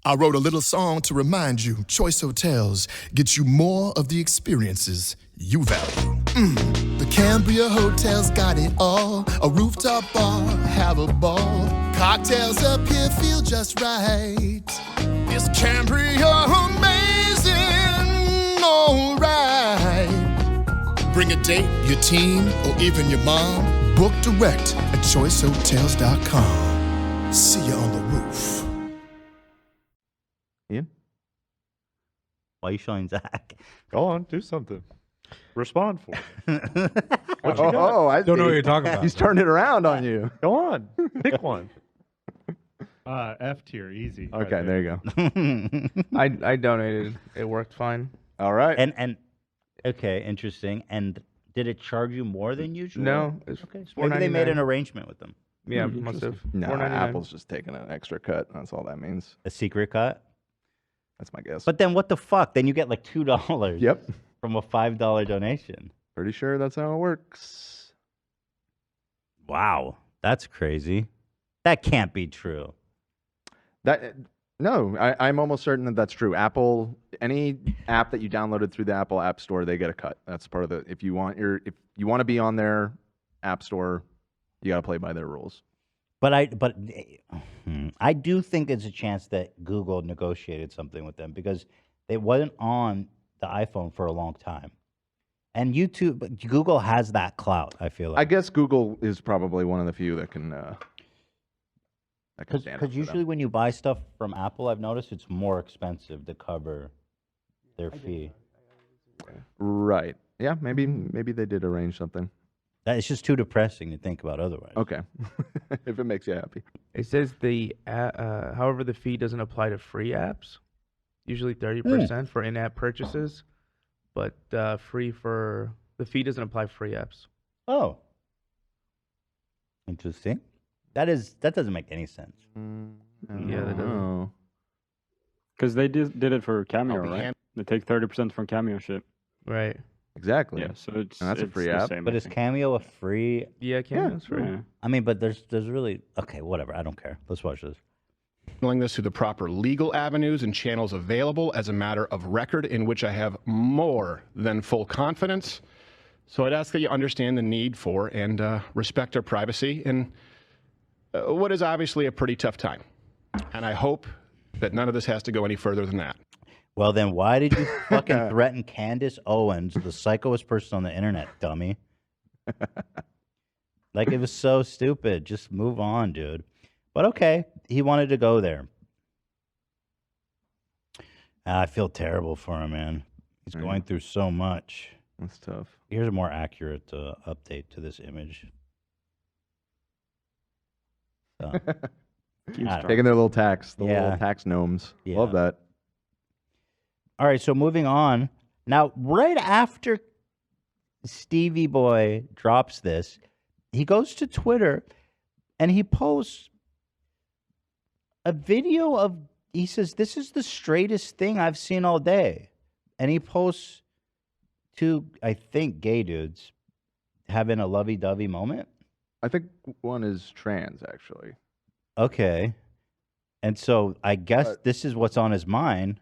I wrote a little song to remind you, Choice Hotels get you more of the experiences you value. The Cambria Hotel's got it all. A rooftop bar, have a ball. Cocktails up here feel just right. Is Cambria amazing? All right. Bring a date, your team, or even your mom. Book direct at choicehotels.com. See you on the roof. Ian? Why are you showing Zach? Go on, do something. Respond for me. I Don't know see. what you're talking about. He's turned it around on you. Go on, pick one. F tier, easy. right Okay, there you go. I donated. It worked fine. All right. And okay, interesting. And did it charge you more than usual? No, it's Okay, so maybe they made $4.99. an arrangement with them. Yeah, must have. No, $4.99. Apple's just taking an extra cut. That's all that means. A secret cut? That's my guess. But then what the fuck? Then you get like $2 Yep. from a $5 donation. Pretty sure that's how it works. Wow. That's crazy. That can't be true. No, I'm almost certain that that's true. Apple, any app that you downloaded through the Apple App Store, they get a cut. That's part of the. If you want to be on their App Store, you got to play by their rules. But I do think there's a chance that Google negotiated something with them because they wasn't on the iPhone for a long time. And Google has that clout, I feel like. I guess Google is probably one of the few that can. Because usually when you buy stuff from Apple, I've noticed it's more expensive to cover their fee. Right. Yeah. Maybe they did arrange something. It's just too depressing to think about otherwise. Okay. If it makes you happy. It says however, the fee doesn't apply to free apps. Usually 30% for in-app purchases, but the fee doesn't apply for free apps. Oh. Interesting. That doesn't make any sense. Yeah, that doesn't. Because they did it for Cameo, right? They take 30% from Cameo shit. Right. Exactly. Yeah, so it's And that's a it's free the app. same, But I is think. Cameo a free? Yeah, Cameo's free. Yeah. I mean, but there's really okay. Whatever. I don't care. Let's watch this. Handling this through the proper legal avenues and channels available as a matter of record in which I have more than full confidence. So I'd ask that you understand the need for and respect our privacy in what is obviously a pretty tough time. And I hope that none of this has to go any further than that. Well, then why did you fucking threaten Candace Owens, the psychoest person on the internet, dummy? Like, it was so stupid. Just move on, dude. But okay, he wanted to go there. I feel terrible for him, man. He's going through so much. That's tough. Here's a more accurate update to this image. So, Taking their little tax, the little tax gnomes. Love that. All right, so moving on. Now, right after Stevie Boy drops this, he goes to Twitter and he posts a video of, he says, this is the straightest thing I've seen all day. And he posts two, I think, gay dudes having a lovey-dovey moment. I think one is trans, actually. Okay. And so I guess this is what's on his mind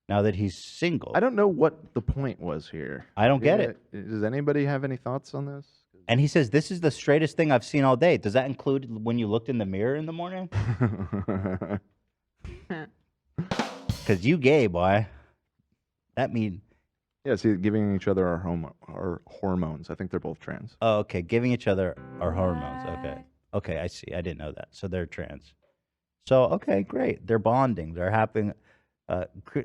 now that he's single. I don't know what the point was here. I don't get it. Does anybody have any thoughts on this? And he says, this is the straightest thing I've seen all day. Does that include when you looked in the mirror in the morning? Because you gay, boy. That mean... Yeah, see, giving each other our hormones. I think they're both trans. Oh, okay. Giving each other our hormones. Okay. Okay, I see. I didn't know that. So they're trans. So, okay, great. They're bonding. They're having...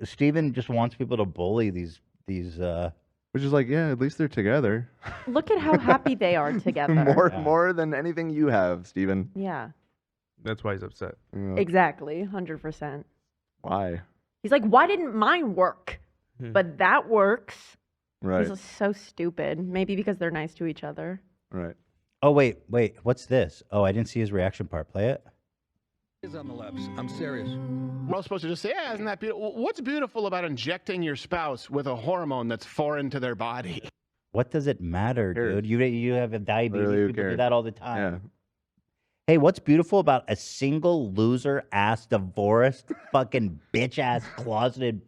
Steven just wants people to bully these... Which is like, yeah, at least they're together. Look at how happy they are together. More than anything you have, Steven. Yeah. That's why he's upset. Yeah. Exactly. 100%. Why? He's like, why didn't mine work? But that works. Right. He's so stupid. Maybe because they're nice to each other. Right. Oh, wait. What's this? Oh, I didn't see his reaction part. Play it. On the lips. I'm serious. We're all supposed to just say, yeah, isn't that beautiful? What's beautiful about injecting your spouse with a hormone that's foreign to their body? What does it matter, dude? You have a diabetes. Literally, who People do cares? that all the time. Yeah. Hey, what's beautiful about a single loser ass divorced fucking bitch ass closeted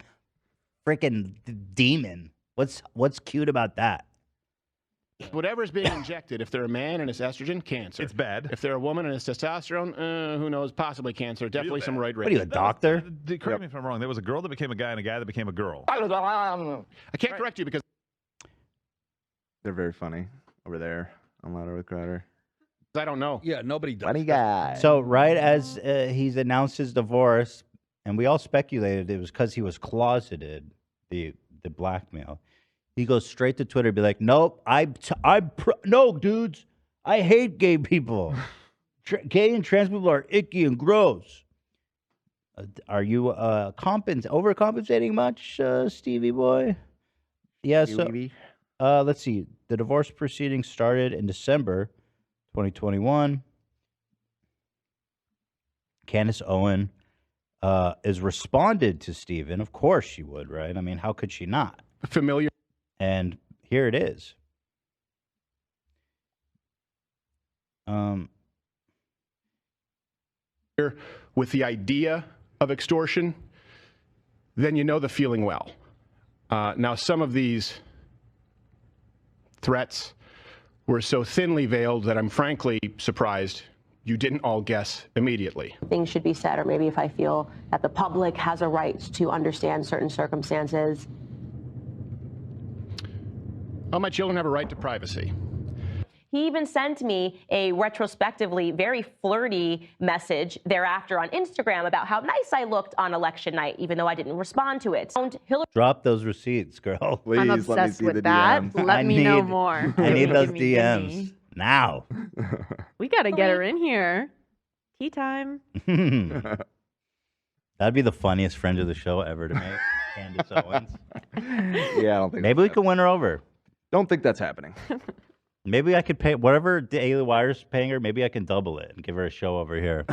freaking demon? What's cute about that? Whatever's being injected, if they're a man and it's estrogen, cancer. It's bad. If they're a woman and it's testosterone, who knows, possibly cancer. Definitely some roid rage. What are you, a doctor? Correct me if I'm wrong. There was a girl that became a guy and a guy that became a girl. I can't correct you because They're very funny over there on Louder with Crowder. I don't know. Yeah, nobody does. Funny guy. So right as he's announced his divorce, and we all speculated it was because he was closeted, the blackmail. He goes straight to Twitter and be like, nope, no, dudes, I hate gay people. Gay and trans people are icky and gross. Are you overcompensating much, Stevie boy? Yeah, so let's see. The divorce proceedings started in December 2021. Candace Owen is responded to Steven. Of course she would, right? I mean, how could she not? Familiar. And here it is. With the idea of extortion, then you know the feeling well. Now, some of these threats were so thinly veiled that I'm frankly surprised you didn't all guess immediately. Things should be said, or maybe if I feel that the public has a right to understand certain circumstances. Oh, my children have a right to privacy. He even sent me a retrospectively very flirty message thereafter on Instagram about how nice I looked on election night, even though I didn't respond to it. Drop those receipts, girl. Please, I'm obsessed with that. Let me know more. I need those Gimme, gimme. DMs now. We got to get her in here. Tea time. That'd be the funniest friend of the show ever to make, Candace Owens. Yeah, I don't think Maybe we can win her over. Don't think that's happening. Maybe I could pay whatever Daily Wire's paying her. Maybe I can double it and give her a show over here.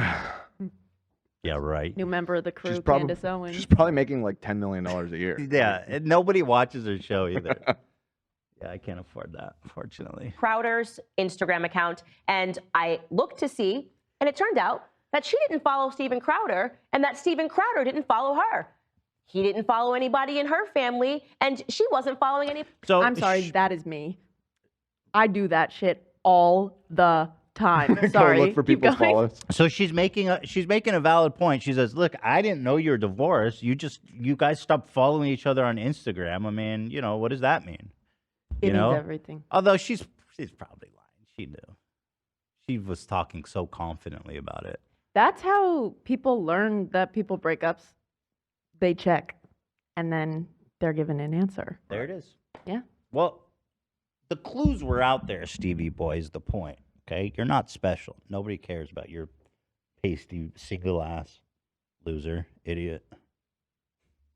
Yeah, right. New member of the crew, She's Candace Owens. She's probably making like $10 million a year. Yeah, and nobody watches her show either. Yeah, I can't afford that, unfortunately. Crowder's Instagram account, and I looked to see, and it turned out that she didn't follow Steven Crowder, and that Steven Crowder didn't follow her. He didn't follow anybody in her family, and she wasn't following any. So I'm sorry, that is me. I do that shit all the time. Go Sorry. look for Keep people's going. follows. So she's making a valid point. She says, "Look, I didn't know you're divorced. You guys stopped following each other on Instagram. I mean, what does that mean? It means everything. Although she's probably lying. She knew. She was talking so confidently about it. That's how people learn that people break ups. They check, and then they're given an answer. There it is. Yeah. Well, the clues were out there, Stevie boy, is the point. Okay? You're not special. Nobody cares about your pasty single ass loser, idiot.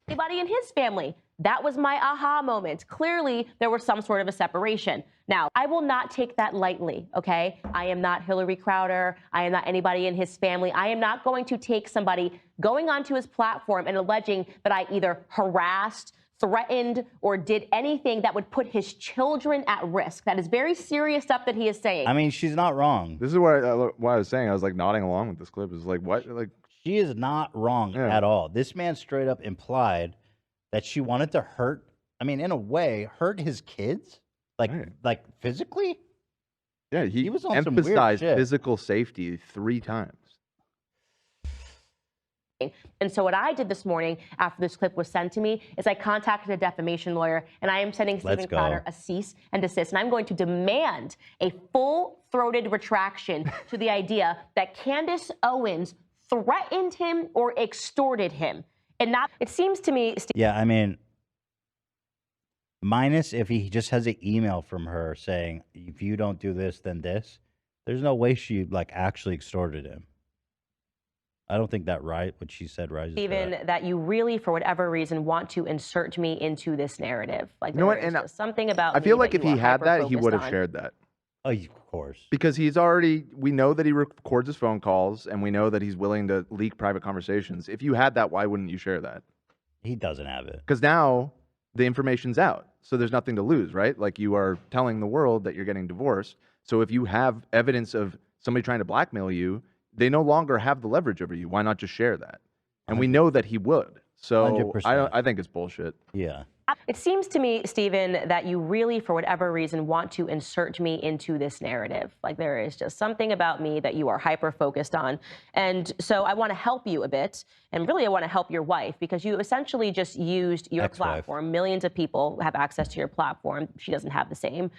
Anybody in his family. That was my aha moment. Clearly, there was some sort of a separation. Now, I will not take that lightly, okay? I am not Hillary Crowder. I am not anybody in his family. I am not going to take somebody going onto his platform and alleging that I either harassed, threatened, or did anything that would put his children at risk. That is very serious stuff that he is saying. I mean, she's not wrong. This is what I was saying. I was like nodding along with this clip. It's like, what? Like, she is not wrong at all. This man straight up implied that she wanted to hurt, I mean, in a way, hurt his kids? Like physically? Yeah, he was on some weird emphasized shit. physical safety 3 times. And so what I did this morning after this clip was sent to me is I contacted a defamation lawyer, and I am sending Let's Steven go. Crowder a cease and desist. And I'm going to demand a full-throated retraction to the idea that Candace Owens threatened him or extorted him. And not, it seems to me, Yeah, I mean, minus if he just has an email from her saying, if you don't do this, then this, there's no way she actually extorted him. I don't think that what she said rises to Steven, that. that you really, for whatever reason, want to insert me into this narrative. Like, You know what, there is and just something about I feel me like that if you he are had that, he hyper-focused would have on. shared that. Oh, of course. Because we know that he records his phone calls, and we know that he's willing to leak private conversations. If you had that, why wouldn't you share that? He doesn't have it. Because now the information's out. So there's nothing to lose, right? Like, you are telling the world that you're getting divorced. So if you have evidence of somebody trying to blackmail you, they no longer have the leverage over you. Why not just share that? And we know that he would. So 100%. I think it's bullshit. Yeah. It seems to me, Steven, that you really, for whatever reason, want to insert me into this narrative. Like, there is just something about me that you are hyper-focused on. And so I want to help you a bit. And really, I want to help your wife, because you essentially just used your Ex-wife. platform. Millions of people have access to your platform. She doesn't have the same.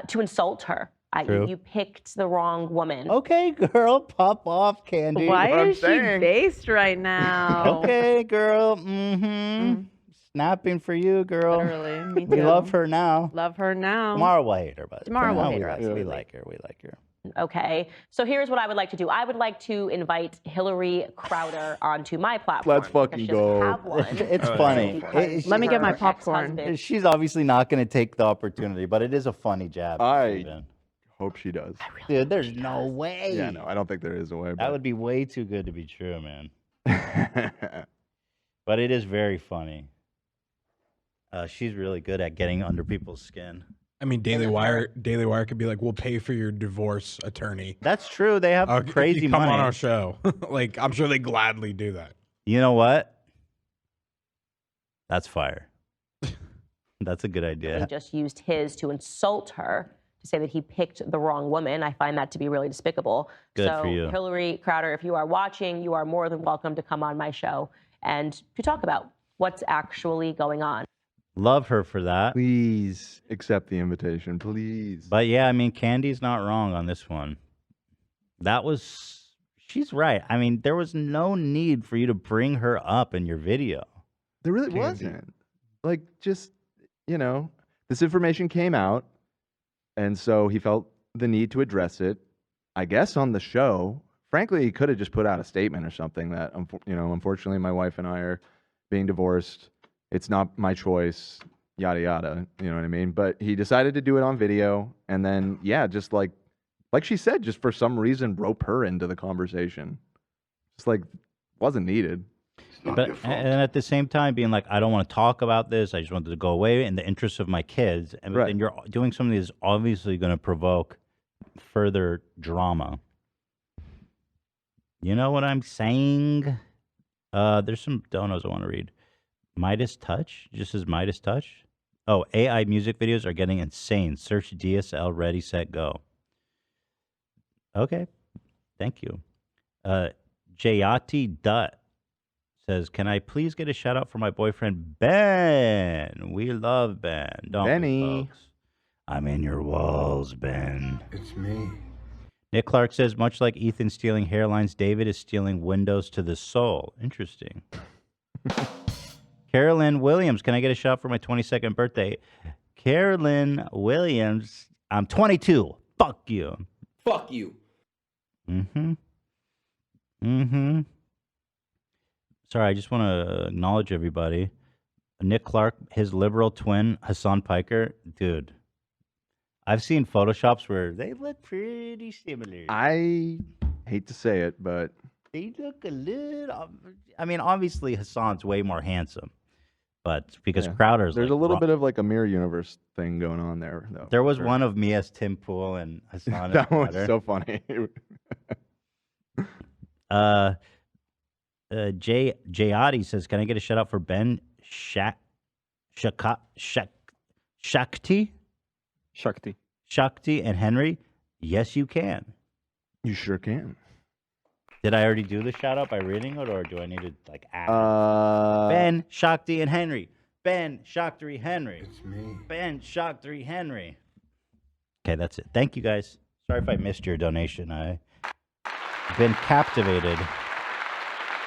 To insult her. True. You picked the wrong woman. Okay, girl, pop off, Candy. Why is she based right now? Okay, girl. Mm-hmm. Snapping for you, girl. Literally, me We too. love her now. Love her now. Tomorrow we'll hate her, but Tomorrow we'll now hate her, We absolutely. like her. We like her. Okay, so here's what I would like to do. I would like to invite Hillary Crowder onto my platform. Let's fucking because she doesn't go. have one. It's funny. Let me get my Her popcorn. ex-husband- She's obviously not going to take the opportunity, but it is a funny jab. I Steven. hope she does. Dude, there's no way. Yeah, no, I don't think there is a way. That would be way too good to be true, man. But it is very funny. She's really good at getting under people's skin. I mean, Daily Wire could be like, "We'll pay for your divorce attorney." That's true. They have If crazy you come money. on our show. Like, I'm sure they gladly do that. You know what? That's fire. That's a good He idea. just used his to insult her, to say that he picked the wrong woman. I find that to be really despicable. Good so, for you. Hillary Crowder, if you are watching, you are more than welcome to come on my show and to talk about what's actually going on. Love her for that. Please accept the invitation, please. But yeah, I mean, Candy's not wrong on this one. She's right. I mean, there was no need for you to bring her up in your video. There really wasn't. Like, just, this information came out, and so he felt the need to address it, I guess, on the show. Frankly, he could have just put out a statement or something that, unfortunately, my wife and I are being divorced. It's not my choice, yada, yada. You know what I mean? But he decided to do it on video, and then, yeah, just like she said, just for some reason, rope her into the conversation. Just wasn't needed. But and at the same time, being like, I don't want to talk about this. I just wanted to go away in the interest of my kids. And then you're doing something that's obviously going to provoke further drama. You know what I'm saying? There's some donos I want to read. Midas Touch just says Midas Touch. Oh, AI music videos are getting insane. Search DSL Ready Set Go. Okay, thank you. Jayati Dutt says, "Can I please get a shout out for my boyfriend Ben? We love Ben, don't Benny. we, folks? I'm in your walls, Ben." It's me. Nick Clark says, "Much like Ethan stealing hairlines, David is stealing windows to the soul." Interesting. Carolyn Williams, can I get a shout for my 22nd birthday? Carolyn Williams, I'm 22. Fuck you. Fuck you. Mm-hmm. Mm-hmm. Sorry, I just want to acknowledge everybody. Nick Clark, his liberal twin, Hassan Piker. Dude, I've seen Photoshops where they look pretty similar. I hate to say it, but They look a little... I mean, obviously, Hassan's way more handsome. But because yeah. Crowder's There's like a little raw- bit of like a mirror universe thing going on there, though. There was Sure. one of me as Tim Pool and Hassan. That as was Crowder. so funny. Jayadi says, "Can I get a shout out for Ben Shakti and Henry?" Yes, you can. You sure can. Did I already do the shout out by reading it, or do I need to like add? Ben. Ben Shakti and Henry. Ben Shakti Henry. It's me. Ben Shakti Henry. Okay, that's it. Thank you guys. Sorry if I missed your donation. I've been captivated.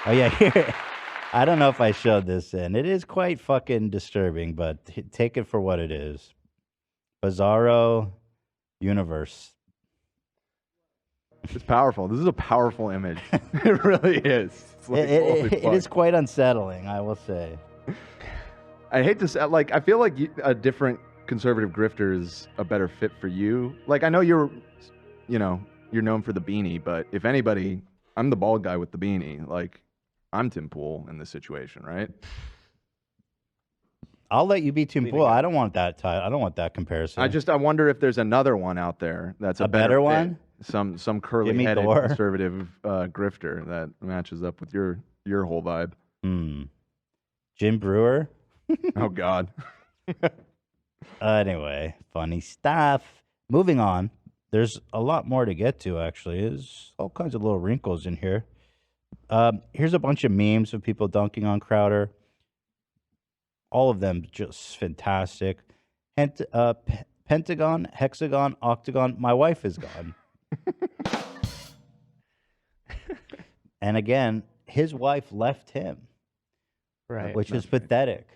Oh yeah, here. I don't know if I showed this in. It is quite fucking disturbing, but take it for what it is. Bizarro universe. It's powerful. This is a powerful image. It really is. It's like, holy It fuck. is quite unsettling, I will say. I hate to say, like, I feel like a different conservative grifter is a better fit for you. Like, I know you're known for the beanie, but if anybody, I'm the bald guy with the beanie. Like, I'm Tim Pool in this situation, right? I'll let you be Tim Pool. I don't want that I don't want that comparison. I wonder if there's another one out there that's a better fit. one? Some curly-headed Thor? conservative grifter that matches up with your whole vibe. Jim Brewer? Oh, God. Anyway, funny stuff. Moving on. There's a lot more to get to, actually. There's all kinds of little wrinkles in here. Here's a bunch of memes of people dunking on Crowder. All of them just fantastic. Pentagon, hexagon, octagon. My wife is gone. And again, his wife left him. Right. Which is pathetic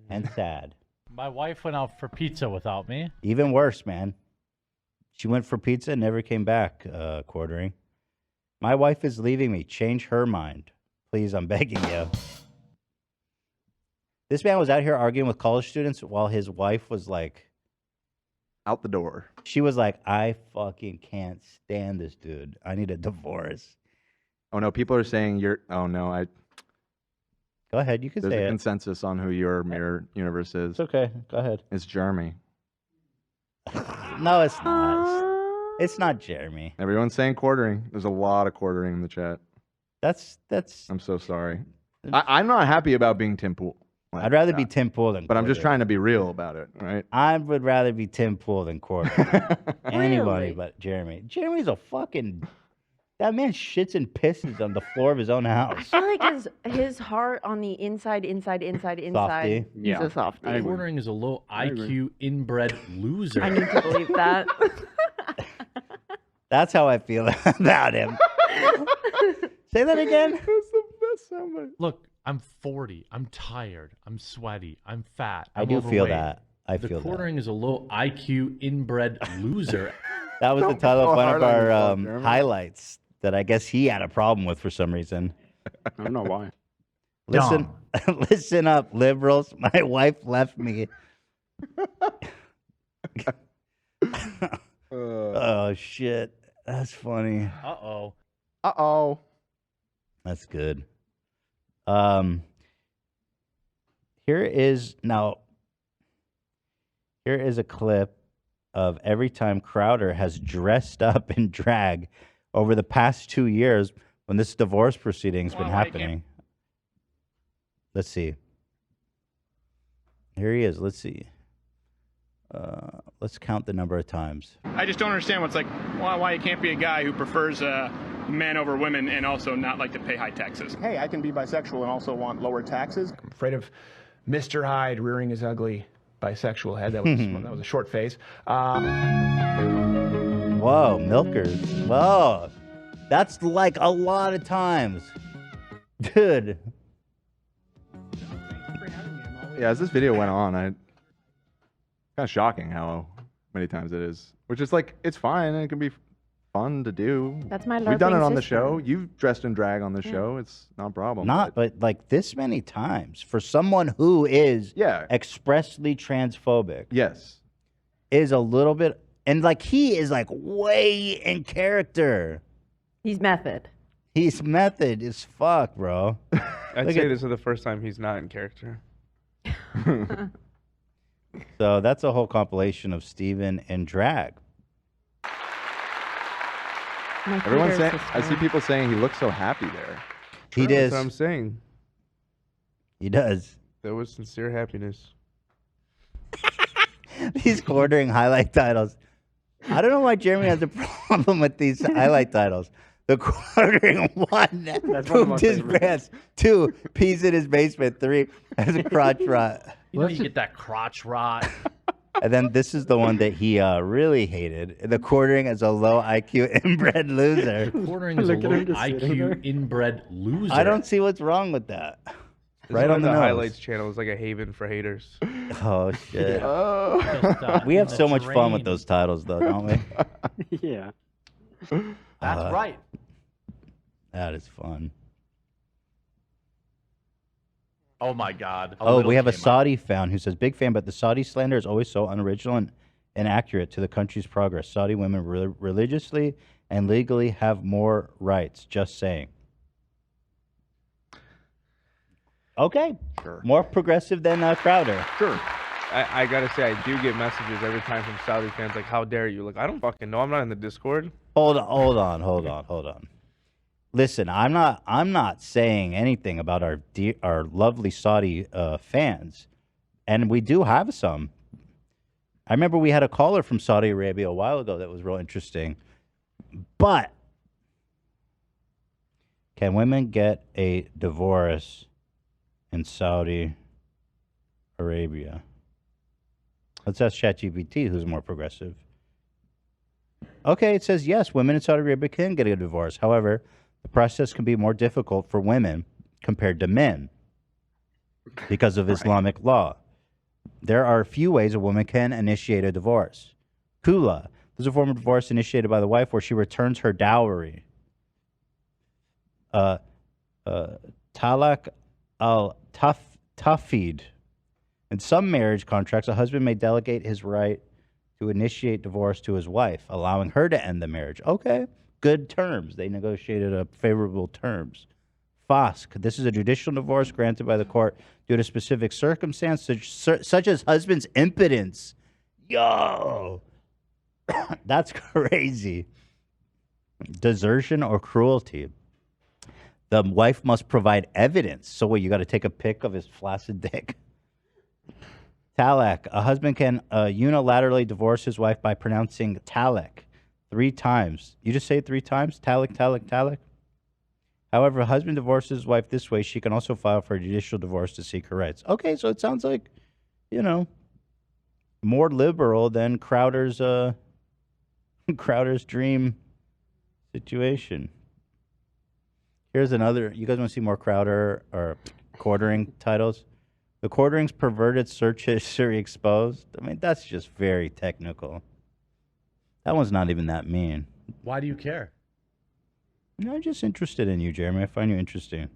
and sad. My wife went out for pizza without me. Even worse, man. She went for pizza and never came back, Quartering. My wife is leaving me. Change her mind. Please, I'm begging you. This man was out here arguing with college students while his wife was like... out the door. She was like, I fucking can't stand this dude. I need a divorce. Oh, no, people are saying you're... Oh, no, Go ahead, you can There's say a it. consensus on who your mirror universe is. It's okay. Go ahead. It's Jeremy. No, it's not. It's not Jeremy. Everyone's saying Quartering. There's a lot of Quartering in the chat. That's. I'm so sorry. I'm not happy about being Tim Pool. I'd rather be Tim Pool than But I'm just Quartering. trying to be real about it, right? I would rather be Tim Pool than Quartering. Anybody Really? but Jeremy. Jeremy's a fucking... That man shits and pisses on the floor of his own I house. feel like his heart on the inside. He's a softie. Quartering is a low IQ inbred loser. I need to believe that. That's how I feel about him. Say that again. That's the best soundbite. Look, I'm 40. I'm tired. I'm sweaty. I'm fat. I I'm do feel overweight. that. I the feel that. Quartering is a low IQ inbred loser. That was the Don't title of go one hard of on our yourself, Jeremy. highlights that I guess he had a problem with for some reason. I don't know why. Listen, listen up, liberals. My wife left me. Oh shit, that's funny. Uh-oh. Uh-oh. That's good. Here is a clip of every time Crowder has dressed up in drag over the past 2 years when this divorce proceeding's been happening. Let's see. Here he is. Let's see. Let's count the number of times. I just don't understand why you can't be a guy who prefers men over women and also not like to pay high taxes. Hey, I can be bisexual and also want lower taxes. I'm afraid of Mr. Hyde rearing his ugly bisexual head. That was a short phase. Whoa, milkers. Whoa. That's like a lot of times. Dude. Yeah, as this video went on, kind of shocking how many times it is. Which is like, it's fine and it can be fun to do. That's my We've done it LARPing on the system. show. You've dressed in drag on the Yeah. show. It's not a problem. But like this many times for someone who is Yeah. expressly transphobic. Yes. Is a little bit, and like he is like way in character. He's method. He's method as fuck, bro. I'd Look say at- this is the first time he's not in character. So that's a whole compilation of Steven in drag. Everyone's saying, I see people saying he looks so happy there. He does. That's what I'm saying. He does. That was sincere happiness. These quartering highlight titles. I don't know why Jeremy has a problem with these highlight titles. The quartering one, That's one of my pooped his favorites. pants. 2, pees in his basement. 3, has a crotch rot. You know you get that crotch rot. And then this is the one that he really hated. The quartering as a low IQ inbred loser. Quartering is a low IQ inbred loser. I don't see what's wrong with that. This Right is on why the nose. highlights channel is like a haven for haters. Oh shit. Oh. We have In the so much fun with drain. those titles though, don't we? Yeah. That's right. That is fun. Oh my God. Oh, we have a Saudi fan who says, big fan, but the Saudi slander is always so unoriginal and inaccurate to the country's progress. Saudi women religiously and legally have more rights. Just saying. Okay. Sure. More progressive than Crowder. Sure. I gotta say, I do get messages every time from Saudi fans like, "How dare you?" Like, I don't fucking know. I'm not in the Discord. Hold on. Listen, I'm not saying anything about our lovely Saudi fans, and we do have some. I remember we had a caller from Saudi Arabia a while ago that was real interesting. But can women get a divorce in Saudi Arabia? Let's ask ChatGPT, who's more progressive. Okay, it says yes, women in Saudi Arabia can get a divorce. However, the process can be more difficult for women compared to men because of Islamic law. There are a few ways a woman can initiate a divorce. Kula, this is a form of divorce initiated by the wife where she returns her dowry. Talak al-Tafid. In some marriage contracts, a husband may delegate his right to initiate divorce to his wife, allowing her to end the marriage. Okay, good terms. They negotiated favorable terms. Fosk, this is a judicial divorce granted by the court due to specific circumstances, such as husband's impotence. Yo, that's crazy. Desertion or cruelty. The wife must provide evidence. So what, you got to take a pic of his flaccid dick? Talak, a husband can unilaterally divorce his wife by pronouncing talak 3 times. You just say it 3 times? Talak, talak, talak. However, a husband divorces his wife this way, she can also file for a judicial divorce to seek her rights. Okay, so it sounds like, more liberal than Crowder's dream situation. Here's another. You guys want to see more Crowder or quartering titles? The quartering's perverted search history exposed. I mean, that's just very technical. That one's not even that mean. Why do you care? I'm just interested in you, Jeremy. I find you interesting.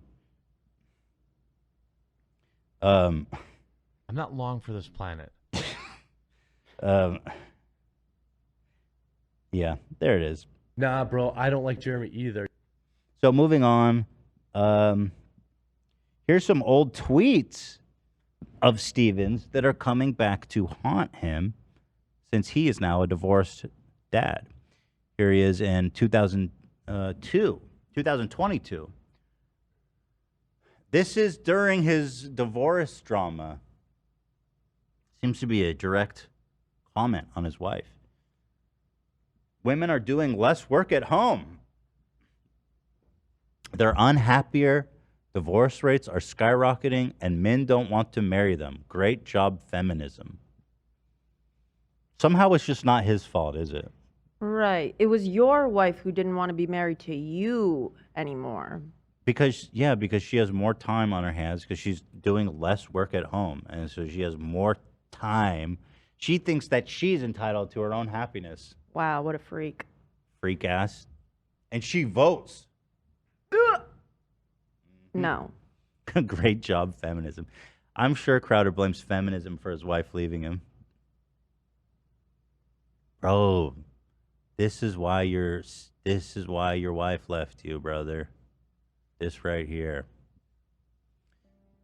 I'm not long for this planet. Yeah, there it is. Nah, bro, I don't like Jeremy either. So moving on. Here's some old tweets of Stevens that are coming back to haunt him since he is now a divorced dad. Here he is in 2022. This is during his divorce drama. Seems to be a direct comment on his wife. Women are doing less work at home. They're unhappier. Divorce rates are skyrocketing, and men don't want to marry them. Great job, feminism. Somehow it's just not his fault, is it? Right. It was your wife who didn't want to be married to you anymore. Because she has more time on her hands because she's doing less work at home. And so she has more time. She thinks that she's entitled to her own happiness. Wow, what a freak. Freak ass. And she votes. No. Great job, feminism. I'm sure Crowder blames feminism for his wife leaving him. Bro, this is why your wife left you, brother. This right here.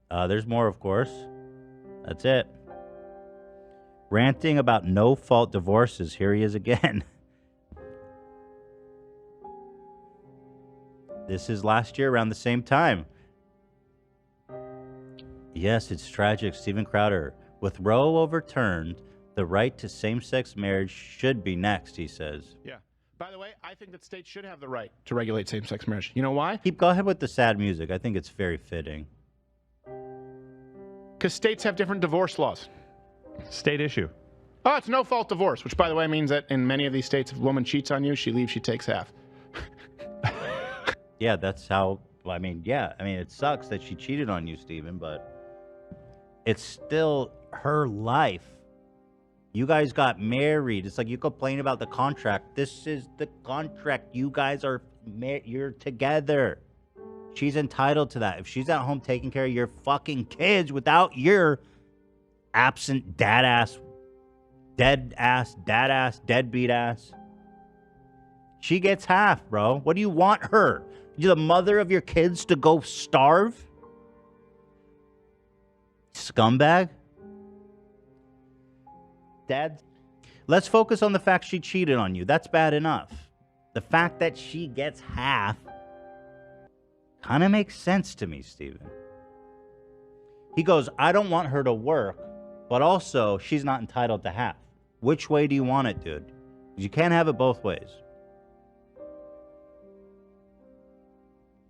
There's more, of course. That's it. Ranting about no-fault divorces. Here he is again. This is last year around the same time. Yes, it's tragic. Steven Crowder. With Roe overturned, the right to same-sex marriage should be next, he says. Yeah. By the way, I think that states should have the right to regulate same-sex marriage. You know why? Go ahead with the sad music. I think it's very fitting. Because states have different divorce laws. State issue. Oh, it's no-fault divorce, which, by the way, means that in many of these states, if a woman cheats on you, she leaves, she takes half. Yeah, that's how, it sucks that she cheated on you, Steven, but it's still her life. You guys got married. It's like you complain about the contract. This is the contract. You guys you're together. She's entitled to that. If she's at home taking care of your fucking kids without your absent deadbeat ass, she gets half, bro. What do you want her? You're the mother of your kids to go starve? Scumbag? Dad, let's focus on the fact she cheated on you. That's bad enough. The fact that she gets half kind of makes sense to me, Steven. He goes, I don't want her to work, but also she's not entitled to half. Which way do you want it, dude? You can't have it both ways.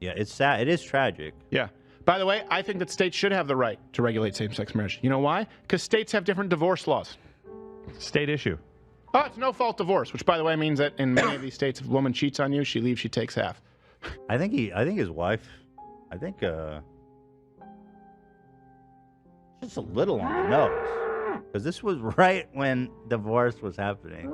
Yeah, it's sad. It is tragic. Yeah. By the way, I think that states should have the right to regulate same-sex marriage. You know why? Because states have different divorce laws. State issue. Oh, it's no-fault divorce, which, by the way, means that in many of these states, if a woman cheats on you, she leaves, she takes half. I think his wife, just a little on the nose. Because this was right when divorce was happening.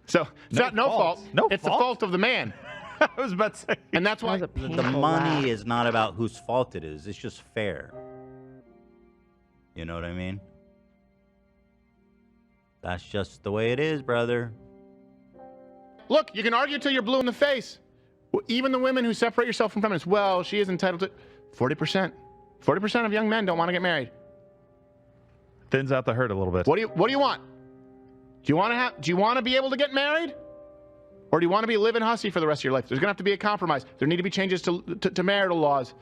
So it's not no fault. It's the fault of the man. I was about to say. And that's why the money is not about whose fault it is. It's just fair. You know what I mean? That's just the way it is, brother. Look, you can argue till you're blue in the face. Even the women who separate yourself from feminists, well, she is entitled to 40%. 40% of young men don't want to get married. Thins out the herd a little bit. What do you want? Do you want to be able to get married? Or do you want to be living hussy for the rest of your life? There's going to have to be a compromise. There need to be changes to marital laws.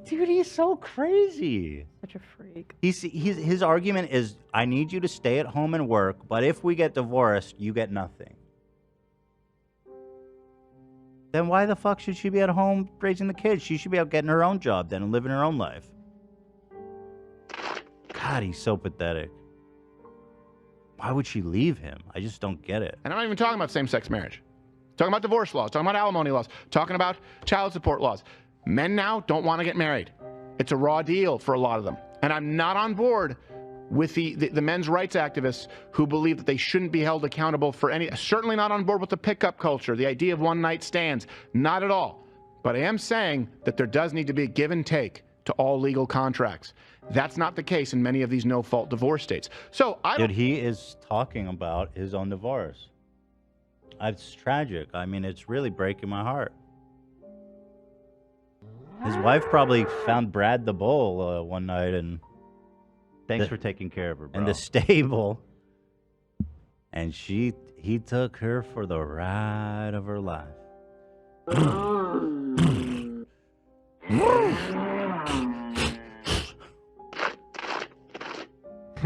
Dude, he's so crazy. Such a freak. His argument is, I need you to stay at home and work, but if we get divorced, you get nothing. Then why the fuck should she be at home raising the kids? She should be out getting her own job then and living her own life. God, he's so pathetic. Why would she leave him? I just don't get it. And I'm not even talking about same-sex marriage. Talking about divorce laws, talking about alimony laws, talking about child support laws. Men now don't want to get married. It's a raw deal for a lot of them. And I'm not on board with the men's rights activists who believe that they shouldn't be held accountable for any, certainly not on board with the pickup culture, the idea of one-night stands, not at all. But I am saying that there does need to be a give and take to all legal contracts. That's not the case in many of these no-fault divorce states. So Dude, he is talking about his own divorce. It's tragic. I mean, it's really breaking my heart. His wife probably found Brad the Bull one night and... Thanks for taking care of her, bro. In the stable. And he took her for the ride of her life.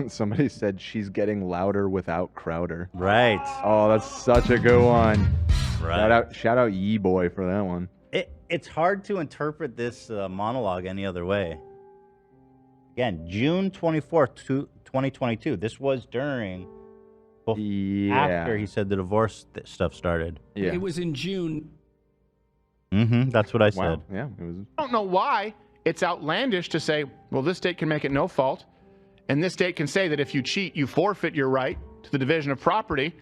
Somebody said she's getting louder without Crowder. Right. Oh, that's such a good one. Right. Shout out Yee Boy for that one. It's hard to interpret this monologue any other way. Again, June 24th, 2022. This was during, after he said the divorce stuff started. It was in June. That's what I said. Yeah, it was. I don't know why it's outlandish to say, well, this state can make it no fault, and this state can say that if you cheat, you forfeit your right to the division of property,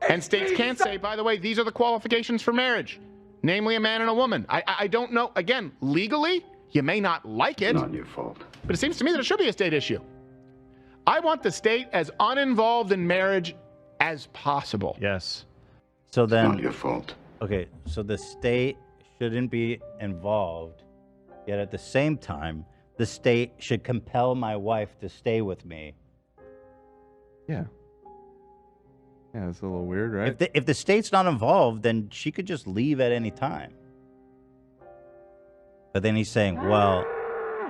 and states can't say, by the way, these are the qualifications for marriage, namely a man and a woman. I don't know. Again, legally, you may not like it. Not your fault. But it seems to me that it should be a state issue. I want the state as uninvolved in marriage as possible. Yes. So then, not your fault. Okay, so the state shouldn't be involved, yet at the same time, the state should compel my wife to stay with me. Yeah. Yeah, that's a little weird, right? If the state's not involved, then she could just leave at any time. But then he's saying, well,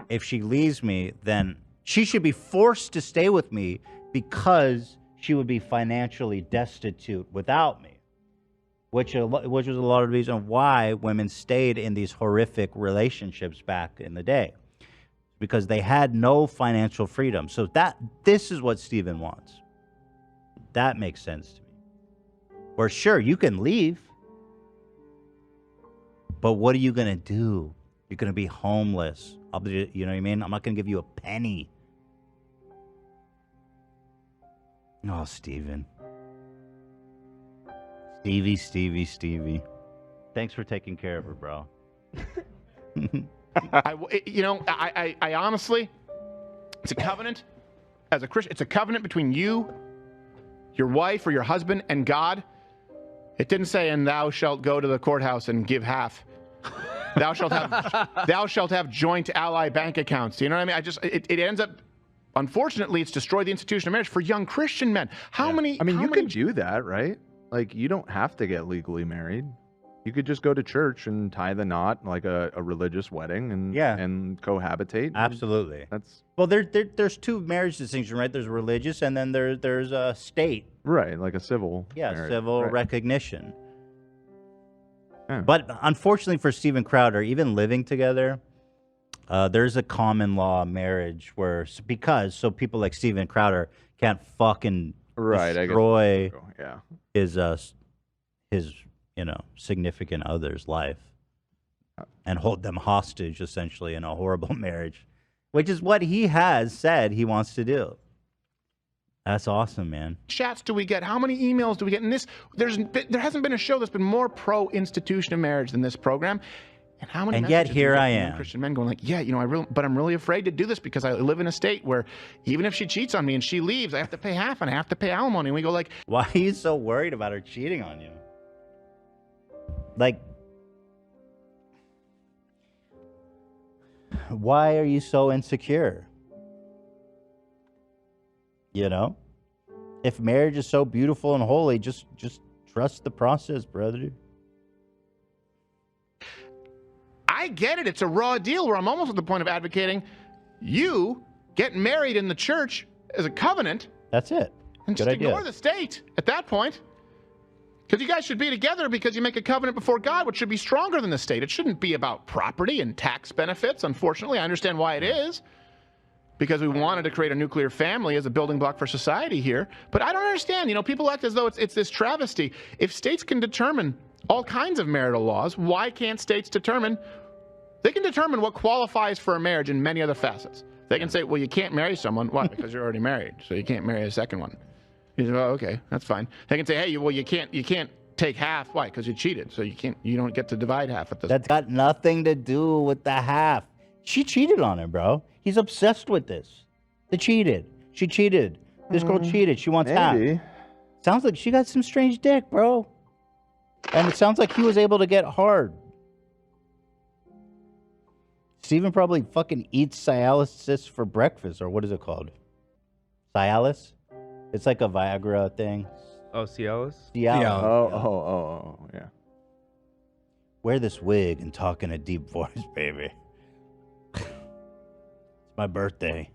if she leaves me, then she should be forced to stay with me because she would be financially destitute without me. Which was a lot of the reason why women stayed in these horrific relationships back in the day. Because they had no financial freedom. So this is what Stephen wants. That makes sense to me. Or sure, you can leave. But what are you going to do? You're going to be homeless. You know what I mean? I'm not going to give you a penny. Oh, Stephen. Stevie. Thanks for taking care of her, bro. I honestly, it's a covenant. As a Christian, it's a covenant between you, your wife or your husband, and God. It didn't say, and thou shalt go to the courthouse and give half. Thou shalt have joint ally bank accounts. You know what I mean? It ends up, unfortunately, it's destroyed the institution of marriage for young Christian men. How many? I mean, you can do that, right? Like, you don't have to get legally married. You could just go to church and tie the knot like a religious wedding and cohabitate. Absolutely. That's there's two marriage distinctions, right? There's religious and then there's a state. Right, like a civil. marriage. Civil Right. recognition. Yeah. But unfortunately for Steven Crowder, even living together, there's a common law marriage where so people like Steven Crowder can't fucking destroy his significant other's life and hold them hostage essentially in a horrible marriage, which is what he has said he wants to do. That's awesome, man. Chats do we get? How many emails do we get? And there hasn't been a show that's been more pro-institution of marriage than this program. And how many? And yet messages do we here get I from am. Christian men going like, yeah, but I'm really afraid to do this because I live in a state where even if she cheats on me and she leaves, I have to pay half and I have to pay alimony. And we go like, why are you so worried about her cheating on you? Like, why are you so insecure? If marriage is so beautiful and holy, just trust the process, brother. I get it. It's a raw deal where I'm almost at the point of advocating you get married in the church as a covenant. That's it. And Good just idea. ignore the state at that point. Because you guys should be together because you make a covenant before God, which should be stronger than the state. It shouldn't be about property and tax benefits. Unfortunately, I understand why it is. Because we wanted to create a nuclear family as a building block for society here. But I don't understand. People act as though it's this travesty. If states can determine all kinds of marital laws, why can't states determine? They can determine what qualifies for a marriage in many other facets. They can say, well, you can't marry someone. Why? Because you're already married, so you can't marry a second one. You say, well, okay, that's fine. They can say, hey, you can't take half. Why? Because you cheated, so you don't get to divide half at this. That's got nothing to do with the half. She cheated on him, bro. He's obsessed with this. She cheated. This girl cheated. She wants half. Sounds like she got some strange dick, bro. And it sounds like he was able to get hard. Steven probably fucking eats Cialis for breakfast, or what is it called? Cialis? It's like a Viagra thing. Oh, Cialis? Cialis. Oh, yeah. Wear this wig and talk in a deep voice, baby. It's my birthday.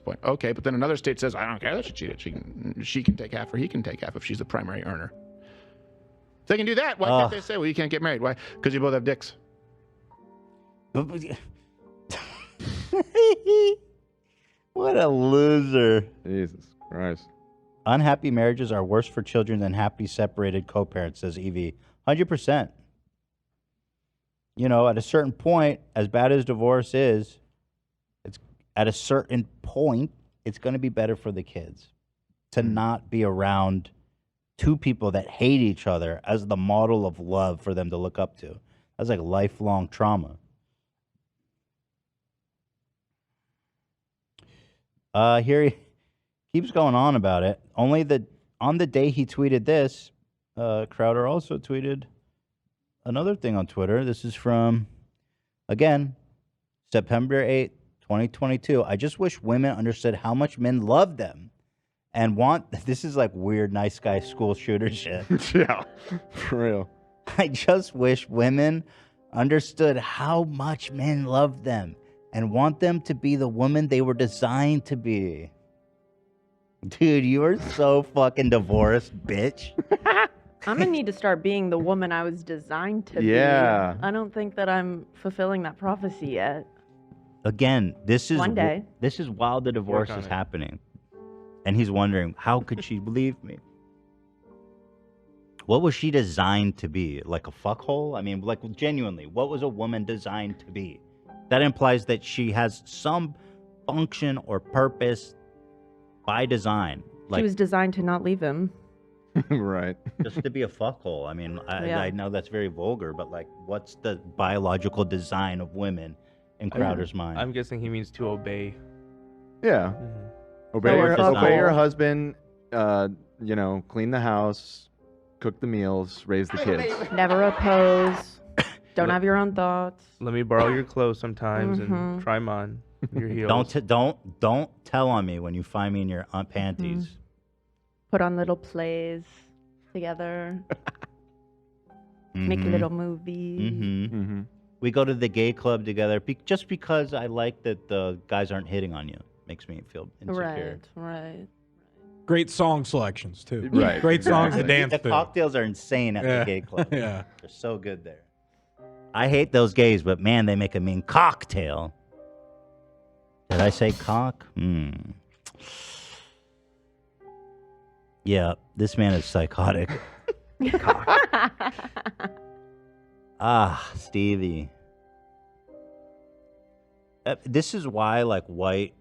point. Okay, but then another state says, I don't care that she cheated. She can take half or he can take half if she's the primary earner. If they can do that, why can't they say, well, you can't get married? Why? Because you both have dicks. What a loser. Jesus Christ. Unhappy marriages are worse for children than happy separated co-parents, says Evie. 100%. You know, at a certain point, as bad as divorce is, it's at a certain point, it's going to be better for the kids to not be around two people that hate each other as the model of love for them to look up to. That's like lifelong trauma. Here he keeps going on about it. On the day he tweeted this, Crowder also tweeted another thing on Twitter. This is from, again, September 8th, 2022. I just wish women understood how much men love them and want. This is like weird, nice guy school shooter shit. Yeah, for real. I just wish women understood how much men love them and want them to be the woman they were designed to be. Dude, you are so fucking divorced, bitch. I'm gonna need to start being the woman I was designed to Yeah. be. I don't think that I'm fulfilling that prophecy yet. Again, this is One day. This is while the divorce on is it. happening, and he's wondering how could she believe me? What was she designed to be? Like a fuckhole? I mean, like genuinely, what was a woman designed to be? That implies that she has some function or purpose by design. She was designed to not leave him. Right. Just to be a fuckhole. I mean, Yeah. I know that's very vulgar, but like, what's the biological design of women in Crowder's mind? I'm guessing he means to obey. Yeah. Mm-hmm. Obey, So your, we're just obey your all- husband, you know, clean the house, cook the meals, raise the kids. Never oppose. Don't have your own thoughts. Let me borrow your clothes sometimes Mhm. and try them on. Your heels. Don't tell on me when you find me in your panties. Put on little plays together. Make Mhm. little movies. Mm-hmm. We go to the gay club together just because I like that the guys aren't hitting on you. Makes me feel insecure. Right. Great song selections too. Right. Great songs to dance The to. cocktails are insane at Yeah. the gay club. Yeah. They're so good there. I hate those gays, but man, they make a mean cocktail. Did I say cock? Yeah, this man is psychotic. Stevie. This is why, like, white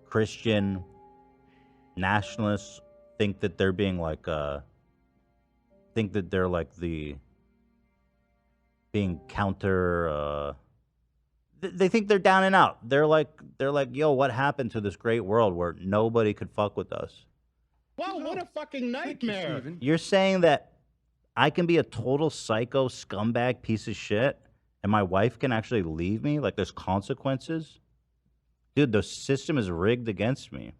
Christian nationalists think that they're being like, think that they're like being counter. They think they're down and out. They're like, yo, what happened to this great world where nobody could fuck with us? Wow, what a fucking nightmare. You're saying that I can be a total psycho scumbag piece of shit and my wife can actually leave me? Like there's consequences? Dude, the system is rigged against me.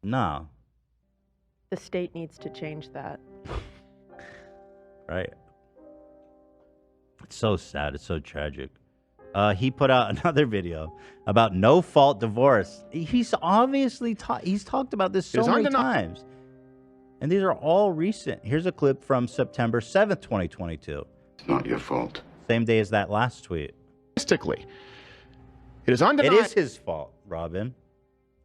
No. The state needs to change that. Right. It's so sad. It's so tragic. He put out another video about no-fault divorce. He's obviously he's talked about this so many times. And these are all recent. Here's a clip from September 7th, 2022. It's not your fault. Same day as that last tweet. Statistically, it is It undeniable. is his fault, Robin.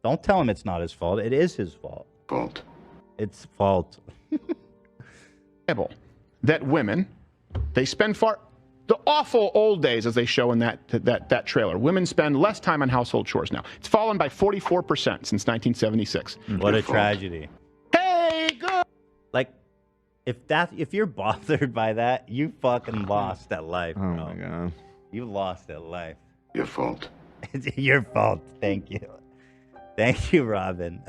Don't tell him it's not his fault. It is his fault. Fault. It's fault. That women, they spend the awful old days, as they show in that trailer. Women spend less time on household chores now. It's fallen by 44% since 1976. What a tragedy. Hey, good. Like, if you're bothered by that, you fucking lost at life, bro. Oh my god. You lost at life. Your fault. It's your fault. Thank you. Thank you, Robin.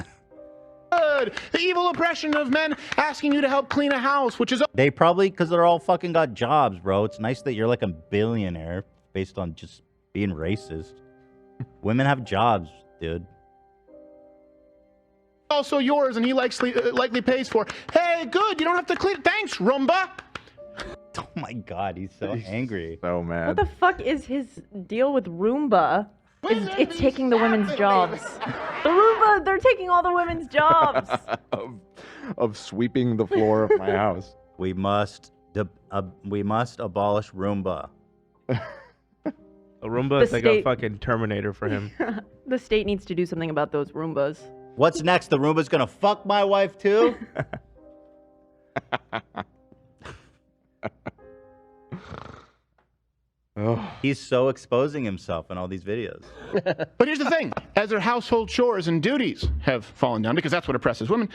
Good. The evil oppression of men asking you to help clean a house, which is They probably, because they're all fucking got jobs, bro. It's nice that you're like a billionaire based on just being racist. Women have jobs, dude. also yours, and he likely pays for. Hey, good. You don't have to clean. Thanks, Roomba. Oh my God, he's so angry. So What mad. the fuck is his deal with Roomba? It's taking the women's jobs. The Roomba, they're taking all the women's jobs. of sweeping the floor of my house. We must abolish Roomba. A Roomba is The like a state- fucking Terminator for him. The state needs to do something about those Roombas. What's next? The Roomba's gonna fuck my wife too? He's so exposing himself in all these videos. But here's the thing. As their household chores and duties have fallen down, because that's what oppresses women,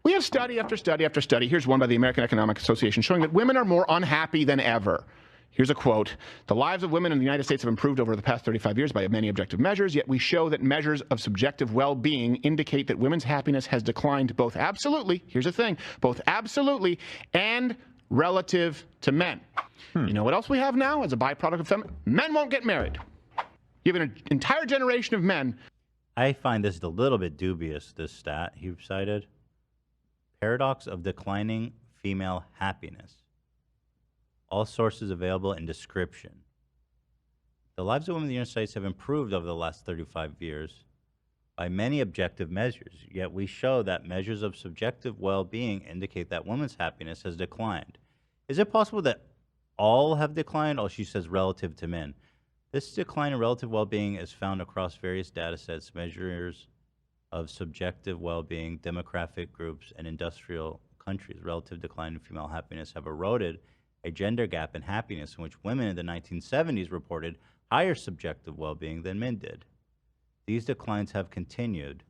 we have study after study after study. Here's one by the American Economic Association showing that women are more unhappy than ever. Here's a quote. The lives of women in the United States have improved over the past 35 years by many objective measures, yet we show that measures of subjective well-being indicate that women's happiness has declined both absolutely, here's the thing, both absolutely and relative to men. You know what else we have now as a byproduct of feminism? Men won't get married. You have an entire generation of men. I find this a little bit dubious, this stat he cited. Paradox of declining female happiness. All sources available in description. The lives of women in the United States have improved over the last 35 years by many objective measures, yet we show that measures of subjective well-being indicate that women's happiness has declined. Is it possible that all have declined? Oh, she says relative to men. This decline in relative well-being is found across various data sets, measures of subjective well-being, demographic groups, and industrial countries. Relative decline in female happiness have eroded a gender gap in happiness in which women in the 1970s reported higher subjective well-being than men did. These declines have continued,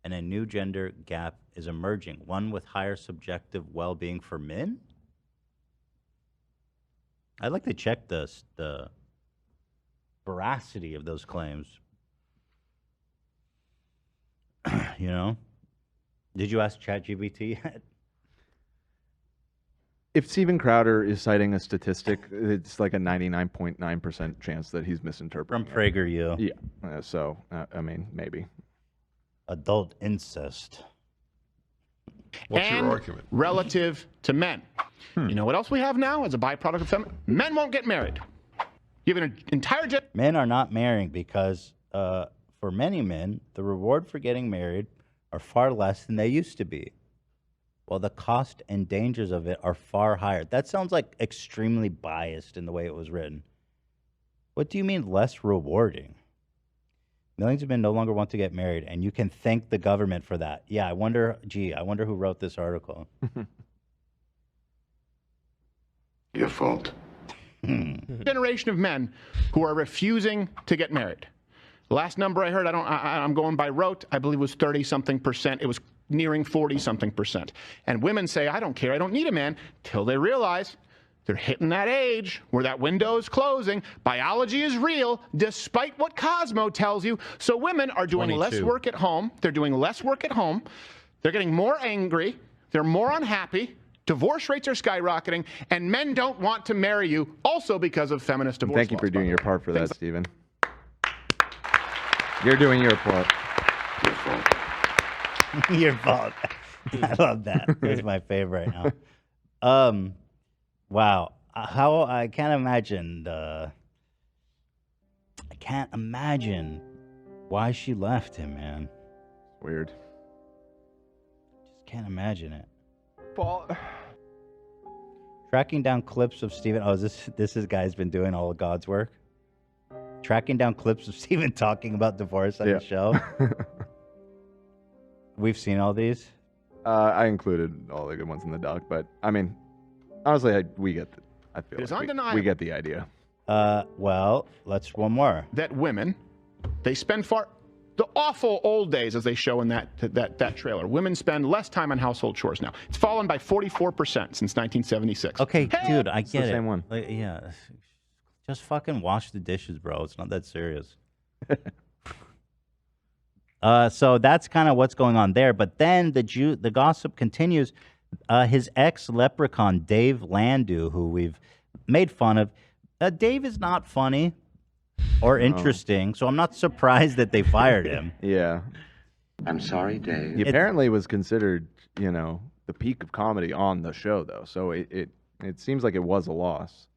and a new gender gap is emerging, one with higher subjective well-being for men? I'd like to check the veracity of those claims. You know? Did you ask ChatGPT yet? If Steven Crowder is citing a statistic, it's like a 99.9% chance that he's misinterpreting. From PragerU. Yeah. So, I mean, maybe. Adult incest. What's your argument? Relative to men. You know what else we have now as a byproduct of feminism? Men won't get married. You have an entire Men are not marrying because for many men, the reward for getting married are far less than they used to be, while the cost and dangers of it are far higher. That sounds like extremely biased in the way it was written. What do you mean less rewarding? Millions of men no longer want to get married, and you can thank the government for that. Yeah, I wonder who wrote this article. Your fault. Generation of men who are refusing to get married. Last number I heard, I'm going by rote, I believe was 30-something%. It was nearing 40-something%. And women say, I don't care, I don't need a man, till they realize they're hitting that age where that window is closing. Biology is real, despite what Cosmo tells you. So women are doing 22. less work at home. They're doing less work at home. They're getting more angry. They're more unhappy. Divorce rates are skyrocketing. And men don't want to marry you, also because of feminist divorce Thank you for laws, doing your part for that, Steven. You're doing your part. Your fault. I love that. That's my favorite right now. Wow. How I can't imagine why she left him, man. Weird. Just can't imagine it. Paul. Tracking down clips of Steven. Oh, this guy's been doing all of God's work. Tracking down clips of Steven talking about divorce on the show. We've seen all these. I included all the good ones in the doc, but I mean, honestly, I feel It's like undeniable. we get the idea. Well, let's one more. That women, they spend the awful old days, as they show in that trailer. Women spend less time on household chores now. It's fallen by 44% since 1976. Okay, dude, I get the it. same one. Like, yeah, just fucking wash the dishes, bro. It's not that serious. So that's kind of what's going on there. But then the gossip continues. His ex-leprechaun, Dave Landau, who we've made fun of. Dave is not funny or interesting, so I'm not surprised that they fired him. Yeah. I'm sorry, Dave. He apparently was considered, the peak of comedy on the show, though. So it It seems like it was a loss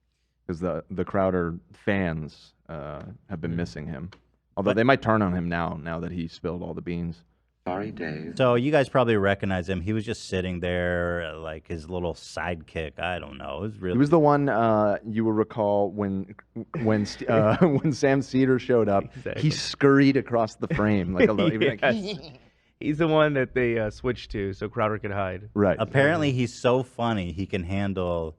because the Crowder fans have been missing him. Although they might turn on him now that he spilled all the beans. Sorry, Dave. So you guys probably recognize him. He was just sitting there like his little sidekick. I don't know. It was really. He was the one you will recall when when Sam Cedar showed up. Exactly. He scurried across the frame like a little. He was like, Yes. He's the one that they switched to so Crowder could hide. Right. Apparently, he's so funny he can handle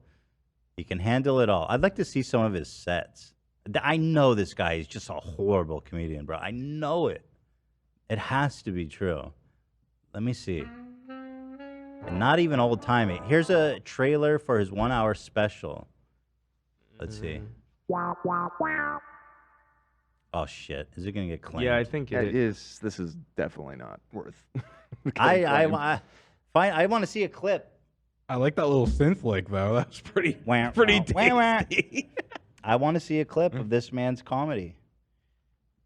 it all. I'd like to see some of his sets. I know this guy is just a horrible comedian, bro. I know it. It has to be true. Let me see. And not even old timey. Here's a trailer for his 1 hour special. Let's see. Oh shit! Is it gonna get claimed? Yeah, I think it is. This is definitely not worth. I want to see a clip. I like that little synth lick though. That's pretty tasty. I want to see a clip of this man's comedy.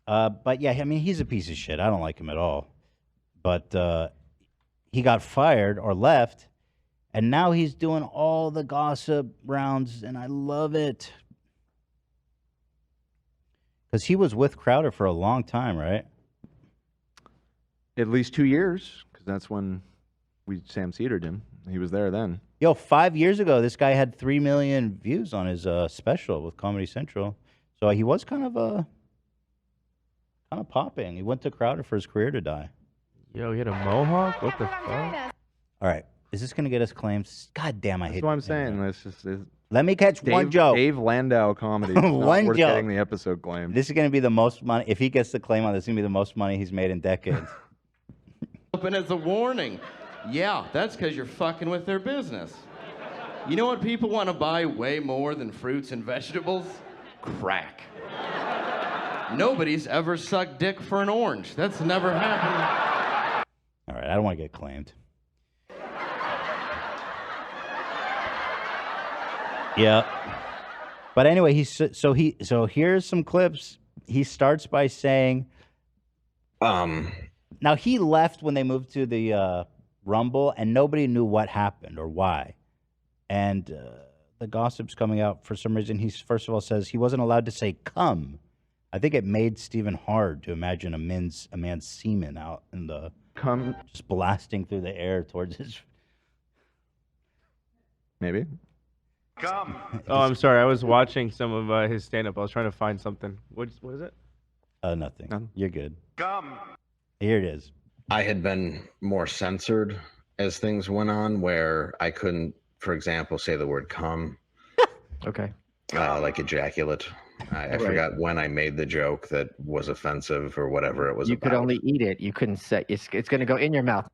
But yeah, I mean, he's a piece of shit. I don't like him at all. But he got fired or left, and now he's doing all the gossip rounds, and I love it. Because he was with Crowder for a long time, right? At least 2 years, because that's when we Sam Ceder'd him. He was there then. Yo, 5 years ago, this guy had 3 million views on his special with Comedy Central. So he was kind of popping. He went to Crowder for his career to die. Yo, he had a mohawk? What the fuck? All right. Is this going to get us claims? God damn, I hate That's what I'm saying. Let me catch one joke. Dave Landau comedy. One worth joke. Getting the episode claimed. This is going to be the most money. If he gets the claim on this, it's going to be the most money he's made in decades. Open as a warning. Yeah, that's because you're fucking with their business. You know what people want to buy way more than fruits and vegetables? Crack. Nobody's ever sucked dick for an orange. That's never happened. All right, I don't want to get claimed. Yeah. But anyway, so here's some clips. He starts by saying, now he left when they moved to the Rumble, and nobody knew what happened or why. And the gossip's coming out for some reason. He first of all says he wasn't allowed to say "come." I think it made Stephen hard to imagine a man's semen out in the come, just blasting through the air towards his. Maybe. Come. Oh, I'm sorry. I was watching some of his stand-up. I was trying to find something. What is it? Nothing. You're good. Come. Here it is. I had been more censored as things went on, where I couldn't, for example, say the word "come." Okay. Like ejaculate. I forgot when I made the joke that was offensive or whatever it was. You about. could only eat it. You couldn't say it's going to go in your mouth,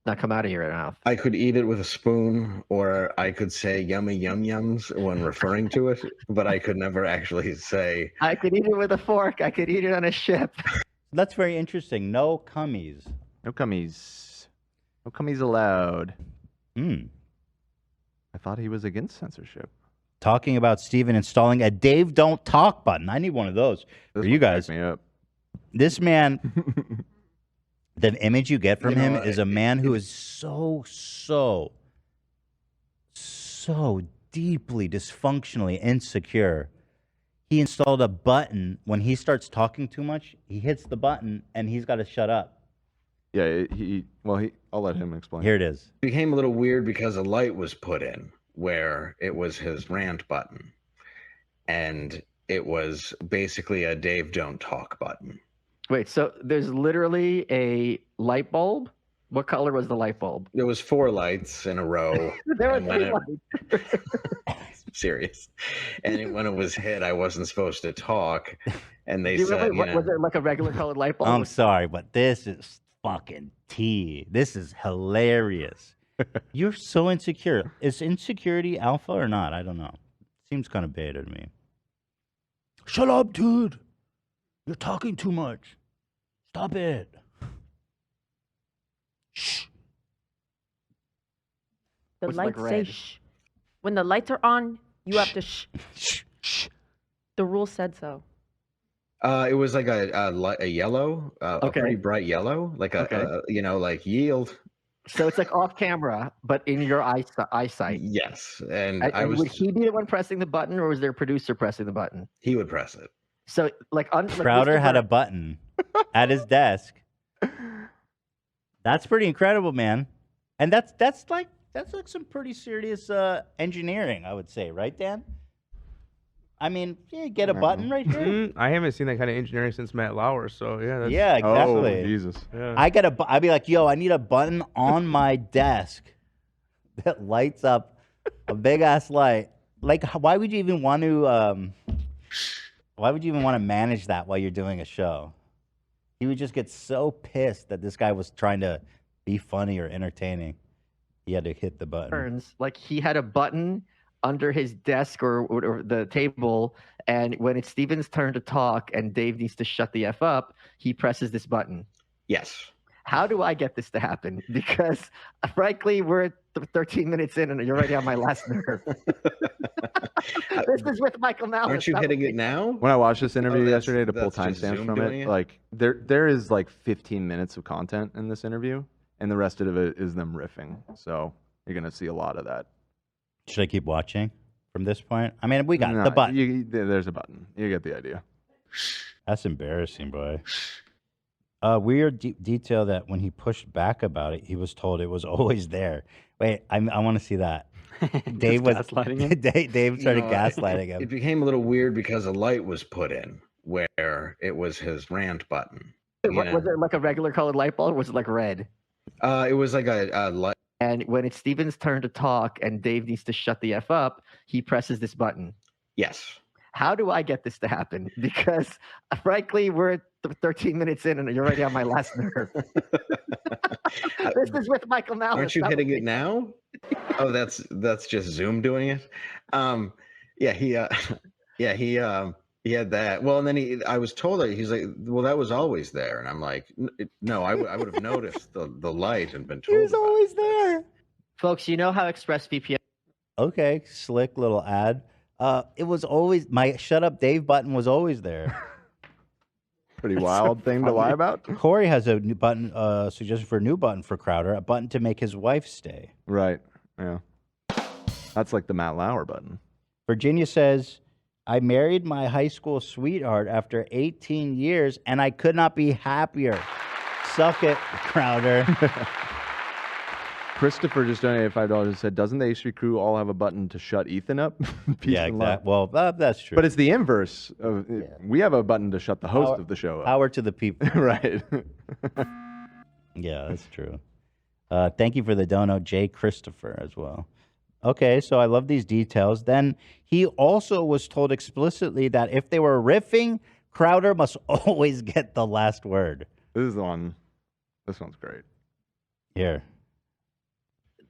not come out of your mouth. I could eat it with a spoon, or I could say "yummy yum yums" when referring to it, but I could never actually say. I could eat it with a fork. I could eat it on a ship. That's very interesting. No cummies. No cummies. No cummies allowed. I thought he was against censorship. Talking about Steven installing a Dave Don't Talk button. I need one of those for you guys. Me up. This man, the image you get from him is a man who is so deeply dysfunctionally insecure. He installed a button. When he starts talking too much, he hits the button and he's got to shut up. Yeah, I'll let him explain. Here it is. It became a little weird because a light was put in where it was his rant button, and it was basically a Dave Don't Talk button. Wait, so there's literally a light bulb? What color was the light bulb? There was 4 lights in a row. There were and when 3 it- lights. Serious. And when it was hit, I wasn't supposed to talk. And they Do you said, remember, was it like a regular colored light bulb? I'm sorry, but this is fucking tea. This is hilarious. You're so insecure. Is insecurity alpha or not? I don't know. Seems kind of beta to me. Shut up, dude. You're talking too much. Stop it. Shh. The Looks like lights say red. shh. When the lights are on, you have to shh. Shh. The rule said so. it was like a yellow, a Okay. pretty bright yellow, like a, Okay. like yield. So it's like off camera, but in your eyesight. Yes, and And would he be the one pressing the button, or was there a producer pressing the button? He would press it. So like Crowder had a button at his desk. That's pretty incredible, man. And that's like some pretty serious engineering, I would say, right, Dan? I mean, yeah, get a button right here. I haven't seen that kind of engineering since Matt Lauer, so yeah. That's, Yeah, exactly. Oh, Jesus. Yeah. I'd be like, yo, I need a button on my desk that lights up a big ass light. Like, why would you even want to? Why would you even want to manage that while you're doing a show? He would just get so pissed that this guy was trying to be funny or entertaining. He had to hit the button. Like he had a button under his desk or the table, and when it's Steven's turn to talk and Dave needs to shut the F up, he presses this button. Yes. How do I get this to happen? Because frankly, we're at 13 minutes in and you're already on my last nerve. This is with Michael Malice. Aren't you hitting it now? When I watched this interview that's- yesterday to pull that's just timestamps Zoom from doing it, it? like there is like 15 minutes of content in this interview, and the rest of it is them riffing. So you're gonna see a lot of that. Should I keep watching from this point? I mean, we got the button. There's a button. You get the idea. That's embarrassing, boy. Weird detail that when he pushed back about it, he was told it was always there. Wait, I want to see that. Dave was gaslighting him? Dave started gaslighting him. It became a little weird because a light was put in where it was his rant button. Was it like a regular colored light bulb, or was it like red? It was like a light. And when it's Steven's turn to talk and Dave needs to shut the F up, he presses this button. Yes. How do I get this to happen? Because frankly, we're at 13 minutes in and you're already on my last nerve. This is with Michael Malice. Aren't you hitting it now? Oh, that's just Zoom doing it. He had that. Well, and then I was told that he's like, well, that was always there, and I'm like, no, I would have noticed the light and been told. He was always there. Folks, you know how ExpressVPN. Okay, slick little ad. It was always my shut up Dave button was always there. Pretty wild thing to lie about. Corey has a new button suggestion for a new button for Crowder, a button to make his wife stay. Right. Yeah. That's like the Matt Lauer button. Virginia says, I married my high school sweetheart after 18 years, and I could not be happier. Suck it, Crowder. Christopher just donated $5 and said, doesn't the HV crew all have a button to shut Ethan up? Peace Yeah, and love. well, that's true. But it's the inverse. Of, We have a button to shut the host of the show up. Power to the people. Right. Yeah, that's true. Thank you for the dono, Jay Christopher, as well. Okay, so I love these details. Then he also was told explicitly that if they were riffing, Crowder must always get the last word. This is the one. This one's great. Here.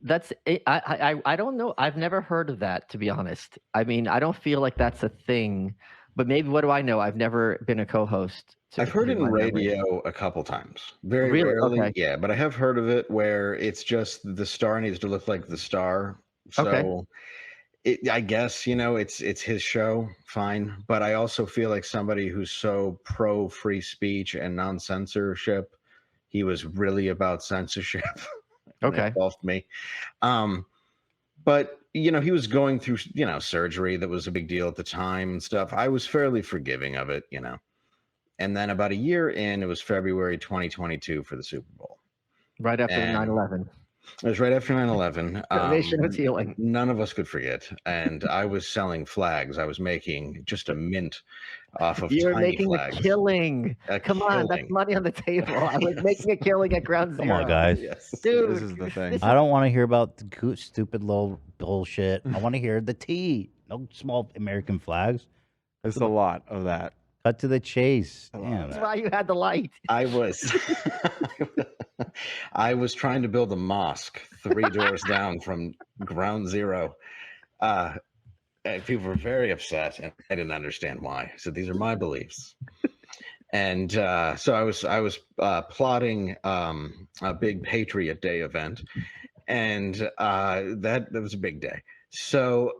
That's I don't know. I've never heard of that, to be honest. I mean, I don't feel like that's a thing. But maybe, what do I know? I've never been a co-host. I've heard it in radio a couple times. Very Really? rarely. Okay. Yeah, but I have heard of it where it's just the star needs to look like the star. So I guess, it's his show, fine. But I also feel like somebody who's so pro free speech and non-censorship, he was really about censorship. Okay. It involved me. But, he was going through, surgery that was a big deal at the time and stuff. I was fairly forgiving of it, And then about a year in, it was February 2022 for the Super Bowl. Right after 9/11. It was right after 9/11. The nation was healing. None of us could forget. And I was selling flags. I was making just a mint off of You're tiny making flags. a killing. Come on, that's killing. money on the table. I was making a killing at ground zero. Come on, guys. Dude, This is the thing. I don't want to hear about the stupid little bullshit. I want to hear the tea. No small American flags. There's a lot of that. Cut to the chase. Damn. That's why you had the light. I was trying to build a mosque 3 doors down from ground zero. And people were very upset, and I didn't understand why. So these are my beliefs. And so I was plotting a big Patriot Day event, and that was a big day. So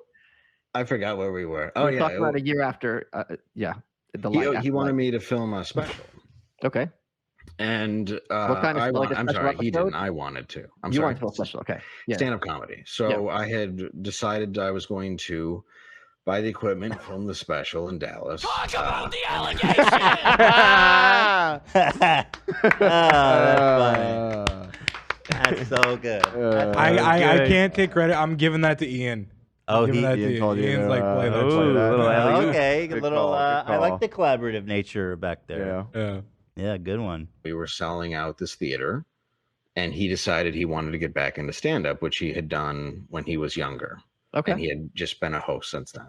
I forgot where we were. Oh, We're yeah. talking about a year after. The light. He wanted me to film a special. Okay. And What kind of like a I'm special sorry, he episode? didn't. I wanted to. I'm You sorry. wanted to go special, okay. Yeah. Stand-up comedy. So I had decided I was going to buy the equipment, film the special in Dallas. Talk about the allegation. That's so good. I can't take credit. I'm giving that to Ian. Oh, I'm giving that to Ian told you Ian's to, like play that. play shit. that. Okay, Good little. call, good I like call. the collaborative nature back there. Yeah. Yeah, good one. We were selling out this theater, and he decided he wanted to get back into stand-up, which he had done when he was younger. Okay. And he had just been a host since then.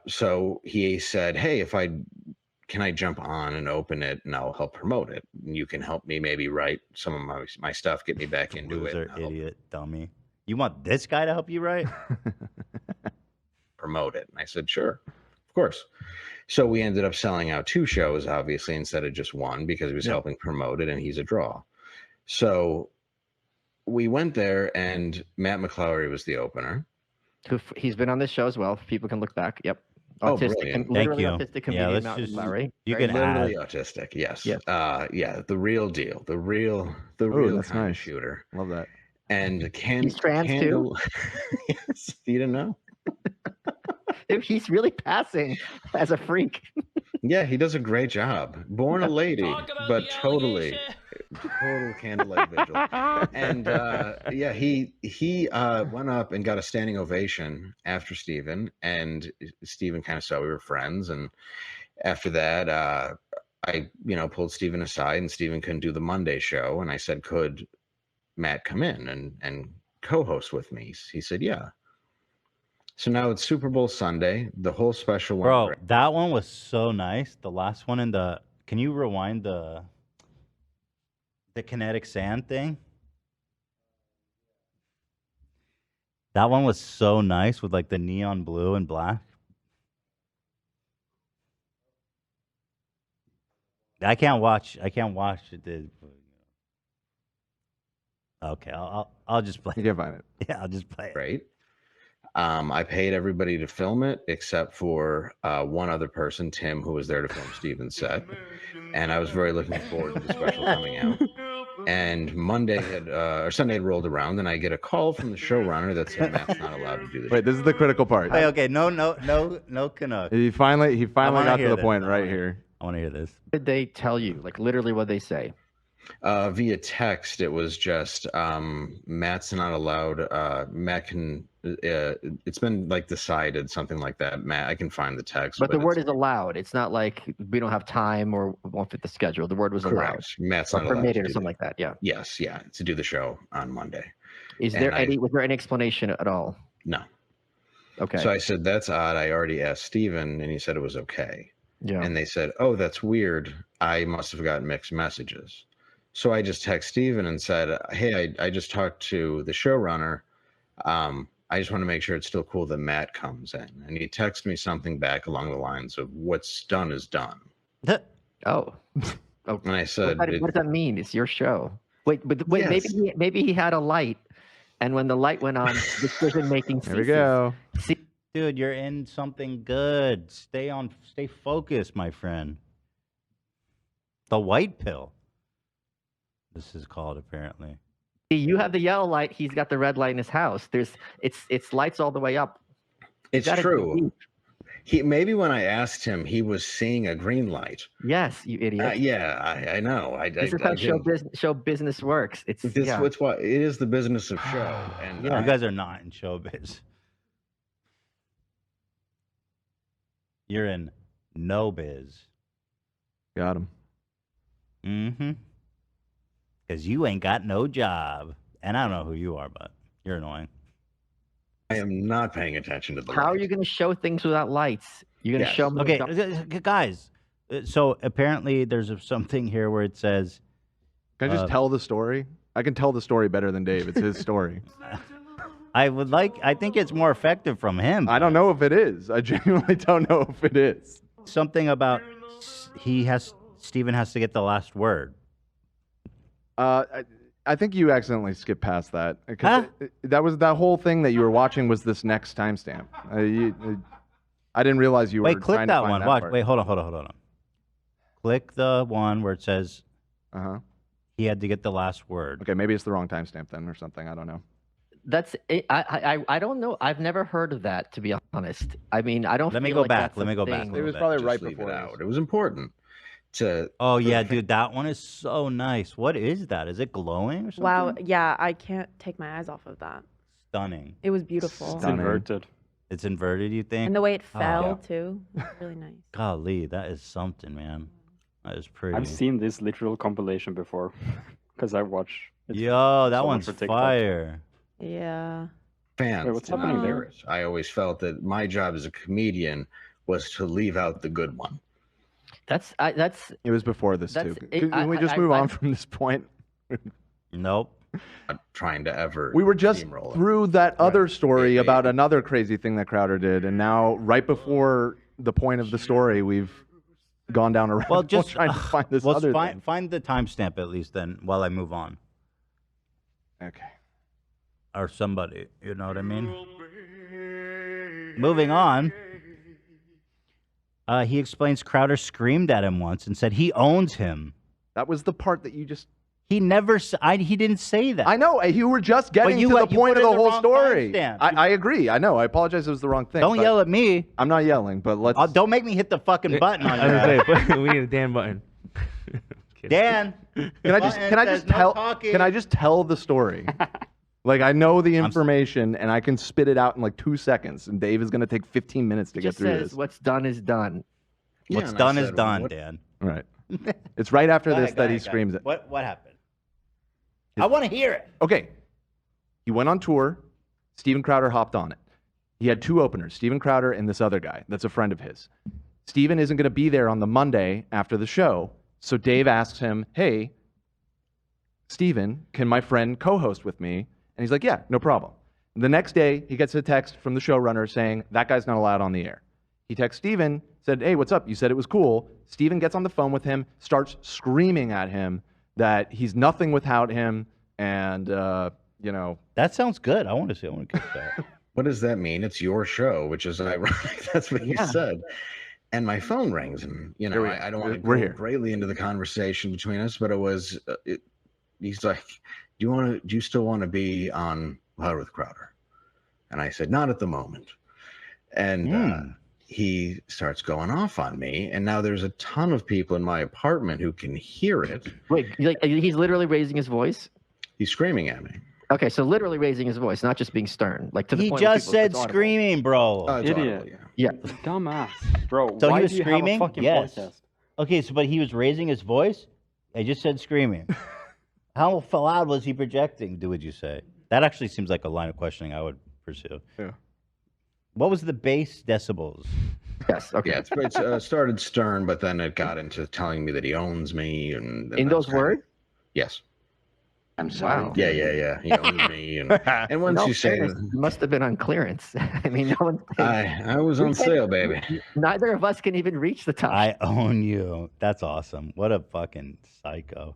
So he said, "Hey, can I jump on and open it, and I'll help promote it? You can help me maybe write some of my stuff, get me back into Loser, it, and I'll idiot, dummy. You want this guy to help you write? promote it." And I said, "Sure, of course." So we ended up selling out 2 shows, obviously, instead of just 1, because he was helping promote it, and he's a draw. So we went there, and Matt McClowery was the opener. He's been on this show as well. People can look back. Yep. Oh, Autistic, brilliant. literally Thank you. autistic Yeah, comedian let's Matt just- McClowery. you Very can nice. Literally autistic, yes. Yes. Yeah, the real deal, the real that's kind of nice. shooter. Love that. And He's trans too? Yes, you didn't know. He's really passing as a freak. Yeah, he does a great job. Born a lady, but total candlelight vigil. And yeah, he went up and got a standing ovation after Steven, and Steven kind of saw we were friends. And after that, I pulled Steven aside, and Steven couldn't do the Monday show, and I said, could Matt come in and co-host with me? He said, yeah. So now it's Super Bowl Sunday. The whole special went Bro, great. that one was so nice. The last one in the. Can you rewind the kinetic sand thing? That one was so nice with like the neon blue and black. I can't watch it. Okay, I'll just play. You can find it. Yeah, I'll just play it. Right. I paid everybody to film it except for one other person, Tim, who was there to film Steven's set. And I was very looking forward to the special coming out. And Sunday had rolled around, and I get a call from the showrunner that said Matt's not allowed to do this. Wait, this is the critical part. Wait, okay, no Canuck. He finally wanna got to hear the this. point right here. I want to hear this. What did they tell you? Like literally what they say? Via text, it was just Matt's not allowed. Matt can. It's been like decided, something like that. Matt, I can find the text. But the word is allowed. It's not like we don't have time or won't fit the schedule. The word was allowed. correct. Matt's Or not allowed to permitted or do something that. like that. Yeah. Yes, yeah, to do the show on Monday. Was And there any explanation at all? No. Okay. So I said, that's odd. I already asked Steven, and he said it was okay. Yeah. And they said, oh, that's weird. I must have gotten mixed messages. So I just texted Steven and said, hey, I just talked to the showrunner. I just want to make sure it's still cool that Matt comes in. And he texted me something back along the lines of, what's done is done. Oh. And I said, what does that mean? It's your show. Wait, Yes. maybe he had a light, and when the light went on, decision making ceases. Here we go. Dude, you're in something good. Stay focused, my friend. The white pill. This is called, apparently. You have the yellow light. He's got the red light in his house. It's lights all the way up. it's Gotta true. Maybe when I asked him, he was seeing a green light. Yes, you idiot. Yeah, I know. This is how show business works. It's yeah. It's what it is, the business of show. And You guys are not in showbiz. You're in no biz. Got him. Mm-hmm. Because you ain't got no job. And I don't know who you are, but you're annoying. I am not paying attention to the How are you going to show things without lights? You're going to show them. Okay, guys. So apparently there's something here where it says. Can I just tell the story? I can tell the story better than Dave. It's his story. I think it's more effective from him. I don't know if it is. I genuinely don't know if it is. Something about Steven has to get the last word. I think you accidentally skipped past that. That whole thing that you were watching was this next timestamp. I didn't realize you were. Wait, click trying to that find one. that Watch. part. Wait, hold on. Click the one where it says Uh-huh. He had to get the last word. Okay, maybe it's the wrong timestamp then or something. I don't know. That's it. I don't know. I've never heard of that, to be honest. I mean, I don't. Let me feel go like back. that's Let a me go back. thing. It was probably Just right leave before it this. out. It was important to. Oh, for yeah, the dude. That one is so nice. What is that? Is it glowing or something? Wow. Yeah, I can't take my eyes off of that. Stunning. It was beautiful. It's inverted. It's inverted, you think? And the way it Oh. fell too, was really nice. Golly, that is something, man. That is pretty. I've seen this literal compilation before because I watch. It's Yo, that so much one's for TikTok. fire. Yeah. fans. Wait, what's happening to there? hear it. I always felt that my job as a comedian was to leave out the good one. That's It was before this too. That's- it- Can we just I- move I- on from this point? Nope. Not trying to ever. We were just steamroll it. through that other story about another crazy thing that Crowder did, and now right before the point of the story, we've gone down a rabbit Well, hole just trying to find this well, other thing. find the timestamp at least then while I move on. Okay. Or somebody, you know what I mean? Moving on. He explains Crowder screamed at him once and said he owns him. That was the part that you just. He never. He didn't say that. I know. You were just getting you to the you point put of in the whole wrong story. timestamp. I agree. I know. I apologize. It was the wrong thing. Don't but yell at me. I'm not yelling, but let's. Don't make me hit the fucking button on I was you. gonna say, but we need a Dan button. Dan, Can I just says no tell? talking. Can I just tell the story? Like I know the information and I can spit it out in like 2 seconds, and Dave is going to take 15 minutes to Just get through says this. what's done is done. What's and I done is said, done, what- Dan. Right. It's right after Go this ahead, go that he ahead, go screams ahead. it. What happened? I want to hear it. Okay. He went on tour. Steven Crowder hopped on it. He had two openers, Steven Crowder and this other guy that's a friend of his. Steven isn't going to be there on the Monday after the show. So Dave asks him, hey, Steven, can my friend co-host with me? And he's like, yeah, no problem. The next day, he gets a text from the showrunner saying, that guy's not allowed on the air. He texts Steven, said, hey, what's up? You said it was cool. Steven gets on the phone with him, starts screaming at him that he's nothing without him, and, you know. That sounds good. I want to see. I want to get that. What does that mean? It's your show, which is ironic. That's what you said. And my phone rings, and you know, I don't want to We're go here. greatly into the conversation between us, but it was. He's like, do you still want to be on Loud with Crowder? And I said, not at the moment. And he starts going off on me, and now there's a ton of people in my apartment who can hear it. Wait, he's literally raising his voice? He's screaming at me. Okay, so literally raising his voice, not just being stern. Like to the He point where just people- said it's audible. screaming, bro. It's Idiot. audible, Yeah. Dumbass, bro. So why he was do you screaming? have a fucking Yes. podcast? Okay, so but he was raising his voice? I just said screaming. How loud was he projecting, would you say? That actually seems like a line of questioning I would pursue. Yeah. What was the base decibels? Yes. Okay. Yeah, it's started stern, but then it got into telling me that he owns me, and In those words? Yes. I'm sorry. Yeah. He owns me, and once No you say, fairness, you must have been on clearance. I mean, no one. I was on sale, baby. Neither of us can even reach the top. I own you. That's awesome. What a fucking psycho.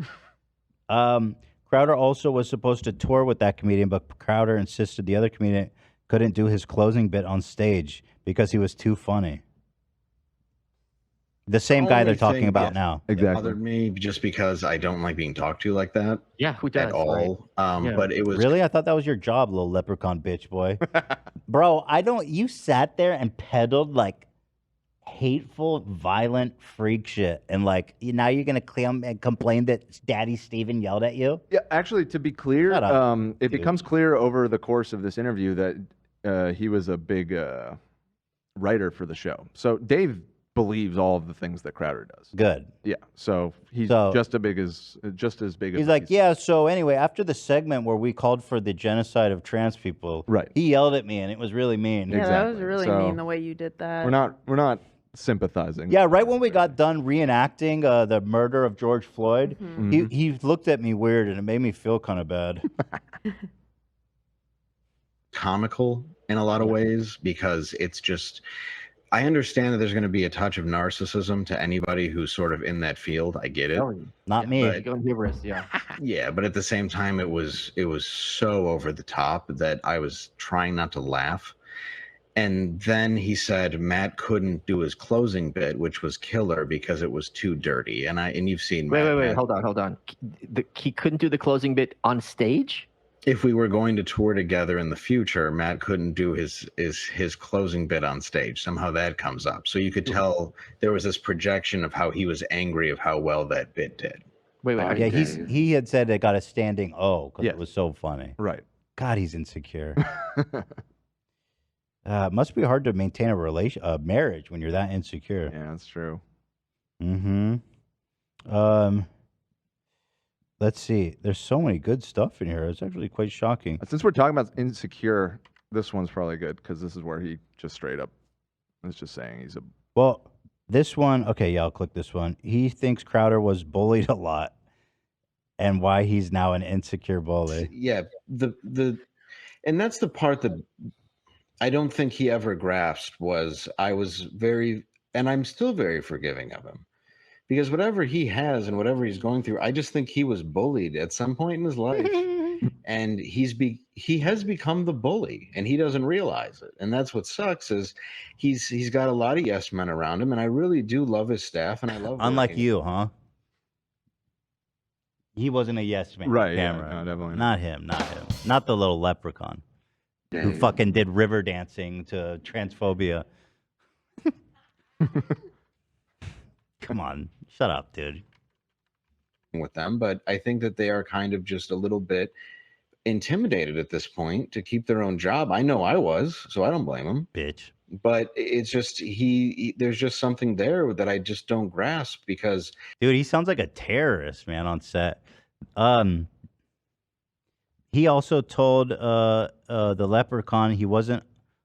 Crowder also was supposed to tour with that comedian, but Crowder insisted the other comedian couldn't do his closing bit on stage because he was too funny. The same guy they're talking about now. It bothered me just because I don't like being talked to like that. Yeah, who does? At all. Yeah. But it was Really? I thought that was your job, little leprechaun bitch boy. Bro, you sat there and peddled like hateful, violent freak shit. And like, now you're going to complain that Daddy Steven yelled at you? Yeah, actually, to be clear, Shut up, it dude. becomes clear over the course of this interview that he was a big writer for the show. So Dave believes all of the things that Crowder does. Good. Yeah. So he's So- just as big as He's like, yeah, so anyway, after the segment where we called for the genocide of trans people, right? He yelled at me and it was really mean. Yeah, that was really So, mean the way you did that. we're not sympathizing. Yeah, right when we got done reenacting the murder of George Floyd, Mhm. he looked at me weird and it made me feel kind of bad. comical in a lot of ways because it's just I understand that there's going to be a touch of narcissism to anybody who's sort of in that field. I get it. Not me. But- Going humorous, yeah. Yeah, but at the same time it was so over the top that I was trying not to laugh. And then he said Matt couldn't do his closing bit, which was killer because it was too dirty. And you've seen Wait, hold on. He couldn't do the closing bit on stage? If we were going to tour together in the future, Matt couldn't do his closing bit on stage. Somehow that comes up. So you could tell there was this projection of how he was angry of how well that bit did. Wait. Yeah, he had said it got a standing O because it was so funny. Right. God, he's insecure. It must be hard to maintain a marriage when you're that insecure. Yeah, that's true. Mm-hmm. Let's see. There's so many good stuff in here. It's actually quite shocking. Since we're talking about insecure, this one's probably good because this is where he just straight up is just saying he's a. Well, this one. Okay, yeah, I'll click this one. He thinks Crowder was bullied a lot, and why he's now an insecure bully. Yeah, and that's the part that I don't think he ever grasped was I was very, and I'm still very forgiving of him. Because whatever he has and whatever he's going through, I just think he was bullied at some point in his life, and he has become the bully, and he doesn't realize it. And that's what sucks is he's got a lot of yes men around him, and I really do love his staff, and I love. Unlike working. you, huh? He wasn't a yes man. Right, yeah, Cameron. no, definitely Not him. Not the little leprechaun who fucking did river dancing to transphobia. Come on, shut up, dude. With them, but I think that they are kind of just a little bit intimidated at this point to keep their own job. I know I was, so I don't blame him. Bitch. But it's just there's just something there that I just don't grasp because Dude, he sounds like a terrorist, man, on set. He also told the leprechaun he wasn't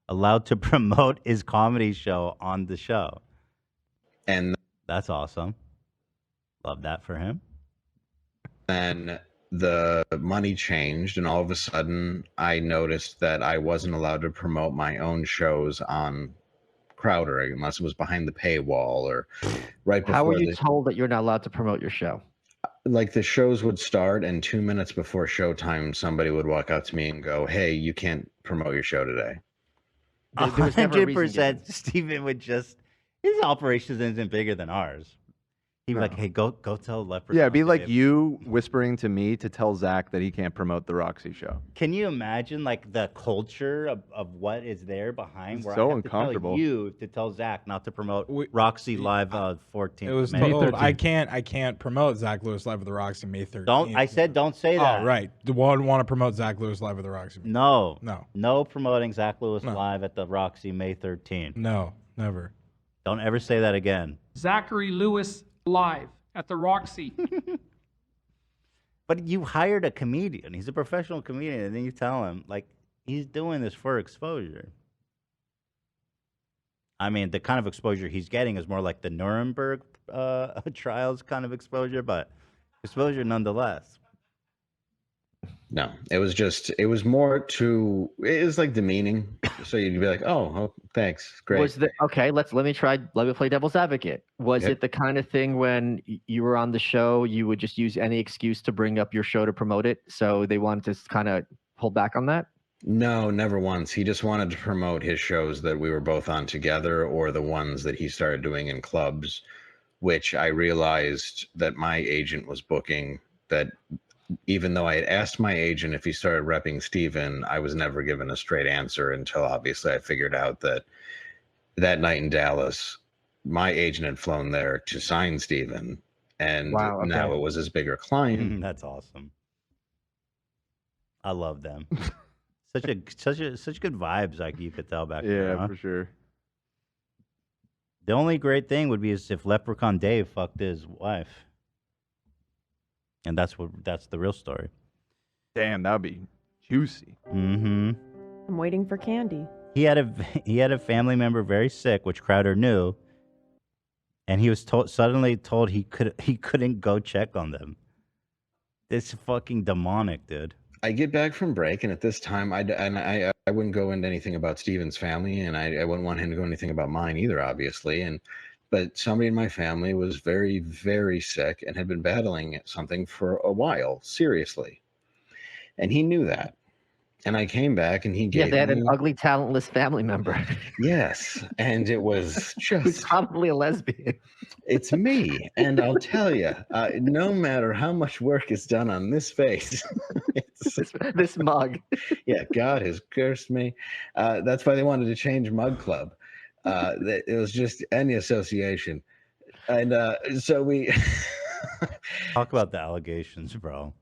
allowed to promote his comedy show on the show. And that's awesome. Love that for him. then the money changed, and all of a sudden I noticed that I wasn't allowed to promote my own shows on Crowder unless it was behind the paywall or right before. How were you told that you're not allowed to promote your show? Like the shows would start, and 2 minutes before showtime, somebody would walk up to me and go, "Hey, you can't promote your show today." 100%. Steven would just, his operations isn't bigger than ours. He'd be like, hey, go tell Leprechaun. Yeah, it'd be like Dave." you whispering to me to tell Zach that he can't promote the Roxy show. Can you imagine like the culture of what is there behind? It's where so I have uncomfortable. To tell you to tell Zach not to promote Roxy Live 14th. It was May. told I can't promote Zach Lewis Live with the Roxy May 13th. I said don't say that. Oh, right. Do one want to promote Zach Lewis Live with the Roxy? No. No. No promoting Zach Lewis No. Live at the Roxy May 13th. No, never. Don't ever say that again. Zachary Lewis Live at the Roxy. But you hired a comedian. He's a professional comedian, and then you tell him like he's doing this for exposure. I mean, the kind of exposure he's getting is more like the Nuremberg trials kind of exposure, but exposure nonetheless. No, it was more to, it was like demeaning. So you'd be like, oh thanks, great. Let me play devil's advocate. Was Yep. it the kind of thing when you were on the show, you would just use any excuse to bring up your show to promote it? So they wanted to kind of pull back on that? No, never once. He just wanted to promote his shows that we were both on together or the ones that he started doing in clubs, which I realized that my agent was booking, that even though I had asked my agent if he started repping Steven, I was never given a straight answer until obviously I figured out that night in Dallas, my agent had flown there to sign Steven, and Wow, okay. now it was his bigger client. That's awesome. I love them. Such good vibes, like you could tell back there. Yeah, Huh? for sure. The only great thing would be is if Leprechaun Dave fucked his wife. And that's the real story. Damn, that would be juicy. Mm-hmm. I'm waiting for candy. He had a family member very sick, which Crowder knew, and he was suddenly told he couldn't go check on them. It's fucking demonic, dude. I get back from break, and at this time, I wouldn't go into anything about Steven's family, and I wouldn't want him to go anything about mine either, obviously. But somebody in my family was very, very sick and had been battling something for a while, seriously. And he knew that. And I came back and he Yeah, gave they had me an ugly, talentless family member. yes, and it was Who's just probably a lesbian. it's me, and I'll tell you, no matter how much work is done on this face, this mug. Yeah, God has cursed me. That's why they wanted to change Mug Club. It was just any association, and so we Talk about the allegations, bro.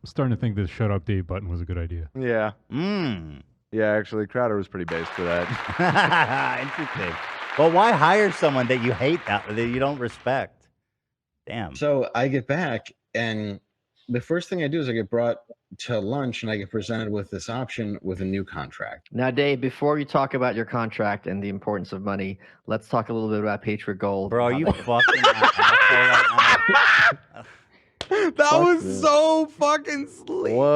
I'm starting to think this shut up Dave button was a good idea. Yeah. Mm. Yeah, actually, Crowder was pretty based for that. Interesting. Well, why hire someone that you hate, that you don't respect? Damn. So I get back, and the first thing I do is I get brought to lunch, and I get presented with this option with a new contract. Now, Dave, before you talk about your contract and the importance of money, let's talk a little bit about Patriot Gold. Bro, are you fucking asshole right now? That was so fucking slick. What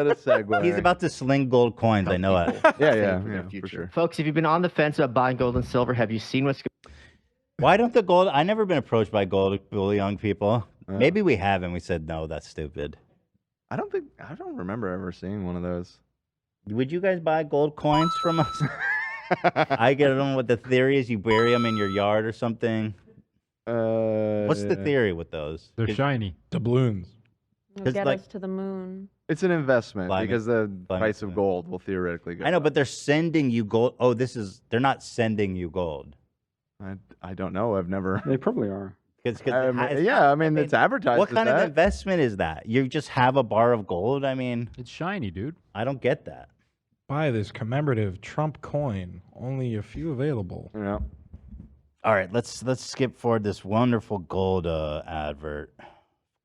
a segue. He's about to sling gold coins. I know it. Yeah, for yeah, the for sure. Folks, if you've been on the fence about buying gold and silver, have you seen what's Why don't the gold? I never been approached by gold bullion people. Maybe we have, and we said no. That's stupid. I don't remember ever seeing one of those. Would you guys buy gold coins from us? I get them. What the theory is, you bury them in your yard or something. What's the theory with those? They're shiny. Doubloons. It'll get like- us to the moon. It's an investment Climate- because the climate price of gold will theoretically go I know, up. but they're sending you gold. Oh, they're not sending you gold. I don't know. I've never. They probably are. Yeah, I mean, it's advertised. What as kind of that. investment is that? You just have a bar of gold? I mean, It's shiny, dude. I don't get that. Buy this commemorative Trump coin. Only a few available. Yeah. All right, let's skip forward this wonderful gold advert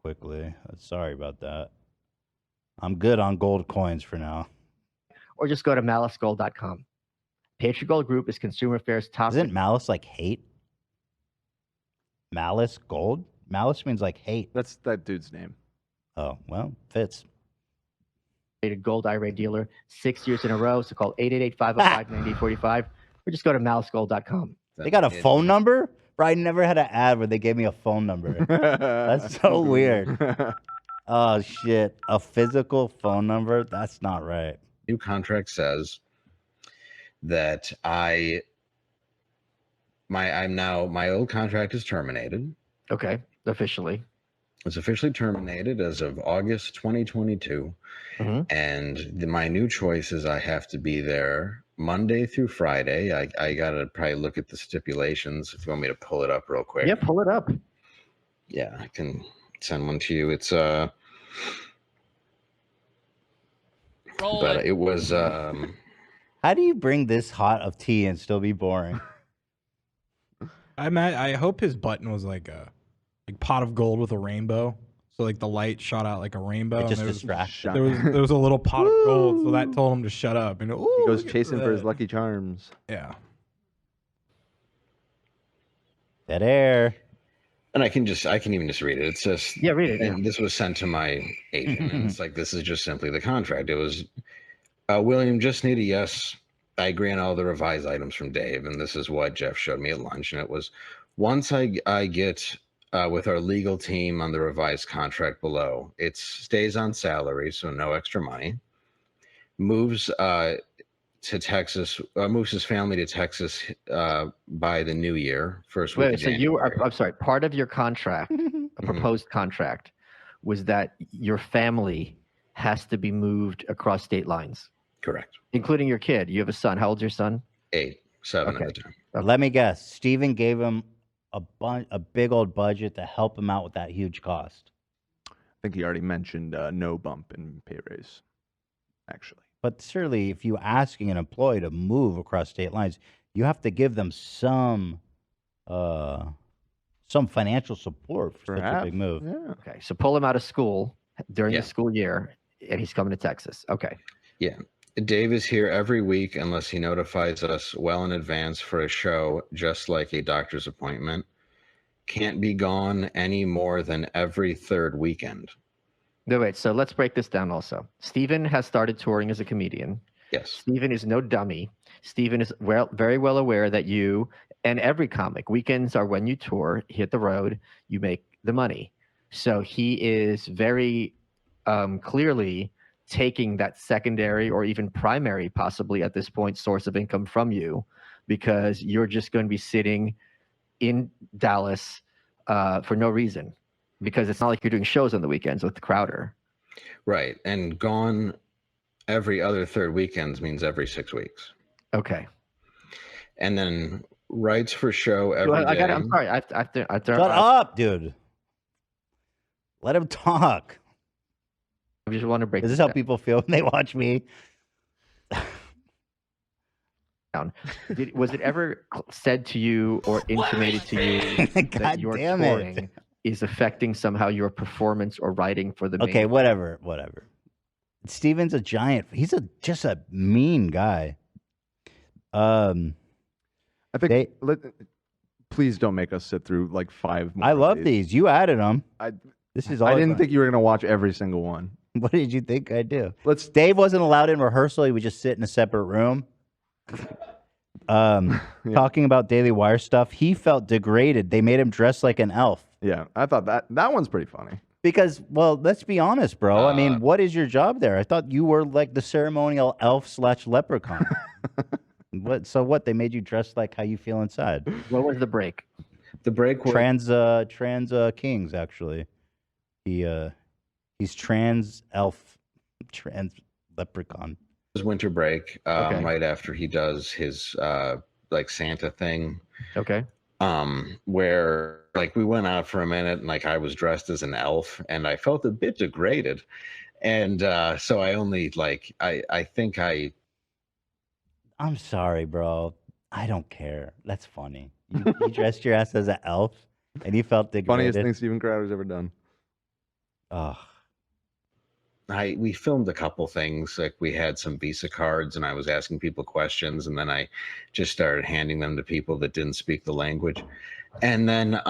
quickly. Sorry about that. I'm good on gold coins for now. or just go to malicegold.com. Patriot Gold Group is Consumer Affairs top. Isn't malice like hate? Malice gold? Malice means like hate. That's that dude's name. Oh, well, fits. Rated Gold IRA dealer 6 years in a row. So call 888-505-9845 or just go to malicegold.com. They got a phone number? Bro, I never had an ad where they gave me a phone number. That's so weird. Oh, shit. A physical phone number? That's not right. New contract says that my old contract is terminated. Okay, officially. It's officially terminated as of August 2022. And my new choice is I have to be there Monday through Friday. I got to probably look at the stipulations if you want me to pull it up real quick. Yeah, pull it up. Yeah, I can send one to you. It's but it was How do you bring this hot of tea and still be boring? I hope his button was like a pot of gold with a rainbow. So like the light shot out like a rainbow. It just and distracts there was a little pot of gold, so that told him to shut up. And He goes chasing for his Lucky Charms. Yeah. Dead air. and I can even just read it. It says, yeah, read it. And this was sent to my agent. And it's like, this is just simply the contract. It was, William, just need a yes. I agree on all the revised items from Dave. And this is what Jeff showed me at lunch. And it was, once I get with our legal team on the revised contract below, it stays on salary, so no extra money. Moves to Texas, moves his family to Texas by the new year, first week. Wait, of so you are, January. I'm sorry, part of your contract, a proposed contract, was that your family has to be moved across state lines. Correct. Including your kid. You have a son. How old's your son? 8, 7 at the time. Let me guess. Steven gave him a big old budget to help him out with that huge cost. I think he already mentioned no bump in pay raise, actually. But surely, if you're asking an employee to move across state lines, you have to give them some financial support for such a big move. Yeah. Okay, so pull him out of school during Yeah. the school year, and he's coming to Texas. Okay. Yeah. Dave is here every week unless he notifies us well in advance for a show, just like a doctor's appointment. Can't be gone any more than every third weekend. No, wait. So let's break this down also. Steven has started touring as a comedian. Yes. Steven is no dummy. Steven is very well aware that you and every comic, weekends are when you tour, hit the road, you make the money. So he is very clearly taking that secondary or even primary, possibly at this point, source of income from you, because you're just going to be sitting in Dallas for no reason, because it's not like you're doing shows on the weekends with Crowder. Right. And gone every other third weekends means every 6 weeks. Okay. And then writes for show every day. I'm sorry. Shut up, dude. Let him talk. I just want to break Is this how people feel when they watch me? down. Was it ever said to you or intimated to you that God your damn it. touring is affecting somehow your performance or writing for the main? Okay, whatever. Steven's a giant. He's just a mean guy. I think please don't make us sit through like 5 more. I love these. You added them. This is all I didn't think you were gonna watch every single one. What did you think I'd do? Dave wasn't allowed in rehearsal. He would just sit in a separate room. Talking about Daily Wire stuff. He felt degraded. They made him dress like an elf. Yeah, I thought that one's pretty funny. Because, well, let's be honest, bro. I mean, what is your job there? I thought you were like the ceremonial elf/leprechaun. So what? They made you dress like how you feel inside. What was the break? The break was trans kings, actually. He's trans elf, trans leprechaun. It was winter break, right after he does his like Santa thing. Okay. Where like we went out for a minute and like I was dressed as an elf and I felt a bit degraded. And so I only like I think I'm sorry, bro. I don't care. That's funny. You dressed your ass as an elf and you felt degraded. Funniest thing Steven Crowder's ever done. Oh. We filmed a couple things. Like we had some Visa cards and I was asking people questions and then I just started handing them to people that didn't speak the language. And then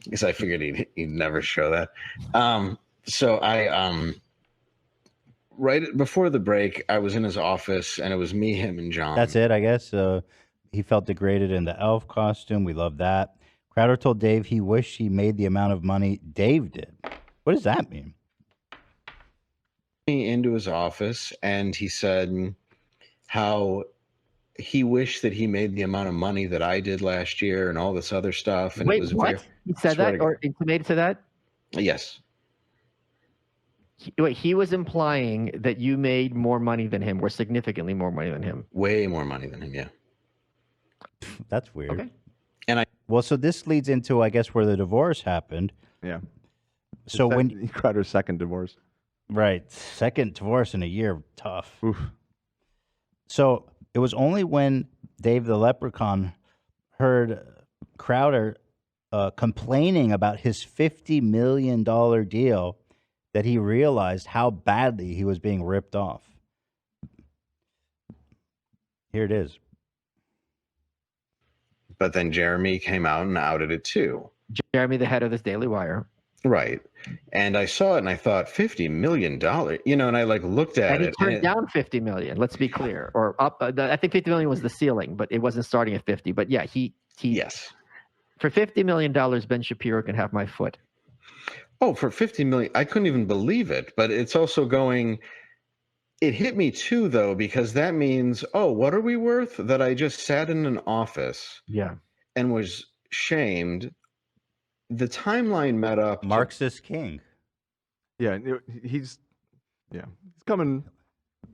because I figured he'd never show that. So I right before the break, I was in his office and it was me, him, and John. That's it, I guess. He felt degraded in the elf costume. We love that. Crowder told Dave he wished he made the amount of money Dave did. What does that mean? Into his office and he said how he wished that he made the amount of money that I did last year and all this other stuff. And Wait, it was what? He said that or intimated to that? Yes. He was implying that you made more money than him, or significantly more money than him. Way more money than him, yeah. That's weird. Okay. And so this leads into, I guess, where the divorce happened. Yeah. So when Crowder's second divorce. Right. Second divorce in a year. Tough. Oof. So it was only when Dave the Leprechaun heard Crowder complaining about his $50 million deal that he realized how badly he was being ripped off. Here it is. But then Jeremy came out and outed it too. Jeremy, the head of this Daily Wire. Right. And I saw it and I thought $50 million, you know, and I like looked at And he it. turned down 50 million. Let's be clear. Or up. I think 50 million was the ceiling, but it wasn't starting at 50. But yeah, yes. For $50 million, Ben Shapiro can have my foot. Oh, for 50 million. I couldn't even believe it. But it's also going, it hit me too, though, because that means, oh, what are we worth? That I just sat in an office and was shamed. The timeline met up. Marxist king. Yeah, he's coming.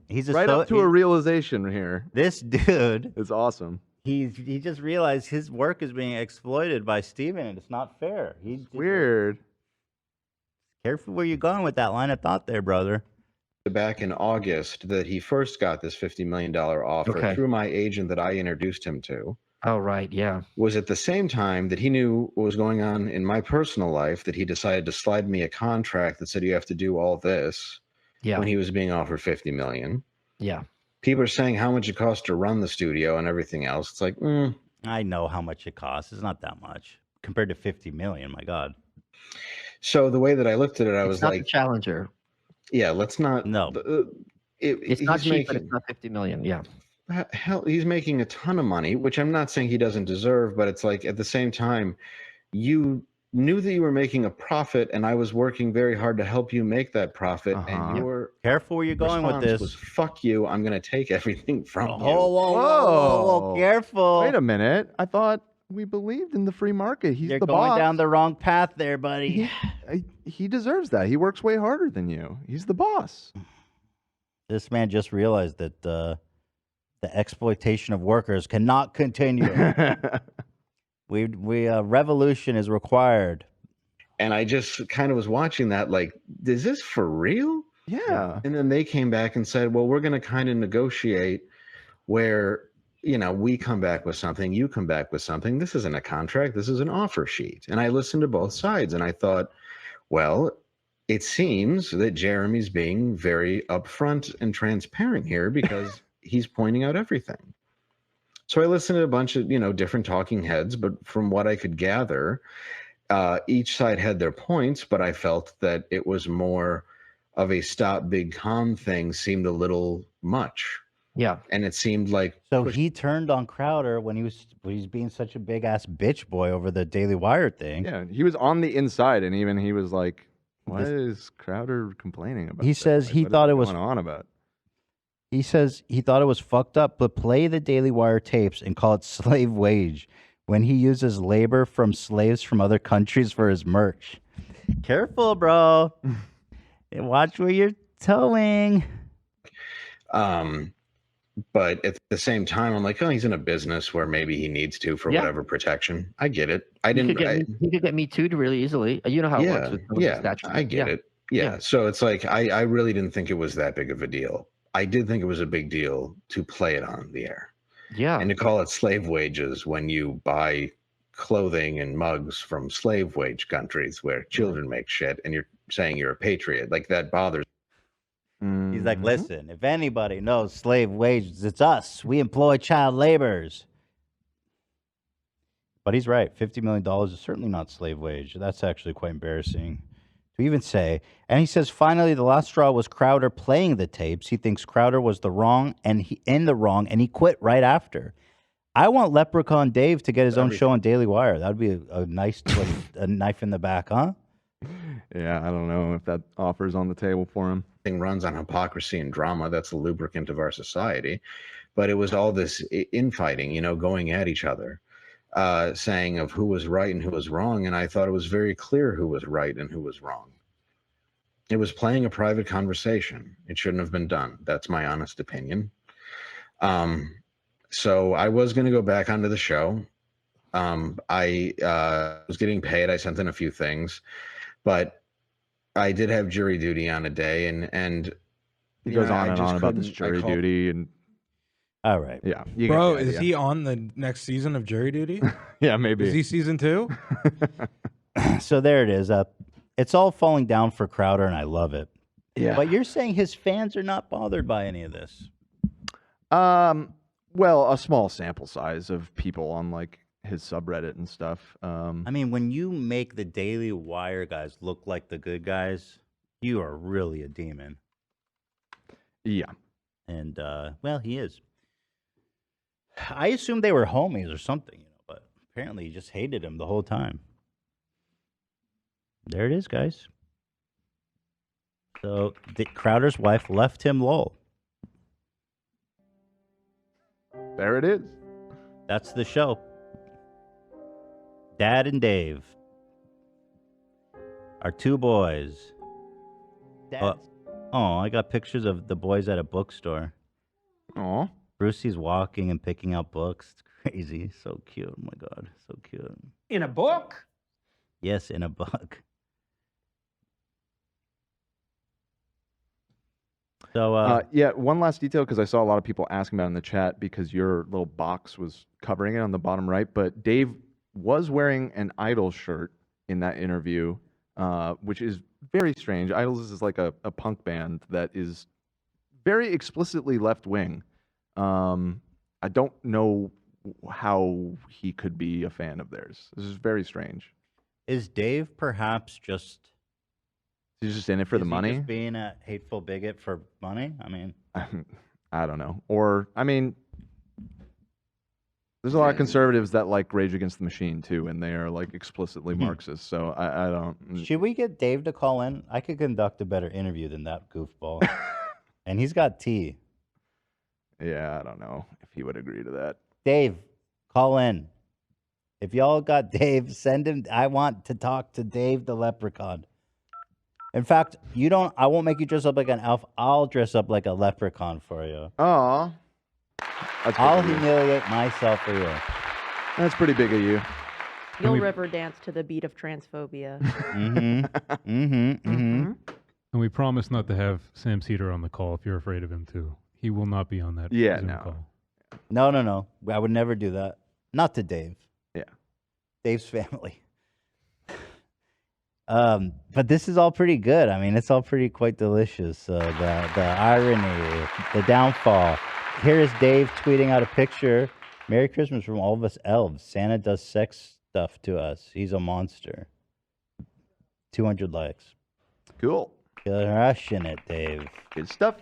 He's right up to a realization here. This dude is awesome. He just realized his work is being exploited by Steven, and it's not fair. Weird. Careful where you're going with that line of thought there, brother. Back in August that he first got this $50 million offer through my agent that I introduced him to. Oh, right. Yeah. Was at the same time that he knew what was going on in my personal life that he decided to slide me a contract that said you have to do all this when he was being offered $50 million. Yeah. People are saying how much it costs to run the studio and everything else. It's like, I know how much it costs. It's not that much compared to 50 million. My God. So the way that I looked at it, I was not like, the Challenger. Yeah, let's not. No. It's not cheap, but it's not 50 million. Yeah. Hell, he's making a ton of money, which I'm not saying he doesn't deserve, but it's like at the same time, you knew that you were making a profit, and I was working very hard to help you make that profit. Uh-huh. And your Careful where you're going with response this. was, "Fuck you! I'm going to take everything from you." Whoa, careful. Wait a minute. I thought we believed in the free market. He's You're the going boss. down the wrong path there, buddy. He deserves that. He works way harder than you. He's the boss. This man just realized that the exploitation of workers cannot continue. Revolution is required. And I just kind of was watching that, like, is this for real? Yeah. And then they came back and said, well, we're going to kind of negotiate where, we come back with something, you come back with something. This isn't a contract. This is an offer sheet. And I listened to both sides and I thought, well, it seems that Jeremy's being very upfront and transparent here because he's pointing out everything. So I listened to a bunch of, different talking heads, but from what I could gather, each side had their points, but I felt that it was more of a stop big con thing seemed a little much. Yeah. And it seemed like So he turned on Crowder when he was being such a big ass bitch boy over the Daily Wire thing. Yeah, he was on the inside, and even he was like, "What is Crowder complaining about?" He says he thought it was on about. He says he thought it was fucked up, but play the Daily Wire tapes and call it slave wage when he uses labor from slaves from other countries for his merch. Careful, bro. And watch where you're towing. But at the same time, I'm like, oh, he's in a business where maybe he needs to for whatever protection. I get it. He could get me too really easily. You know how it works with yeah, statute. I get it. Yeah. So it's like I really didn't think it was that big of a deal. I did think it was a big deal to play it on the air. Yeah. And to call it slave wages when you buy clothing and mugs from slave wage countries where children make shit and you're saying you're a patriot, like that bothers. He's like, listen, if anybody knows slave wages, it's us. We employ child laborers. But he's right. $50 million is certainly not slave wage. That's actually quite embarrassing to even say. And he says, finally, the last straw was Crowder playing the tapes. He thinks Crowder was in the wrong, and he quit right after. I want Leprechaun Dave to get his own show on Daily Wire. That would be a nice twist, a knife in the back, huh? Yeah, I don't know if that offer's on the table for him. Thing runs on hypocrisy and drama. That's the lubricant of our society. But it was all this infighting, going at each other, saying of who was right and who was wrong. And I thought it was very clear who was right and who was wrong. It was playing a private conversation. It shouldn't have been done. That's my honest opinion. So I was going to go back onto the show. I was getting paid. I sent in a few things, but I did have jury duty on a day, and He goes on and on about this jury duty and. All right. Yeah. Bro, is he on the next season of Jury Duty? Yeah, maybe. Is he season 2? So there it is. It's all falling down for Crowder, and I love it. Yeah. But you're saying his fans are not bothered by any of this. Well, a small sample size of people on like his subreddit and stuff. I mean, when you make the Daily Wire guys look like the good guys, you are really a demon. Yeah. And, well, he is. I assumed they were homies or something, but apparently he just hated him the whole time. There it is, guys. So Crowder's wife left him lol. There it is. That's the show. Dad and Dave. Our two boys. Oh, I got pictures of the boys at a bookstore. Oh. Brucey's walking and picking out books. It's crazy. So cute. Oh my God. So cute. In a book? Yes, in a book. So, yeah, one last detail, because I saw a lot of people asking about it in the chat because your little box was covering it on the bottom right. But Dave was wearing an Idols shirt in that interview, which is very strange. Idols is like a punk band that is very explicitly left-wing. I don't know how he could be a fan of theirs. This is very strange. is Dave perhaps just... He's just in it for the money? Just being a hateful bigot for money? I mean... I don't know. Or, I mean, There's a lot of conservatives that like Rage Against the Machine too, and they are like explicitly Hmm. Marxist. So I don't. Should we get Dave to call in? I could conduct a better interview than that goofball. And he's got tea. Yeah, I don't know if he would agree to that. Dave, call in. If y'all got Dave, send him. I want to talk to Dave the Leprechaun. In fact, you don't. I won't make you dress up like an elf. I'll dress up like a leprechaun for you. Aw. That's I'll big of you. humiliate myself for you. That's pretty big of you. You'll river dance to the beat of transphobia. And we promise not to have Sam Cedar on the call if you're afraid of him too. He will not be on that Zoom call. No. I would never do that. Not to Dave. Yeah. Dave's family. But this is all pretty good. I mean, it's all pretty quite delicious. The irony, the downfall. Here is Dave tweeting out a picture. Merry Christmas from all of us elves. Santa does sex stuff to us. He's a monster. 200 likes. Cool. Crushing it, Dave. Good stuff.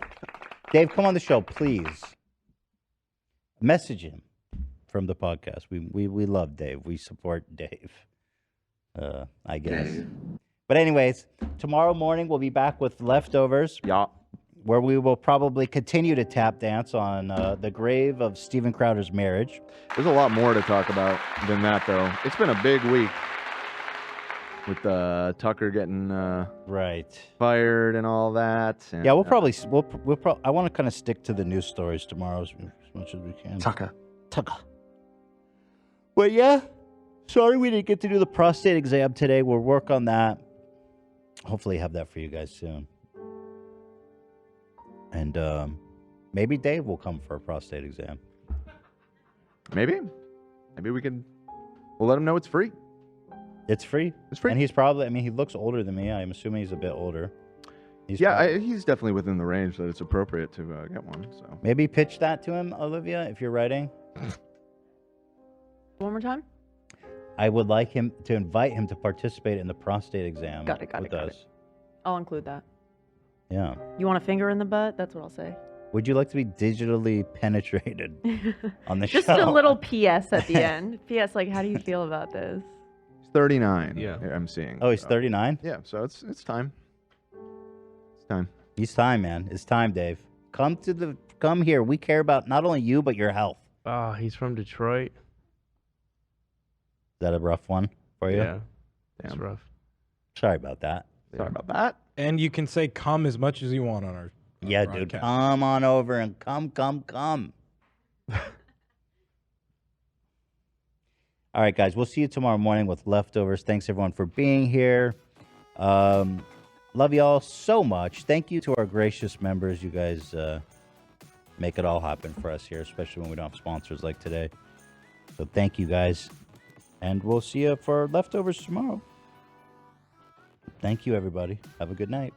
Dave, come on the show, please. Message him from the podcast. We love Dave. We support Dave. I guess. But anyways, tomorrow morning we'll be back with leftovers. Yeah. Where we will probably continue to tap dance on the grave of Steven Crowder's marriage. There's a lot more to talk about than that, though. It's been a big week with Tucker getting fired and all that. And, Yeah, we'll probably I want to kind of stick to the news stories tomorrow as much as we can. Tucker. But yeah, sorry we didn't get to do the prostate exam today. We'll work on that. Hopefully have that for you guys soon. And maybe Dave will come for a prostate exam. Maybe we can. We'll let him know it's free. It's free. It's free. And he's probably. I mean, he looks older than me. I'm assuming he's a bit older. He's He's definitely within the range that it's appropriate to get one. So maybe pitch that to him, Olivia, if you're writing. One more time? I would like him to invite him to participate in the prostate exam Got it. with us. I'll include that. Yeah. You want a finger in the butt? That's what I'll say. Would you like to be digitally penetrated on the Just show? a little PS at the end. PS, like, how do you feel about this? he's 39. Yeah. I'm seeing. Oh, he's so. 39? Yeah. So it's time. It's time. It's time, man. It's time, Dave. Come here. We care about not only you but your health. Oh, he's from Detroit. Is that a rough one for you? Yeah. It's rough. Sorry about that. Sorry about that. And you can say "come" as much as you want on our. Yeah, dude. broadcast. Come on over and come. All right, guys. We'll see you tomorrow morning with leftovers. Thanks, everyone, for being here. Love y'all so much. Thank you to our gracious members. You guys make it all happen for us here, especially when we don't have sponsors like today. So thank you, guys. And we'll see you for leftovers tomorrow. Thank you, everybody. Have a good night.